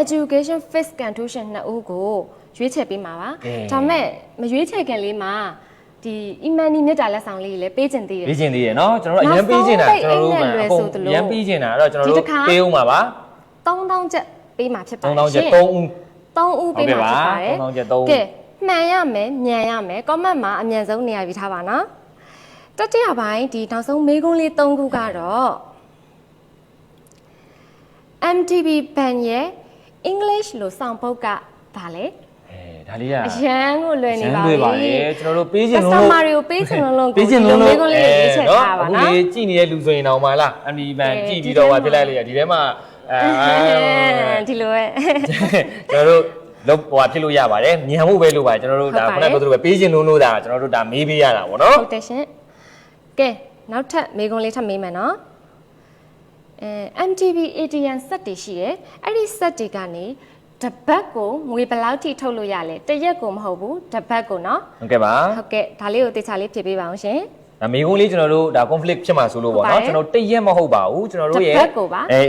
education fixed contribution နှစ်ဦးကိုရွေးချယ်ပေးမှာပါဒါပေမဲ့မရွေးချယ်ခင်လေးမှာဒီ email မြစ်တာလက်ဆောင်လေးလည်းပေးခြင်းသေးတယ်ပေးခြင်းသေးတယ်เนาะကျွန်တော်တို့အရင်ပေးခြင်းတာကျွန်တော်တို့မှအကုန်အရင်ပေးခြင်းတာအဲ့တော့ကျွန်တော်တို့ပေးအောင်ပါပါ3000ကျပ်ပေးမှာဖြစ်ပါတယ်3000ကျပ်3ဦးပေးမှာဖြစ်ပါတယ်3000ကျပ်3ဦးကဲမှန်ရမယ်မြန်ရမယ် comment မှာအမြန်ဆုံးနေရာယူထားပါနော်တတိယပိုင်းဒီနောက်ဆုံးမေးခွန်းလေး3ခုကတော့ MTB Band ရဲ့ English လို့စောင့်ပုဒ်ကဘာလဲဒါလေးကအရန်ကိုလွယ်နေပါပြီကျွန်တော်တို့ပေးခြင်းလုံး customer တွေကိုပေးခြင်းလုံးပေးခြင်းလုံးမေးခွန်းလေးရေးချက်ထားပါနော်အခုလေးကြည့်နေတဲ့လူဆိုရင်တော့မလား MTB Band ကြည့်ပြီးတော့ဖြစ်လိုက်လေဒီထဲမှာဒီလိုပဲကျွန်တော်တို့လုံးဟိုဖြစ်လို့ရပါတယ်ညံမှုပဲလို့ပါကျွန်တော်တို့ဒါခုနကပြောသလိုပဲပေးခြင်းလုံးလို့ဒါကျွန်တော်တို့ဒါမေးပေးရတာပေါ့နော်ဟုတ်တယ်ရှင်ကဲနောက်ထပ်မေးခွန်းလေးထပ်မေးမယ်နော်MTB ATM စက်တွေရှိတယ်အဲ့ဒီစက်တွေကနေတပတ်ကိုငွေဘယ်လောက်ထိထုတ်လို့ရလဲတရက်ကိုမဟုတ်ဘူးတပတ်ကိုနော်ဟုတ်ကဲ့ပါဟုတ်ကဲ့ဒါလေးကိုတေချာလေးဖြည့်ပေးပါအောင်ရှင်ဒါမေးခွန်းလေးကျွန်တော်တို့ဒါ conflict ဖြစ်မှာဆိုလို့ပေါ့နော်ကျွန်တော်တရက်မဟုတ်ပါဘူးကျွန်တော်တို့ရဲ့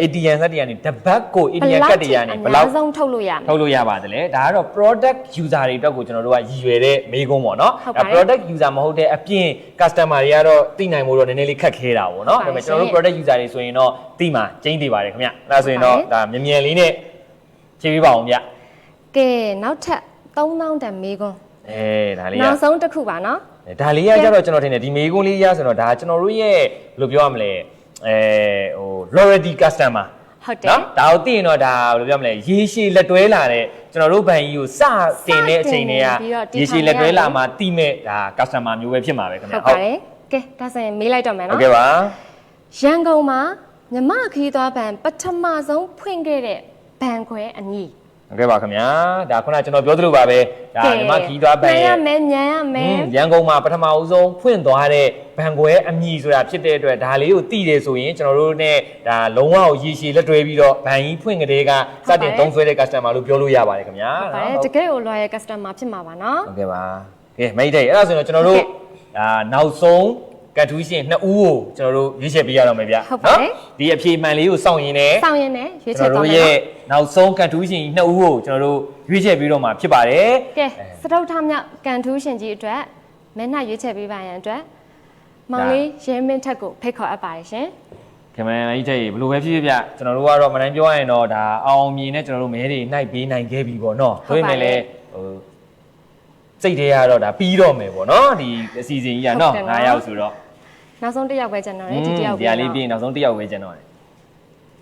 ATM စက်တွေကနေတပတ်ကို ATM ကတ်တွေကနေဘယ်လောက်ဆုံးထုတ်လို့ရမလဲထုတ်လို့ရပါတယ်လေဒါကတော့ product user တွေအတွက်ကိုကျွန်တော်တို့ကရည်ရွယ်တဲ့မေးခွန်းပေါ့နော်ဒါ product user မဟုတ်တဲ့အပြင် customer တွေကတော့သိနိုင်မှုတော့နည်းနည်းလေးခက်ခဲတာပေါ့နော်ဒါပေမဲ့ကျွန်တော်တို့ product user တွေဆိုရင်တော့သိမှာကျင်းသေးပါတယ်ခင်ဗျအဲ့ဒါဆိုရင်တော့ဒါမြန်မြန်လေးနဲ့ချိန်ပြပါအောင်ဗျကဲနောက်ထပ်3000တန်မေးခွန်းဒါလေးနောက်ဆုံးတစ်ခုပါနော်ဒါလေးကကြတော့ကျွန်တော်ထင်တယ်ဒီမေးခွန်းလေးရဆိုတော့ဒါကျွန်တော်တို့ရဲ့ဘယ်လိုပြောရမလဲဟို loyalty customer ဟုတ်တယ်ဒါကိုသိရင်တော့ဒါဘယ်လိုပြောမလဲရေရှည်လက်တွဲလာတဲ့ကျွန်တော်တို့ဘဏ်ကြီးကိုစတင်တဲ့အချိန်တွေကရေရှည်လက်တွဲလာမှတိမဲ့ဒါ customer မျိုးပဲဖြစ်မှာပဲခင်ဗျဟုတ်ပါတယ်ကဲဒါဆိုရင်မေးလိုက်တော့မယ်နော်ဟုတ်ကဲ့ပါရန်ကုန်မှာမြမခီးသွားဘဏ်ပထမဆုံးဖွင့်ခဲ့တဲ့ဘဏ်ခွဲအမည်ဟုတ်ကဲ့ပါခင်ဗျာဒါခုနကျွန်တော်ပြောသလိုပါပဲဒါမြမခီးသွားဘဏ်ရဲ့မြန်ရမယ်ရန်ကုန်မှာပထမဦးဆုံးဖွင့်သွားတဲ့ဘဏ်ခွဲအမည်ဆိုတာဖြစ်တဲ့အတွက်ဒါလေးကိုသိတယ်ဆိုရင်ကျွန်တော်တို့ ਨੇ ဒါလုံးဝကိုရည်ရှည်လက်တွဲပြီးတော့ဘဏ်ကြီးဖွင့်ကလေးကစတင်သုံးစွဲတဲ့ customer လို့ပြောလို့ရပါတယ်ခင်ဗျာဟုတ်ပါတယ်တကယ်ကို loyal customer ဖြစ်မှာပါနော်ဟုတ်ကဲ့ပါကဲမိတ်တဲ့အဲ့ဒါဆိုရင်ကျွန်တော်တို့ဒါနောက်ဆုံးကတ်ထူးရှင်2ဦးကိုကျွန်တော်တို့ရွေးချယ်ပေးရတော့မယ်ဗျနော်ဒီအဖြေမှန်လေးကိုစောင့်ရင်းနဲ့ရွေးချယ်တော့မယ်ကျွန်တော်တို့ရဲ့နောက်ဆုံးကတ်ထူးရှင်2ဦးကိုကျွန်တော်တို့ရွေးချယ်ပြီးတော့မှာဖြစ်ပါတယ်ကဲစတုထမြောက်ကန်ထူးရှင်ကြီးအတွက်မဲနှရွေးချယ်ပေးပါရန်အတွက်မောင်လေးရဲမင်းထက်ကိုဖိတ်ခေါ်အပ်ပါတယ်ရှင်ခင်ဗျာကြီးတဲ့ဘယ်လိုပဲဖြစ်ဖြစ်ဗျကျွန်တော်တို့ကတော့မတိုင်းပြောရရင်တော့ဒါအောင်မြင်နဲ့ကျွန်တော်တို့မဲတွေနှိုက်ပေးနိုင်ခဲ့ပြီပေါ့နော်ဆိုပေမဲ့လည်းဟိုစိတ်ထဲကတော့ဒါပြီးတော့မယ်ပေါ့နော်ဒီအစီအစဉ်ကြီးကနော်9ယောက်ဆိုတော့နောက်ဆုံးတစ်ယောက်ပဲကျန်တော့တယ်ဒီတစ်ယောက်ပဲဒီလေးပြီးနောက်ဆုံးတစ်ယောက်ပဲကျန်တော့တယ်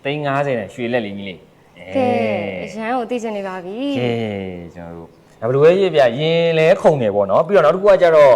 350နဲ့ရွှေလက်လေးကြီးလေးကဲအရန်ကိုသိချင်နေပါပြီကဲကျွန်တော်တို့ဒါဘယ်လိုပဲရေးပြရင်လဲခုံတယ်ပေါ့နော်ပြီးတော့နောက်တစ်ခုကကျတော့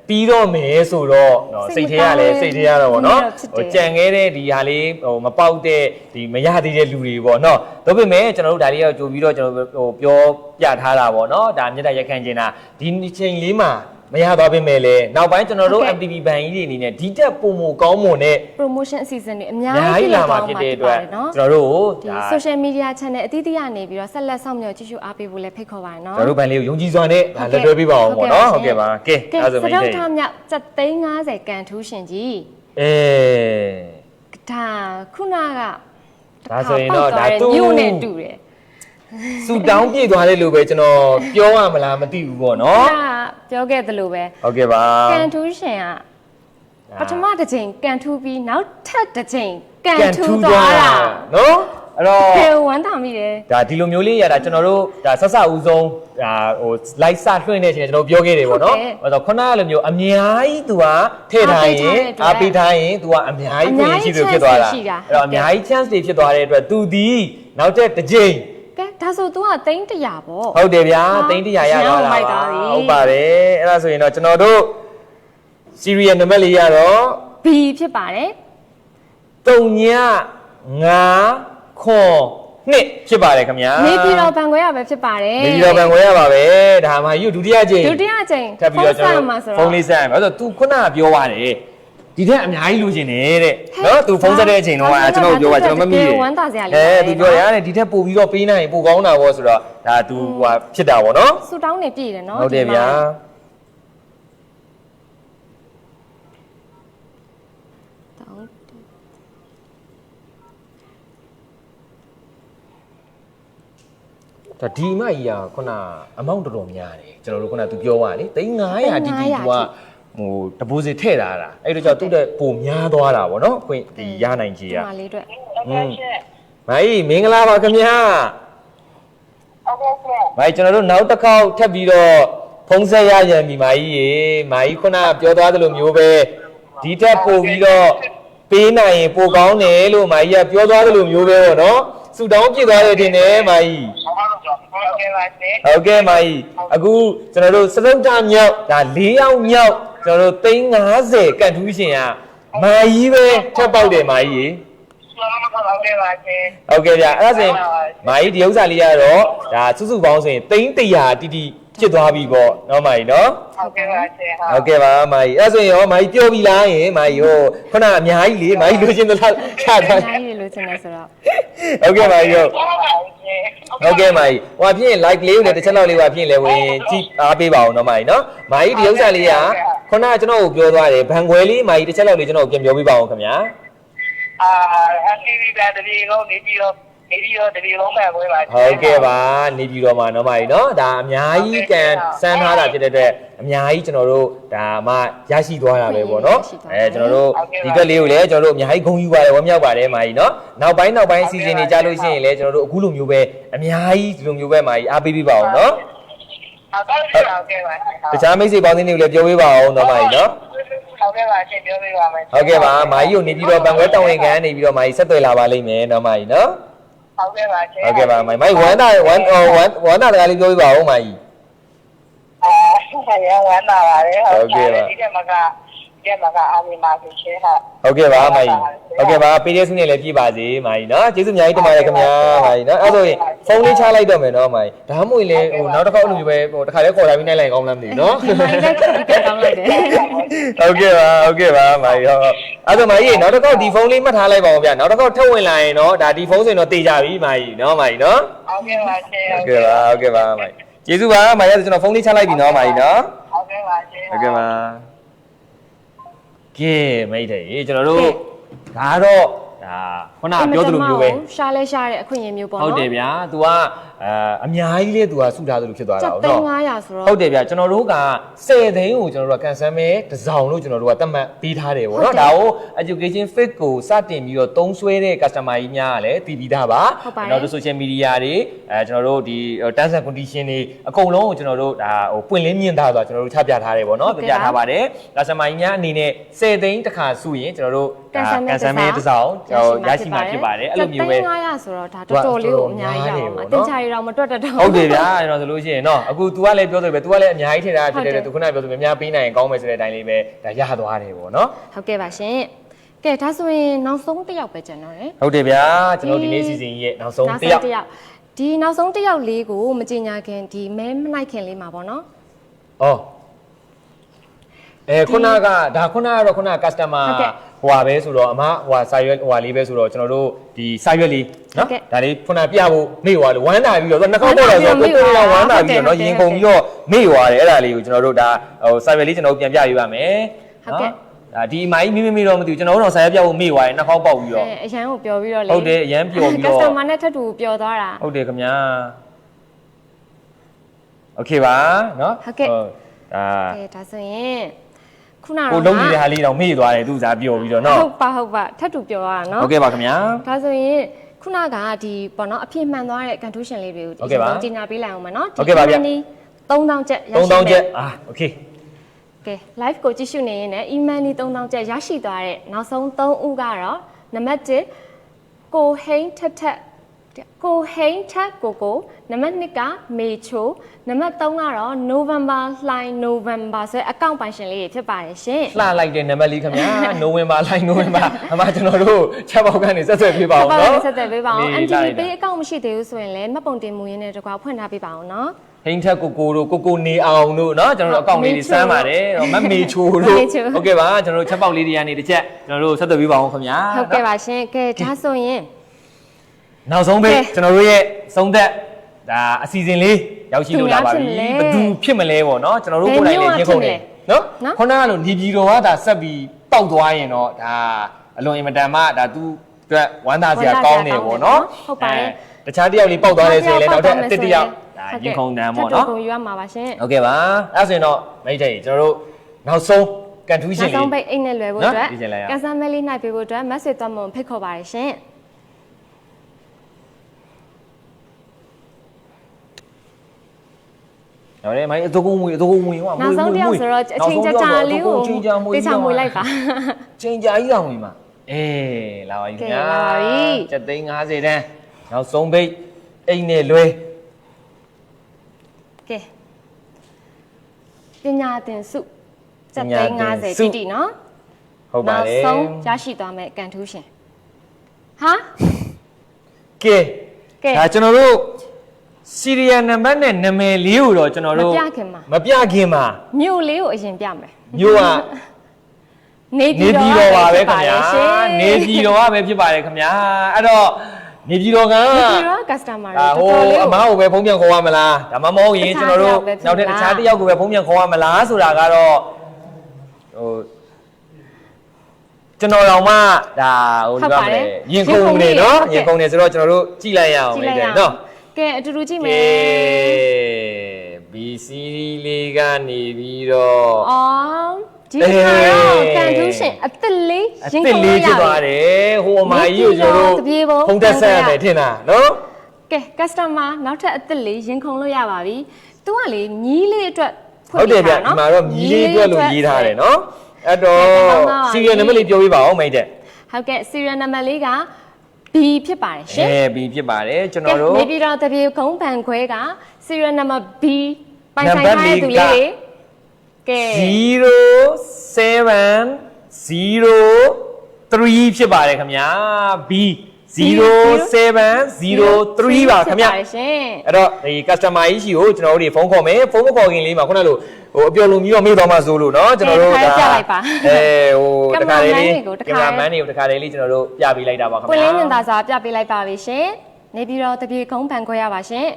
ပြီးတော့မယ်ဆိုတော့စိတ်ထဲရလဲစိတ်ထဲရတော့ပေါ့နော်ဟိုကြံခဲ့တဲ့ဒီဟာလေးဟိုမပေါက်တဲ့ဒီမရသေးတဲ့လူတွေပေါ့နော်ဒါပေမဲ့ကျွန်တော်တို့ဒါလေးကကြိုပြီးတော့ကျွန်တော်ဟိုပြောပြထားတာပေါ့နော်ဒါမြတ်တရက်ခန့်ကျင်တာဒီချိန်လေးမှာမရသွားပြင်မဲ့လေနောက်ပိုင်းကျွန်တော်တို့ MTB ဘဏ်ကြီးတွေအနေနဲ့ဒီတက်ပုံမကောင်းမွန်တဲ့ promotion အစီအစဉ်တွေအများကြီးလာမှာဖြစ်တဲ့အတွက်ကျွန်တော်တို့ဒီ social media channel အသီးသီးကနေပြီးတော့ဆက်လက်ဆောင်မြော်ကြည့်ရှုအားပေးဖို့လည်းဖိတ်ခေါ်ပါတယ်နော်ကျွန်တော်တို့ဘဏ်လေးကိုယုံကြည်စွာနဲ့လက်တွဲပေးပါအောင်ပေါ့နော်ဟုတ်ကဲ့ပါကဲအဲ့ဆိုမိတ်ဆွေစတုထမြောက်750ကန်ထူးရှင်ကြီးဒါခုနကဒါဆိုရင်တော့ဒါသူ့ညို့နဲ့တူတယ်စူတောင်းပြည့်သွားတယ်လို့ပဲကျွန်တော်ပြောရမလားမသိဘူးပေါ့နော်ပြောခဲ့သလိုပဲဟုတ်ကဲ့ပါကန်ထူးရှင်ကပထမတစ်ချိန်ကန်ထူးပြီးနောက်ထပ်တစ်ချိန်ကန်ထူးသွားတာနော်အဲ့တော့ဟဲဝမ်းသာမိတယ်ဒါဒီလိုမျိုးလေးရတာကျွန်တော်တို့ဒါဆက်စဦးဆုံးဒါဟို live စလွှင့်နေချိန်ကျွန်တော်ပြောခဲ့တယ်ပေါ့နော်အဲ့တော့ခုနကလိုမျိုးအများကြီး तू ကထည့်ထားရင်အားပေးထားရင် तू ကအများကြီးပြင်ရှိလို့ဖြစ်သွားတာအဲ့တော့အများကြီး chance တွေဖြစ်သွားတဲ့အတွက် तू ဒီနောက်တဲ့တစ်ချိန်ကဲဒါဆို तू က300ပေါ့ဟုတ်တယ်ဗျာ300ရသွားတာဟုတ်ပါတယ်အဲ့ဒါဆိုရင်တော့ကျွန်တော်တို့ serial နံပါတ်လေးရတော့ B ဖြစ်ပါတယ်3 9 နှစ်ဖြစ်ပါတယ်ခင်ဗျာနေပြည်တော်ဘန်ခွဲရပဲဖြစ်ပါတယ်နေပြည်တော်ဘန်ခွဲရပါပဲဒါမှယူဒုတိယချိန်ထပ်ပြီးတော့ကျွန်တော်ဖုန်းလေးဆက်မယ်ဆိုတော့ तू ခုနကပြောသွားတယ် ဒီထက်အများကြီးလိုချင်တယ်တဲ့နော်သူဖုန်းဆက်တဲ့အချိန်တော့ကျွန်တော်ပြောပါကျွန်တော်မမိဘူး ဝမ်းသာစရာလေး သူပြောရတယ်ဒီထက်ပို့ပြီးတော့ပေးနိုင်ရင်ပိုကောင်းတာပေါ့ဆိုတော့ဒါသူဟိုဖြစ်တာပေါ့နော် ဆူတောင်းနေပြည့်တယ်နော် ဟုတ်တယ်ဗျာဒါဒီမကြီးကခုနအမောင့်တော်တော်များတယ်ကျွန်တော်တို့ခုနသူပြောပါလေ3900တီတီသူကဟို deposit ထည့်ထားတာအဲ့တော့ကြောင့်သူ့တဲ့ပုံများသွားတာဗောနော်ခွင့်ဒီရနိုင်ကြီးက ဒီမှာလေးအတွက် မိုင်းမင်္ဂလာပါခင်ဗျာမိုင်းကျွန်တော်တို့နောက်တစ်ခေါက်ထပ်ပြီးတော့ဖုန်းဆက်ရရင်ပြီမိုင်းကြီးခုနပြောသွားသလိုမျိုးပဲဒီထက်ပို့ပြီးတော့ပေးနိုင်ရင်ပိုကောင်းတယ်လို့မိုင်းကြီးကပြောသွားသလိုမျိုးပဲဗောနော်ဆူတောင်းပြစ်သွားတယ်တင်တယ်မိုင်းကြီးဟုတ်ကဲ့မိုင်းအခုကျွန်တော်တို့စရုပ်တမြောက်ဒါ4ယောက်မြောက်ကျွန်တော်တို့350ကန်ထူးရှင်ကမိုင်းကြီးပဲထပ်ပေါက်တယ်မိုင်းကြီးဟုတ်ကဲ့ဗျအဲ့ဒါဆိုရင်မိုင်းဒီဥစ္စာလေးကတော့ဒါစုစုပေါင်းဆိုရင်300တီတီဖြစ်သွားပြီပေါ့နော်မိုင်းနော်ဟုတ်ကဲ့ပါရှင်ဟုတ်ကဲ့ပါမိုင်းအဲ့ဒါဆိုရင်ရောမိုင်းပြောပြီလားယင်မိုင်းဟိုခုနအများကြီးလေမိုင်းလိုချင်သလားချထား အများကြီးလိုချင်တယ်ဆိုတော့ ဟုတ်ကဲ့မိုင်းဟုတ်ကဲ့မိုင်းဟိုဖြစ်ရင် like လေးကိုလည်းတစ်ချက်လောက်လေးပါဖြစ်ရင်လည်းဝင်ကြည့်အားပေးပါအောင်နော်မိုင်းနော်မိုင်းဒီဥစ္စာလေးကခုနကျွန်တော်ကိုပြောသွားတယ်ဘန်ခွဲလေးမိုင်းတစ်ချက်လောက်လေးကျွန်တော်ကိုပြန်ပြောပေးပါအောင်ခင်ဗျာTV ပဲတတိလုံးနေပြီးတော့တတိလုံးပဲဝေးပါ ဟုတ်ကဲ့ပါနေပြည်တော်မှာနော်မိုင်းနော်ဒါအများကြီးကန်စမ်းထားတာဖြစ်တဲ့အတွက်အများကြီးကျွန်တော်တို့ဒါမှရရှိသွားတာပဲပေါ့နော်ကျွန်တော်တို့ဒီကလေးကိုလည်းကျွန်တော်တို့အများကြီးဂုဏ်ယူပါတယ်ဝမ်းမြောက်ပါတယ်မိုင်းနော်နောက်ပိုင်းအစီအစဉ်တွေကြားလို့ရှိရင်လည်းကျွန်တော်တို့အခုလိုမျိုးပဲအများကြီးဒီလိုမျိုးပဲမိုင်းအားပေးပေးပါအောင်နော်ဟုတ်ကဲ့ပါတခြားမိတ်ဆွေပေါင်းသင်းတွေကိုလည်းပြောပေးပါအောင်နော်မိုင်းနော်ဟုတ်ကဲ့ပါရှင်ပြောပေးပါမယ်ဟုတ်ကဲ့ပါမိုင်းကိုနေပြီးတော့ဘန်ခွဲတောင်ဝင်ကန်နေပြီးတော့မိုင်းဆက်သွယ်လာပါလိမ့်မယ်နော်မိုင်းနော်ဟုတ်ကဲ့ပါရှင်ဟုတ်ကဲ့ပါမိုင်းဝမ်းသာတကားလေးပြောပြပါဦးမိုင်းရဝမ်းသာပါတယ်ဟုတ်ကဲ့ပါဒီကမှာအာမီမာကိုရှင်းဟာဟုတ်ကဲ့ပါမိုင်းဟုတ်ကဲ့ပါပေးတဲ့ဆုနဲ့လည်းပြည့်ပါစေမိုင်းနော်ကျေးဇူးအများကြီးတင်ပါတယ်ခင်ဗျာမိုင်းနော်အဲ့ဆိုရင်ဖုန်းလေးချလိုက်တော့မယ်နော်မိုင်းဒါမှမဟုတ်လေဟိုနောက်တစ်ခေါက်အဲ့လိုမျိုးပဲဟိုတစ်ခါလေးခေါ်လာပြီးနိုင်လိုက်ကောင်းလားမသိဘူးနော်ဒီမိုင်းလည်းပြန်ကောင်းလိုက်တယ်ဟုတ်ကဲ့ပါမိုင်းဟုတ်အဲ့ဆိုမိုင်းရေနောက်တစ်ခေါက်ဒီဖုန်းလေးမှတ်ထားလိုက်ပါဦးဗျာနောက်တစ်ခေါက်ထပ်ဝင်လာရင်တော့ဒါဒီဖုန်းဆိုရင်တော့တေးကြပြီမိုင်းနော်မိုင်းနော်ဟုတ်ကဲ့ပါရှင်ဟုတ်ကဲ့ပါမိုင်းကျေးဇူးပါမိုင်းရကျွန်တော်ဖုန်းလေးချလိုက်ပြီနော်မိုင်းနော်ဟုတ်ကဲ့ပါရှင်ဟုတ်ကဲ့ပါကဲမိတ်တယ်ကျွန်တော်တို့ဒါတော့ဒါခုနပြောသလိုမျိုးပဲရှားလဲရှားတဲ့အခွင့်အရေးမျိုးပေါ့နော်ဟုတ်တယ်ဗျာ तू ကအများကြီးလေ तू ကစုထားသလိုဖြစ်သွားတာဟုတ်နော်300ဆိုတော့ဟုတ်တယ်ဗျာကျွန်တော်တို့က10သိန်းကိုကျွန်တော်တို့ကကန်ဆယ်မဲတစ်စောင်လို့ကျွန်တော်တို့ကသတ်မှတ်ပေးထားတယ်ဗောနော်ဒါကို education fit ကိုစတင်ပြီးတော့သုံးစွဲတဲ့ customer ကြီးများကလည်းတည်ပြီးသားပါနောက်တို့ social media တွေကျွန်တော်တို့ဒီ terms and condition တွေအကုန်လုံးကိုကျွန်တော်တို့ဒါဟိုပွင့်လင်းမြင်သားဆိုတာကျွန်တော်တို့ချပြထားတယ်ဗောနော်ပြထားပါတယ် customer ကြီးများအနေနဲ့10သိန်းတစ်ခါစုရင်ကျွန်တော်တို့ကန်ဆယ်မဲတစ်စောင်ရရှိမှာဖြစ်ပါတယ်အဲ့လိုမျိုးပဲ900ဆိုတော့ဒါတော်တော်လေးကိုအများကြီးရအောင်အတင်ချာရီတော့မတွက်တတ်တော့ဟုတ်တယ်ဗျာကျွန်တော်ဆိုလို့ရှိရင်နော်အခု तू ကလည်းပြောဆိုပဲ तू ကလည်းအများကြီးထင်တာဖြစ်တယ် तू ခုနကပြောဆိုများများပေးနိုင်ရင်ကောင်းမယ်ဆိုတဲ့အတိုင်းလေးပဲဒါရသွားတယ်ပေါ့နော်ဟုတ်ကဲ့ပါရှင်ကဲဒါဆိုရင်နောက်ဆုံးတစ်ယောက်ပဲကျန်တော့တယ်ဟုတ်တယ်ဗျာကျွန်တော်ဒီနေ့စီစဉ်ရဲ့နောက်ဆုံးတစ်ယောက်ဒီနောက်ဆုံးတစ်ယောက်လေးကိုမကြင်ညာခင်ဒီမဲမနိုင်ခင်လေးမှာပေါ့နော်ခုနကဒါခုနကတော့ခုန customer ဟိုပါပဲဆိုတော့အမဟိုစာရွက်ဟိုပါလေးပဲဆိုတော့ကျွန်တော်တို့ဒီစာရွက်လေးနော်ဒါလေးခုနပြဖို့မေ့သွားလို့ဝမ်းသာပြီးတော့နှာခေါင်းပေါ်လာဆိုတော့ကိုယ်ဝမ်းသာပြီးတော့နော်ရင်ကုန်ပြီးတော့မေ့သွားတယ်အဲ့ဒါလေးကိုကျွန်တော်တို့ဒါဟိုစာရွက်လေးကျွန်တော်တို့ပြန်ပြပေးပါမယ်ဟုတ်ကဲ့ဒါဒီမိုင်းမိတော့မသိဘူးကျွန်တော်တို့စာရွက်ပြဖို့မေ့သွားတယ်နှာခေါင်းပေါက်ပြီးတော့အရန်ကိုပျော်ပြီးတော့လေဟုတ်တယ်အရန်ပျော်ပြီးတော့ customer နဲ့ထပ်တူပျော်သွားတာဟုတ်တယ်ခင်ဗျာโอเคပါနော်ဟုတ်ကဲ့ဒါဆိုရင်ခုနကတော့ကိုလုံးနေတဲ့ဟာလေးတော့မေ့သွားတယ်သူ့စားပျော်ပြီးတော့နော်ဟုတ်ပါထပ်တူပျော်သွားတာနော်ဟုတ်ကဲ့ပါခင်ဗျာဒါဆိုရင်ခုနကဒီပေါ့နော်အဖြစ်မှန်သွားတဲ့ contribution လေးတွေကိုဒီကြီးညာပေးလိုက်အောင်မနော်ဟုတ်ကဲ့ပါဗျာ3000ကျပ်3000ကျပ်โอเคကဲ live ကိုကြည့်ရှုနေရင်လည်း email လေး3000ကျပ်ရရှိသွားတဲ့နောက်ဆုံး3ဦးကတော့နံပါတ်1ကိုဟိန်းထက်ကိုဟိန်းထက်ကိုနံပါတ်2ကမေချိုနံပါတ်3ကတော့ November လှိုင်း November ဆိုတဲ့အကောင့်ပိုင်ရှင်လေးဖြစ်ပါတယ်ရှင်လှလိုက်တဲ့နံပါတ်လေးခင်ဗျာ November လှိုင်း November အမကျွန်တော်တို့ချက်ပေါက်ကနေဆက်သွယ်ပေးပါအောင်နော်ဆက်သွယ်ပေးပါအောင် MTV Pay အကောင့်မရှိသေးဘူးဆိုရင်လည်းမှတ်ပုံတင်မှုရင်းနဲ့တကွာဖွင့်ထားပေးပါအောင်နော် ဟင်းထက်ကိုတို့နေအောင်တို့เนาะကျွန်တော်တို့အကောင့်လေးတွေစမ်းပါတယ်မမေချိုတို့ဟုတ်ကဲ့ပါကျွန်တော်တို့ချက်ပေါက်လေးတွေကနေတစ်ချက်ကျွန်တော်တို့ဆက်သွယ်ပေးပါအောင်ခင်ဗျာ ဟုတ်ကဲ့ပါရှင်ကဲဒါဆိုရင် နောက်ဆုံးပဲကျွန်တော်တို့ရဲ့သုံးသက်ဒါအစီအစဉ်လေးရောက်ရှိလို့လာပါပြီဘယ်သူဖြစ်မလဲပေါ့เนาะကျွန်တော်တို့ကိုယ်တိုင်လည်းရင်းခုန်တယ်เนาะခုနကလိုနေပြည်တော်ကဒါဆက်ပြီးတောက်သွားရင်တော့ဒါအလွန်အင်မတန်မှဒါသူအတွက်ဝမ်းသာစရာကောင်းနေပေါ့เนาะဟုတ်ပါတယ် တခြားတစ်ယောက်လေးပေါက်သွားတယ်ဆိုရင်လည်းနောက်ထပ်အတစ်တစ်ယောက်ဒါရင်ခုန်တန်းပေါ့နော်ကိုယူရမှာပါရှင်ဟုတ်ကဲ့ပါအဲ့ဆိုရင်တော့မိတ်တဲ့ကျွန်တော်တို့နောက်ဆုံးကန်ထူးရှင်လေးနောက်ဆုံးပိတ်အိတ်နဲ့လွယ်ဖို့အတွက်ကန်ဆာမဲလေးနိုင်ပေးဖို့အတွက်မက်ဆေ့သွားမုံဖိတ်ခေါ်ပါတယ်ရှင်ဟုတ်တယ်မိုင်းအတူကုန်ဝင်ဟိုနောက်ဆုံးတစ်ယောက်ဆိုတော့အချိန်ကြာလေးကိုတေချာမွေးလိုက်ပါချိန်ကြာကြီးအောင်ဝင်ပါအေးလာပါပြီခင်ဗျာ7သိန်း50တန်းနောက်ဆုံးပိတ်အိတ်နဲ့လွယ်ကဲပညာသင်စု7သိန်း50တိတိနော်ဟုတ်ပါတယ်နောက်ဆုံးရရှိသွားမယ်ကန်ထူးရှင်ဟာကဲဒါကျွန်တော်တို့စီရီယယ်နံပါတ်နဲ့နာမည်လေးကိုတော့ကျွန်တော်တို့မပြခင်မှာမြို့လေးကိုအရင်ပြမယ်မြို့ကနေပြည်တော်ပါပဲခင်ဗျာနေပြည်တော်ကပဲဖြစ်ပါတယ်ခင်ဗျာအဲ့တော့နေပြည်တော်customer ဟိုအမားကိုပဲဖုန်းပြန်ခေါ်ရမလားဒါမှမဟုတ်ရင်ကျွန်တော်တို့နောက်တဲ့တခြားတစ်ယောက်ကိုပဲဖုန်းပြန်ခေါ်ရမလားဆိုတာကတော့ဟိုကျွန်တော်တော့မှဒါဟိုပြောမလဲရင်ခုန်နေနော်ရင်ခုန်နေဆိုတော့ကျွန်တော်တို့ကြည့်လိုက်ရအောင်လေနော်ကဲအတူတူကြည့်မယ် BC လေးကနေပြီးတော့ဒီကတော့ကန်ထူးရှင်အသက်လေးရင်ခုန်လို့ဖြစ်သွားတယ်ဟိုအမကြီးကိုကျွန်တော်တို့ဖုန်းတက်ဆက်ရမယ်ထင်တာနော်ကဲ customer နောက်ထပ်အသက်လေးရင်ခုန်လို့ရပါပြီသူကလေမြီးလေးအတွက်ဟုတ်တယ်ဗျဒီမှာတော့မြီးလေးအတွက်လို့ရေးထားတယ်နော်အဲ့တော့ serial number လေးပြောပြပါဦးမိတ်တဲ့ဟုတ်ကဲ့ serial number လေးက B ဖြစ်ပါတယ်ရှင်B ဖြစ်ပါတယ်ကျွန်တော်တို့နေပြည်တော်တပြေခုံးပန်ခွဲက serial number B ပိုင်ဆိုင်ထားတဲ့သူလေးတွေကဲ0703ဖြစ်ပါတယ်ခင်ဗျာ B 0703ပါခင်ဗျအဲ့တော့ဒီ customer ကြီးရှိကိုကျွန်တော်တို့တွေဖုန်းခေါ်မယ်ဖုန်းမခေါ်ခင်လေးမှာခုနလိုဟိုအပြော်လုံပြီးတော့မေ့သွားမှဆိုလို့เนาะကျွန်တော်တို့ဒါဟိုတခါလေးကင်မရာမန်တွေကိုတခါလေးကျွန်တော်တို့ပြပေးလိုက်တာပါခင်ဗျာပွင့်လင်းမြင်သာစွာပြပေးလိုက်ပါပြီရှင်နေပြီးတော့တပြေခုံးပန်ခွဲရပါရှင်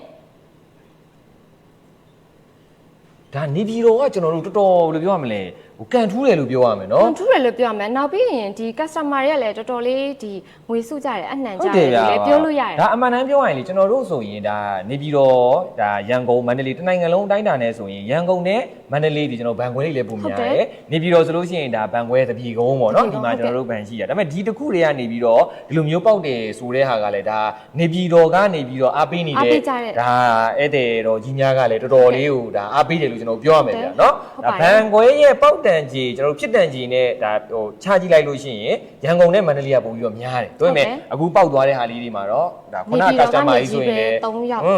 ဒါနေပြည်တော်ကကျွန်တော်တို့တော်တော်ဘယ်လိုပြောရမလဲဟိုကန်ထူးတယ်လို့ပြောရမယ်နော်ကန်ထူးတယ်လို့ပြောရမယ်နောက်ပြီးရင်ဒီ customer တွေကလည်းတော်တော်လေးဒီငွေစုကြတယ်အနှံကြတယ်လည်းပြောလို့ရတယ်ဒါအမှန်တမ်းပြောရရင်လေကျွန်တော်တို့ဆိုရင်ဒါနေပြည်တော်ဒါရန်ကုန်မန္တလေးတနိုင်ငံလုံးအတိုင်းအတာနဲ့ဆိုရင်ရန်ကုန်နဲ့မန္တလေးဒီကျွန်တော်ဘန်ခွဲလေးလည်းပုံများတယ်နေပြည်တော်ဆိုလို့ရှိရင်ဒါဘန်ခွဲတပြည်ကုန်းပေါ့နော်ဒီမှာကျွန်တော်တို့ဘန်ရှိရဒါပေမဲ့ဒီတစ်ခုတွေကနေပြီးတော့ဒီလိုမျိုးပေါက်တယ်ဆိုတဲ့ဟာကလည်းဒါနေပြည်တော်ကနေပြီးတော့အားပေးနေတဲ့ဒါဧည့်သည်တော်ကြီးများကလည်းတော်တော်လေးကိုဒါအားပေးတယ်လို့ကျွန်တော်ပြောရမယ်ဗျာနော်ဒါဘန်ခွဲရဲ့ပေါက်တန်ကြီးကျွန်တော်တို့ဖြစ်တန်ကြီးနဲ့ဒါဟိုချကြည့်လိုက်လို့ရှိရင်ရန်ကုန်နဲ့မန္တလေးကပုံပြီးတော့များတယ်ဒါပေမဲ့အခုပေါက်သွားတဲ့ဟာလေးတွေမှာတော့ဒါခုန customer ကြီးဆိုရင်လည်း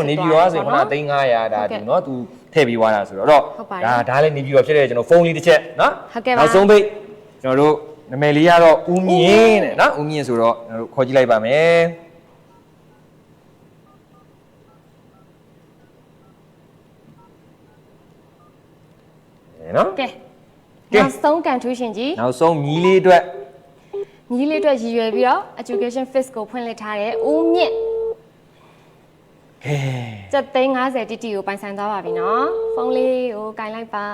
နေပြည်တော်ဆိုရင်ခုန3500ဒါဒီနော်သူထည့်ပြီးသွားတာဆိုတော့ဒါလည်းနေပြည်တော်ဖြစ်တဲ့ကျွန်တော်ဖုန်းလေးတစ်ချက်နော်နောက်ဆုံးပိတ်ကျွန်တော်တို့နာမည်လေးကတော့ဦးမြင့်တဲ့နော်ဦးမြင့်ဆိုတော့ကျွန်တော်တို့ခေါ်ကြည့်လိုက်ပါမယ်နော်ကဲနောက်ဆုံးကန်ထူးရှင်ကြီးနောက်ဆုံးမြီးလေးအတွက်ရည်ရွယ်ပြီးတော့ education fix ကိုဖွင့်လှစ်ထားတဲ့ဦးမြင့်750တိတိကိုပိုင်ဆိုင်သွားပါပြီနော်ဖုန်းလေးကိုကင်လိုက်ပါ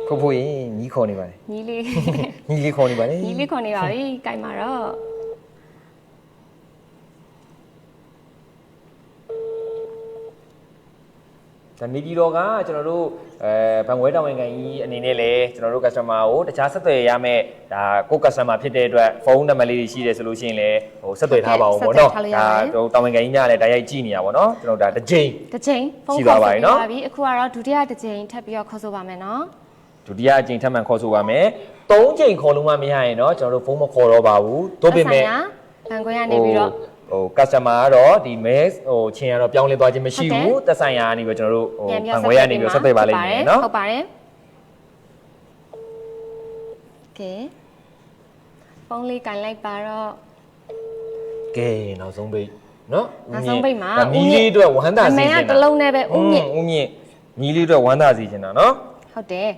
ဖိုးရင်ညီးခေါ်နေပါတယ်ညီးလေးခေါ်နေပါတယ်ညီးလေးခေါ်နေပါပြီကင်ပါတော့ဒါနေပြည်တော်ကကျွန်တော်တို့ဘန်ခွဲတောင်ဝင်ကန်ကြီးအနေနဲ့လည်းကျွန်တော်တို့ customer ကိုတခြားဆက်သွယ်ရမယ့်ဒါကို customer ဖြစ်တဲ့အတွက်ဖုန်းနံပါတ်လေးတွေရှိတယ်ဆိုလို့ရှိရင်လည်းဟိုဆက်သွယ်ထားပါအောင်ပေါ့နော်ဒါတောင်ဝင်ကန်ကြီးညလည်းတိုက်ရိုက်ကြည့်နေရပါတော့ကျွန်တော်ဒါတစ်ချိန်ဖုန်းခေါ်ဆိုပါပြီအခုကတော့ဒုတိယတစ်ချိန်ထပ်ပြီးတော့ခေါ်ဆိုပါမယ်နော်ဒုတိယအချိန်ထပ်မံခေါ်ဆိုပါမယ်3ချိန်ခေါ်လို့မှမရရင်တော့ကျွန်တော်တို့ဖုန်းမခေါ်တော့ပါဘူးတို့ပြင်မဲ့ဘန်ခွဲကနေပြီးတော့ဟို customer ကတော့ဒီ mail ဟိုချင်းကတော့ပြောင်းလဲသွားခြင်းမရှိဘူးသက်ဆိုင်ရာကနေပြီးကျွန်တော်တို့ဟိုဘန်ခွဲကနေပြီးဆက်သွယ်ပါလိမ့်မယ်နော်ဟုတ်ပါတယ်ကဲဖုန်းလေးကင်လိုက်ပါတော့ကဲနောက်ဆုံးပိတ် နော် နောက်ဆုံးပိတ်မှာ မီးလေးအတွက်ဝမ်းသာစေချင်တာ အမေကတစ်လုံးနဲ့ပဲဦးမြင့် ဦးမြင့်မီးလေးအတွက်ဝမ်းသာစေချင်တာနော် ဟုတ်တယ်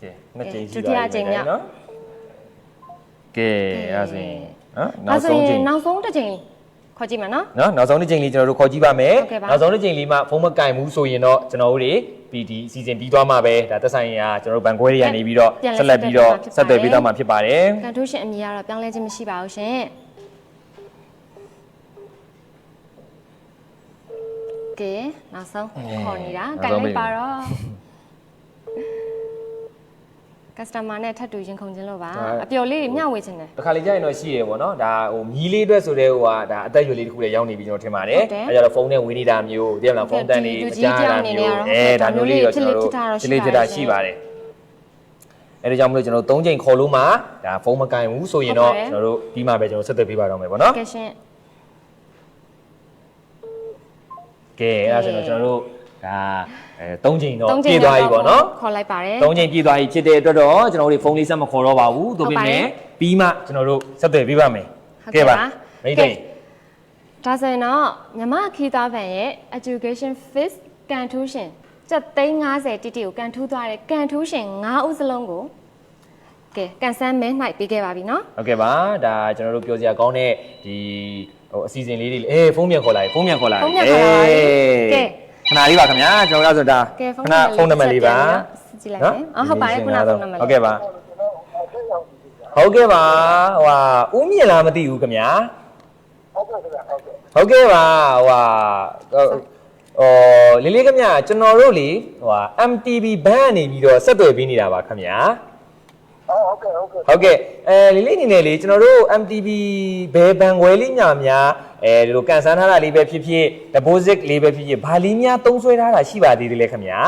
ကဲနှစ်ကြိမ်ရှိ ဒုတိယကြိမ်မြောက် နော်ကဲအဲ့ဒါဆိုရင်နော် ဒါ နောက် ဆို ဆုံး ရ ကြိ င် မ် နောက်ဆုံးတစ်ချိန်ခေါ်ကြည့်မယ်နော် နော်နောက်ဆုံးတစ်ချိန်လေးကျွန်တော်တို့ခေါ်ကြည့်ပါမယ် ဟုတ်ကဲ့ပါ နောက်ဆုံးတစ်ချိန်လေးမှာဖုန်းမကင်ဘူးဆိုရင်တော့ကျွန်တော်တို့တွေ PD အစီအစဉ်ပြီးသွားမှာပဲဒါသက်ဆိုင်ရာကျွန်တော်တို့ဘန်ခွဲတွေကနေပြီးတော့ဆက်လက်ပြီးတော့ဆက်သွယ်ပေးသွားမှာဖြစ်ပါတယ် ကန်ထိုးရှင်အမည်ကတော့ပြောင်းလဲခြင်းမရှိပါဘူးရှင်ကဲနောက်ဆုံးခေါ်နေတာကင်လိုက်ပါတော့ customer နဲ့ထပ်တူရင်ခုန်ခြင်းလို့ပါအပျော်လေးတွေမျှဝေခြင်းတယ် တခါလေကြာရင်တော့ရှိရပေါ့နော်ဒါဟိုမြီးလေးအတွက်ဆိုတဲ့ဟိုဟာဒါအသက်အရွယ်လေးတစ်ခုလည်းရောက်နေပြီကျွန်တော်ထင်ပါတယ်အဲကြတော့ဖုန်းနဲ့ဝေးနေတာမျိုးတကယ်မလားဖုန်းတန်းနေအကြမ်းတာမျိုးဒါမျိုးလေးတော့ကျွန်တော်တို့ဖြစ်တာရှိပါတယ်အဲဒါကြောင့်မလို့ကျွန်တော်တို့၃ချိန်ခေါ်လို့မှဒါဖုန်းမကင်ဘူးဆိုရင်တော့ကျွန်တော်တို့ပြီးမှပဲကျွန်တော်ဆက်သွယ်ပေးပါတော့မယ်ပေါ့နော် ကဲရှင် ကဲအဲ့ဒါဆိုတော့ကျွန်တော်တို့ဒါ၃ချိန်တော့ပြည့်သွားပြီပေါ့နော် ခေါ်လိုက်ပါတယ် ၃ချိန်ပြည့်သွားပြီဖြစ်တဲ့အတွက်တော့ကျွန်တော်တို့ဖုန်းလေးဆက်မခေါ်တော့ပါဘူးသို့ပေမဲ့ပြီးမှကျွန်တော်တို့ဆက်သွယ်ပေးပါမယ်ကဲပါမိတ်တွေ ဒါဆိုရင်တော့မြမခီးသားဗန်ရဲ့ education fees ကန်ထူးရှင်ကျပ်350တိတိကိုကန်ထူးသွားတဲ့ကန်ထူးရှင်9ဦးစလုံးကိုကဲကန်ဆန်းမဲနှိုက်ပေးခဲ့ပါပြီနော် ဟုတ်ကဲ့ပါဒါကျွန်တော်တို့ပြောစရာကောင်းတဲ့ဒီဟိုအစီအစဉ်လေးတွေဖုန်းပြန်ခေါ်လာပြီဖုန်းပြန်ခေါ်လာပြီကဲခဏလေးပါခင်ဗျာကျွန်တော်တို့ဆိုဒါခဏဖုန်းနံပါတ်လေးပါ ကြည့်လိုက်မယ်အော်ဟုတ်ပါတယ်ခုနဖုန်းနံပါတ် ဟုတ်ကဲ့ပါဟုတ်ကဲ့ပါဟိုဟာဦးမြင့်လားမသိဘူးခင်ဗျာ ဟုတ်ကဲ့ခင်ဗျာဟုတ်ကဲ့ ဟုတ်ကဲ့ပါဟိုဟာလေးလေးခင်ဗျာကျွန်တော်တို့လေဟိုဟာ MTV ဘန်းကနေပြီးတော့ဆက်သွယ်ပေးနေတာပါခင်ဗျာ ဟုတ်ကဲ့ဟုတ်ကဲ့ ဟုတ်ကဲ့လေးလေးအနေနဲ့လေကျွန်တော်တို့ MTV ဘယ်ဘန်ခွဲလေးညာများဒီလိုကန်ဆန်းထားတာလေးပဲဖြစ်ဖြစ် deposit လေးပဲဖြစ်ဖြစ်ဘာလေးများသုံးစွဲထားတာရှိပါသေးတယ်လေခင်ဗျာ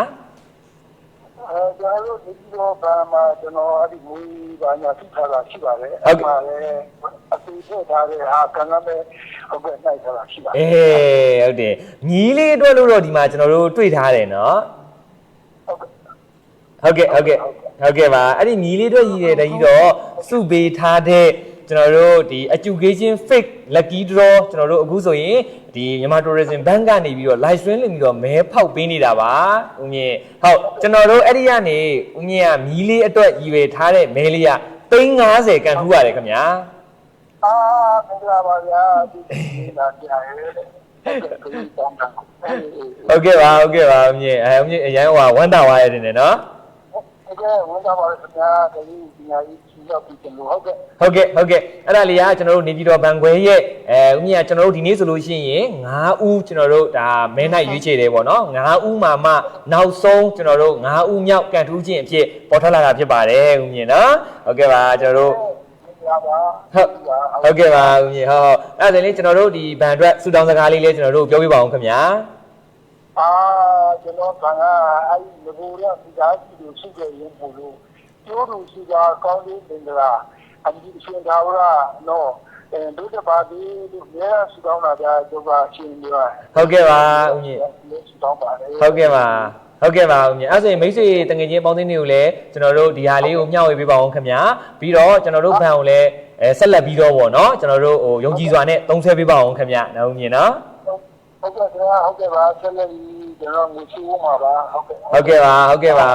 ကျွန်တော်တို့ဒီလိုဘာမှကျွန်တော်အဲ့ဒီမူဘာညာသိထားတာရှိပါတယ်အဲ့မှာလည်းအစီအစဉ်ထားတဲ့ဟာကံကမဲ့ဟုတ်ကဲ့နိုင်ထားတာရှိပါတယ် ဟုတ်တယ်ညီးလေးအတွက်လို့တော့ဒီမှာကျွန်တော်တို့တွေ့ထားတယ်နော်ဟုတ်ကဲ့ပါအဲ့ဒီညီးလေးအတွက်ရည်တယ်တကြီးတော့စုပေးထားတဲ့ကျွန်တော်တို့ဒီ education fake lucky draw ကျွန်တော်တို့အခုဆိုရင်ဒီမြန်မာ tourism bank ကနေပြီးတော့ live stream လုပ်ပြီးတော့မဲဖောက်ပေးနေတာပါဦးမြင့်ဟုတ်ကျွန်တော်တို့အဲ့ဒီကနေဦးမြင့်ကမီးလေးအတွက်ရည်ရွယ်ထားတဲ့မဲလေးက350ကန်ထူးရတယ်ခင်ဗျာ မင်္ဂလာပါဗျာဒီလာကြရဲဟုတ်ကဲ့ပါဦးမြင့်ဦးမြင့်အရန်ဟိုဝမ်းတာဝါရတယ်နော် ဟုတ်ကဲ့ဝန်သားပါခင်ဗျာဒီပညာရေးကြီးရောက်ပြီကျွန်တော်ဟုတ်ကဲ့ အဲ့ဒါလေးကကျွန်တော်တို့နေပြည်တော်ဘန်ခွဲရဲ့ဦးမြင့်ကကျွန်တော်တို့ဒီနေ့ဆိုလို့ရှိရင်9ဦးကျွန်တော်တို့ဒါမဲနိုင်ရွေးချယ်တယ်ပေါ့နော်9ဦးမှာမှနောက်ဆုံးကျွန်တော်တို့9ဦးမြောက်ကန်ထူးခြင်းအဖြစ်ပေါ်ထွက်လာတာဖြစ်ပါတယ်ဦးမြင့်နော်ဟုတ်ကဲ့ပါကျွန်တော်တို့ဟုတ်ကဲ့ပါဦးမြင့်ဟုတ်အဲ့ဒါဆိုရင်ကျွန်တော်တို့ဒီဘန်အတွက်စူတောင်းစကားလေးလေးကျွန်တော်တို့ပြောပြပါအောင်ခင်ဗျာ ကျွန်တော်ကအဲ့ဒီငကိုရစီကားစီကိုရှိခဲ့ရင်ပို့လို့ကျိုးသူစီကားကောင်းလေးတင်ကြတာအဒီရှင်သာဝရနော်ဒုတိယပါတီလို့မြဲစီကောင်းလာကြကျုပ်ကရှင်ပြရ ဟုတ်ကဲ့ပါဦးမြင့် စီကောင်းပါတယ် ဟုတ်ကဲ့ပါဦးမြင့်အဲ့ဆိုရင်မိတ်ဆွေတငယ်ချင်းပေါင်းသင်းတွေကိုလည်းကျွန်တော်တို့ဒီဟာလေးကိုမျှဝေပေးပါအောင်ခင်ဗျာပြီးတော့ကျွန်တော်တို့ဘန်ကိုလည်းဆက်လက်ပြီးတော့ဗောနော်ကျွန်တော်တို့ဟိုယုံကြည်စွာနဲ့သုံးဆွဲပေးပါအောင်ခင်ဗျာနော်ဦးမြင့်နော် ဟုတ်ကဲ့ပါဆက်လက်ပြီးကျွန်တော်ငွေချေးမှာပါဟုတ်ကဲ့ပါ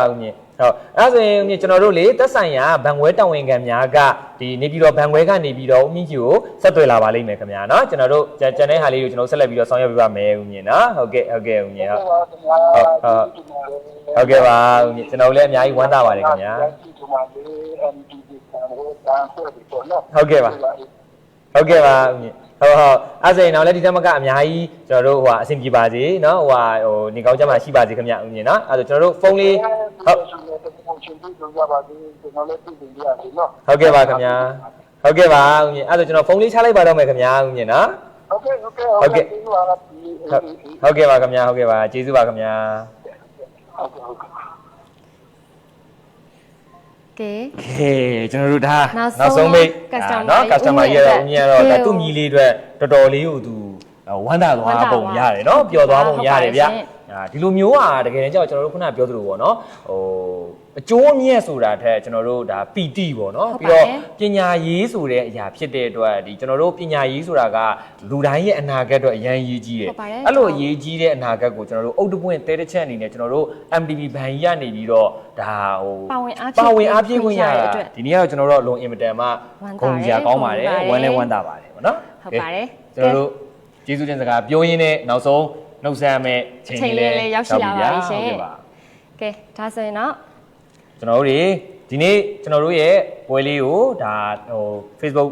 ဦးမြင့်ဟုတ်အဲ့ဆိုရင်ကျွန်တော်တို့လေသက်ဆိုင်ရာဘန်ခွဲတာဝန်ခံများကဒီနေပြီးတော့ဘန်ခွဲကနေပြီးတော့ဦးမြင့်ကြီးကိုဆက်သွယ်လာပါလိမ့်မယ်ခင်ဗျာနော်ကျွန်တော်တို့ကျန်တဲ့ဟာလေးကိုကျွန်တော်ဆက်လက်ပြီးတော့ဆောင်ရွက်ပေးပါမယ်ဦးမြင့်နော်ဟုတ်ကဲ့ဦးမြင့်ဟုတ်ကဲ့ပါဦးမြင့်ကျွန်တော်လည်းအများကြီးဝမ်းသာပါတယ်ခင်ဗျာဟုတ်ကဲ့ပါဦးမြင့်ဟုတ်အဲ့ဆိုရင်တော့လည်းဒီတက်မကအများကြီးကျွန်တော်တို့ဟိုအဆင်ပြေပါစေเนาะဟိုနေကောင်းကြမှာရှိပါစေခင်ဗျဦးမြင့်เนาะအဲ့ဆိုကျွန်တော်တို့ဖုန်းလေးဟုတ်ကဲ့ပါခင်ဗျာဟုတ်ကဲ့ပါဦးမြင့်အဲ့ဆိုကျွန်တော်ဖုန်းလေးချလိုက်ပါတော့မယ်ခင်ဗျာဦးမြင့်เนาะဟုတ်ကဲ့ပါခင်ဗျာကျေးဇူးပါခင်ဗျာကဲ ကျွန်တော်တို့ဒါနောက်ဆုံးမိတ်เนาะ customer ကြီးတော့ဦးမြင့်ကတော့ဒါသူ့မြီးလေးအတွက်တော်တော်လေးကိုသူဝမ်းသာသွားပုံရတယ်เนาะပျော်သွားပုံရတယ်ဗျ ဒီလိုမျိုးอ่ะတကယ်တမ်းကျတော့ကျွန်တော်တို့ခုနပြောသလိုပေါ့နော်ဟိုအကျိုးအမြတ်ဆိုတာထက်ကျွန်တော်တို့ဒါ PT ပေါ့နော်ပြီးတော့ပညာရေးဆိုတဲ့အရာဖြစ်တဲ့အတွက်ဒီကျွန်တော်တို့ပညာရေးဆိုတာကလူတိုင်းရဲ့အနာဂတ်အတွက်အရန်ရေးကြီးတယ်အဲ့လိုရေးကြီးတဲ့အနာဂတ်ကိုကျွန်တော်တို့အုတ်တပွင့်တဲတစ်ချက်အနေနဲ့ကျွန်တော်တို့ MTV ဘန်ကြီးကနေပြီးတော့ဒါဟိုပါဝင်အားဖြည့်ခွင့်ရတာဒီနေ့ကတော့ကျွန်တော်တို့လုံအင်မတန်မှဂုဏ်ကြီးကောင်းပါတယ်ဝမ်းလဲဝမ်းသာပါတယ်ပေါ့နော်ဟုတ်ပါတယ်ကျွန်တော်တို့ကျေးဇူးတင်စကားပြောရင်းနဲ့နောက်ဆုံးနှုတ်ဆက်မယ်ချိန်လေးရောက်ရှိလာပါပြီရှင်ကဲဒါဆိုရင်တော့ကျွန်တော်တို့ဒီနေ့ကျွန်တော်တို့ရဲ့ပွဲလေးကိုဒါဟို Facebook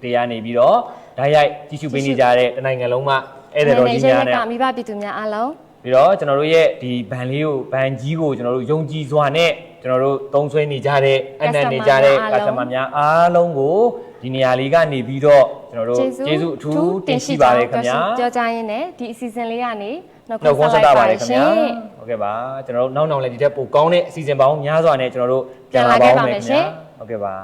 တရားနေပြီးတော့ဓာတ်ရိုက်ကြည့်ရှုပေးနေကြတဲ့တနိုင်ငံလုံးမှာဧည့်သည်တော်ကြီးများနဲ့မိဘပြည်သူများအားလုံးပြီးတော့ကျွန်တော်တို့ရဲ့ဒီဘန်လေးကိုဘန်ကြီးကိုကျွန်တော်တို့ယုံကြည်စွာနဲ့ကျွန်တော်တို့သုံးဆွဲနေကြတဲ့အနံ့နေကြတဲ့ customer များအားလုံးကိုဒီနေရာလေးကနေပြီးတော့ကျွန်တော်တို့ကျေးဇူးအထူးတင်ရှိပါတယ်ခင်ဗျာပြောကြရင်းနဲ့ဒီအစီအစဉ်လေးကနေနောက်ဆက်တာပါတယ်ခင်ဗျာဟုတ်ကဲ့ပါကျွန်တော်တို့နောက်လည်းဒီထက်ပိုကောင်းတဲ့အစီအစဉ်ပေါင်းများစွာနဲ့ကျွန်တော်တို့ပြန်လာပါဦးမယ်ခင်ဗျာဟုတ်ကဲ့ပါ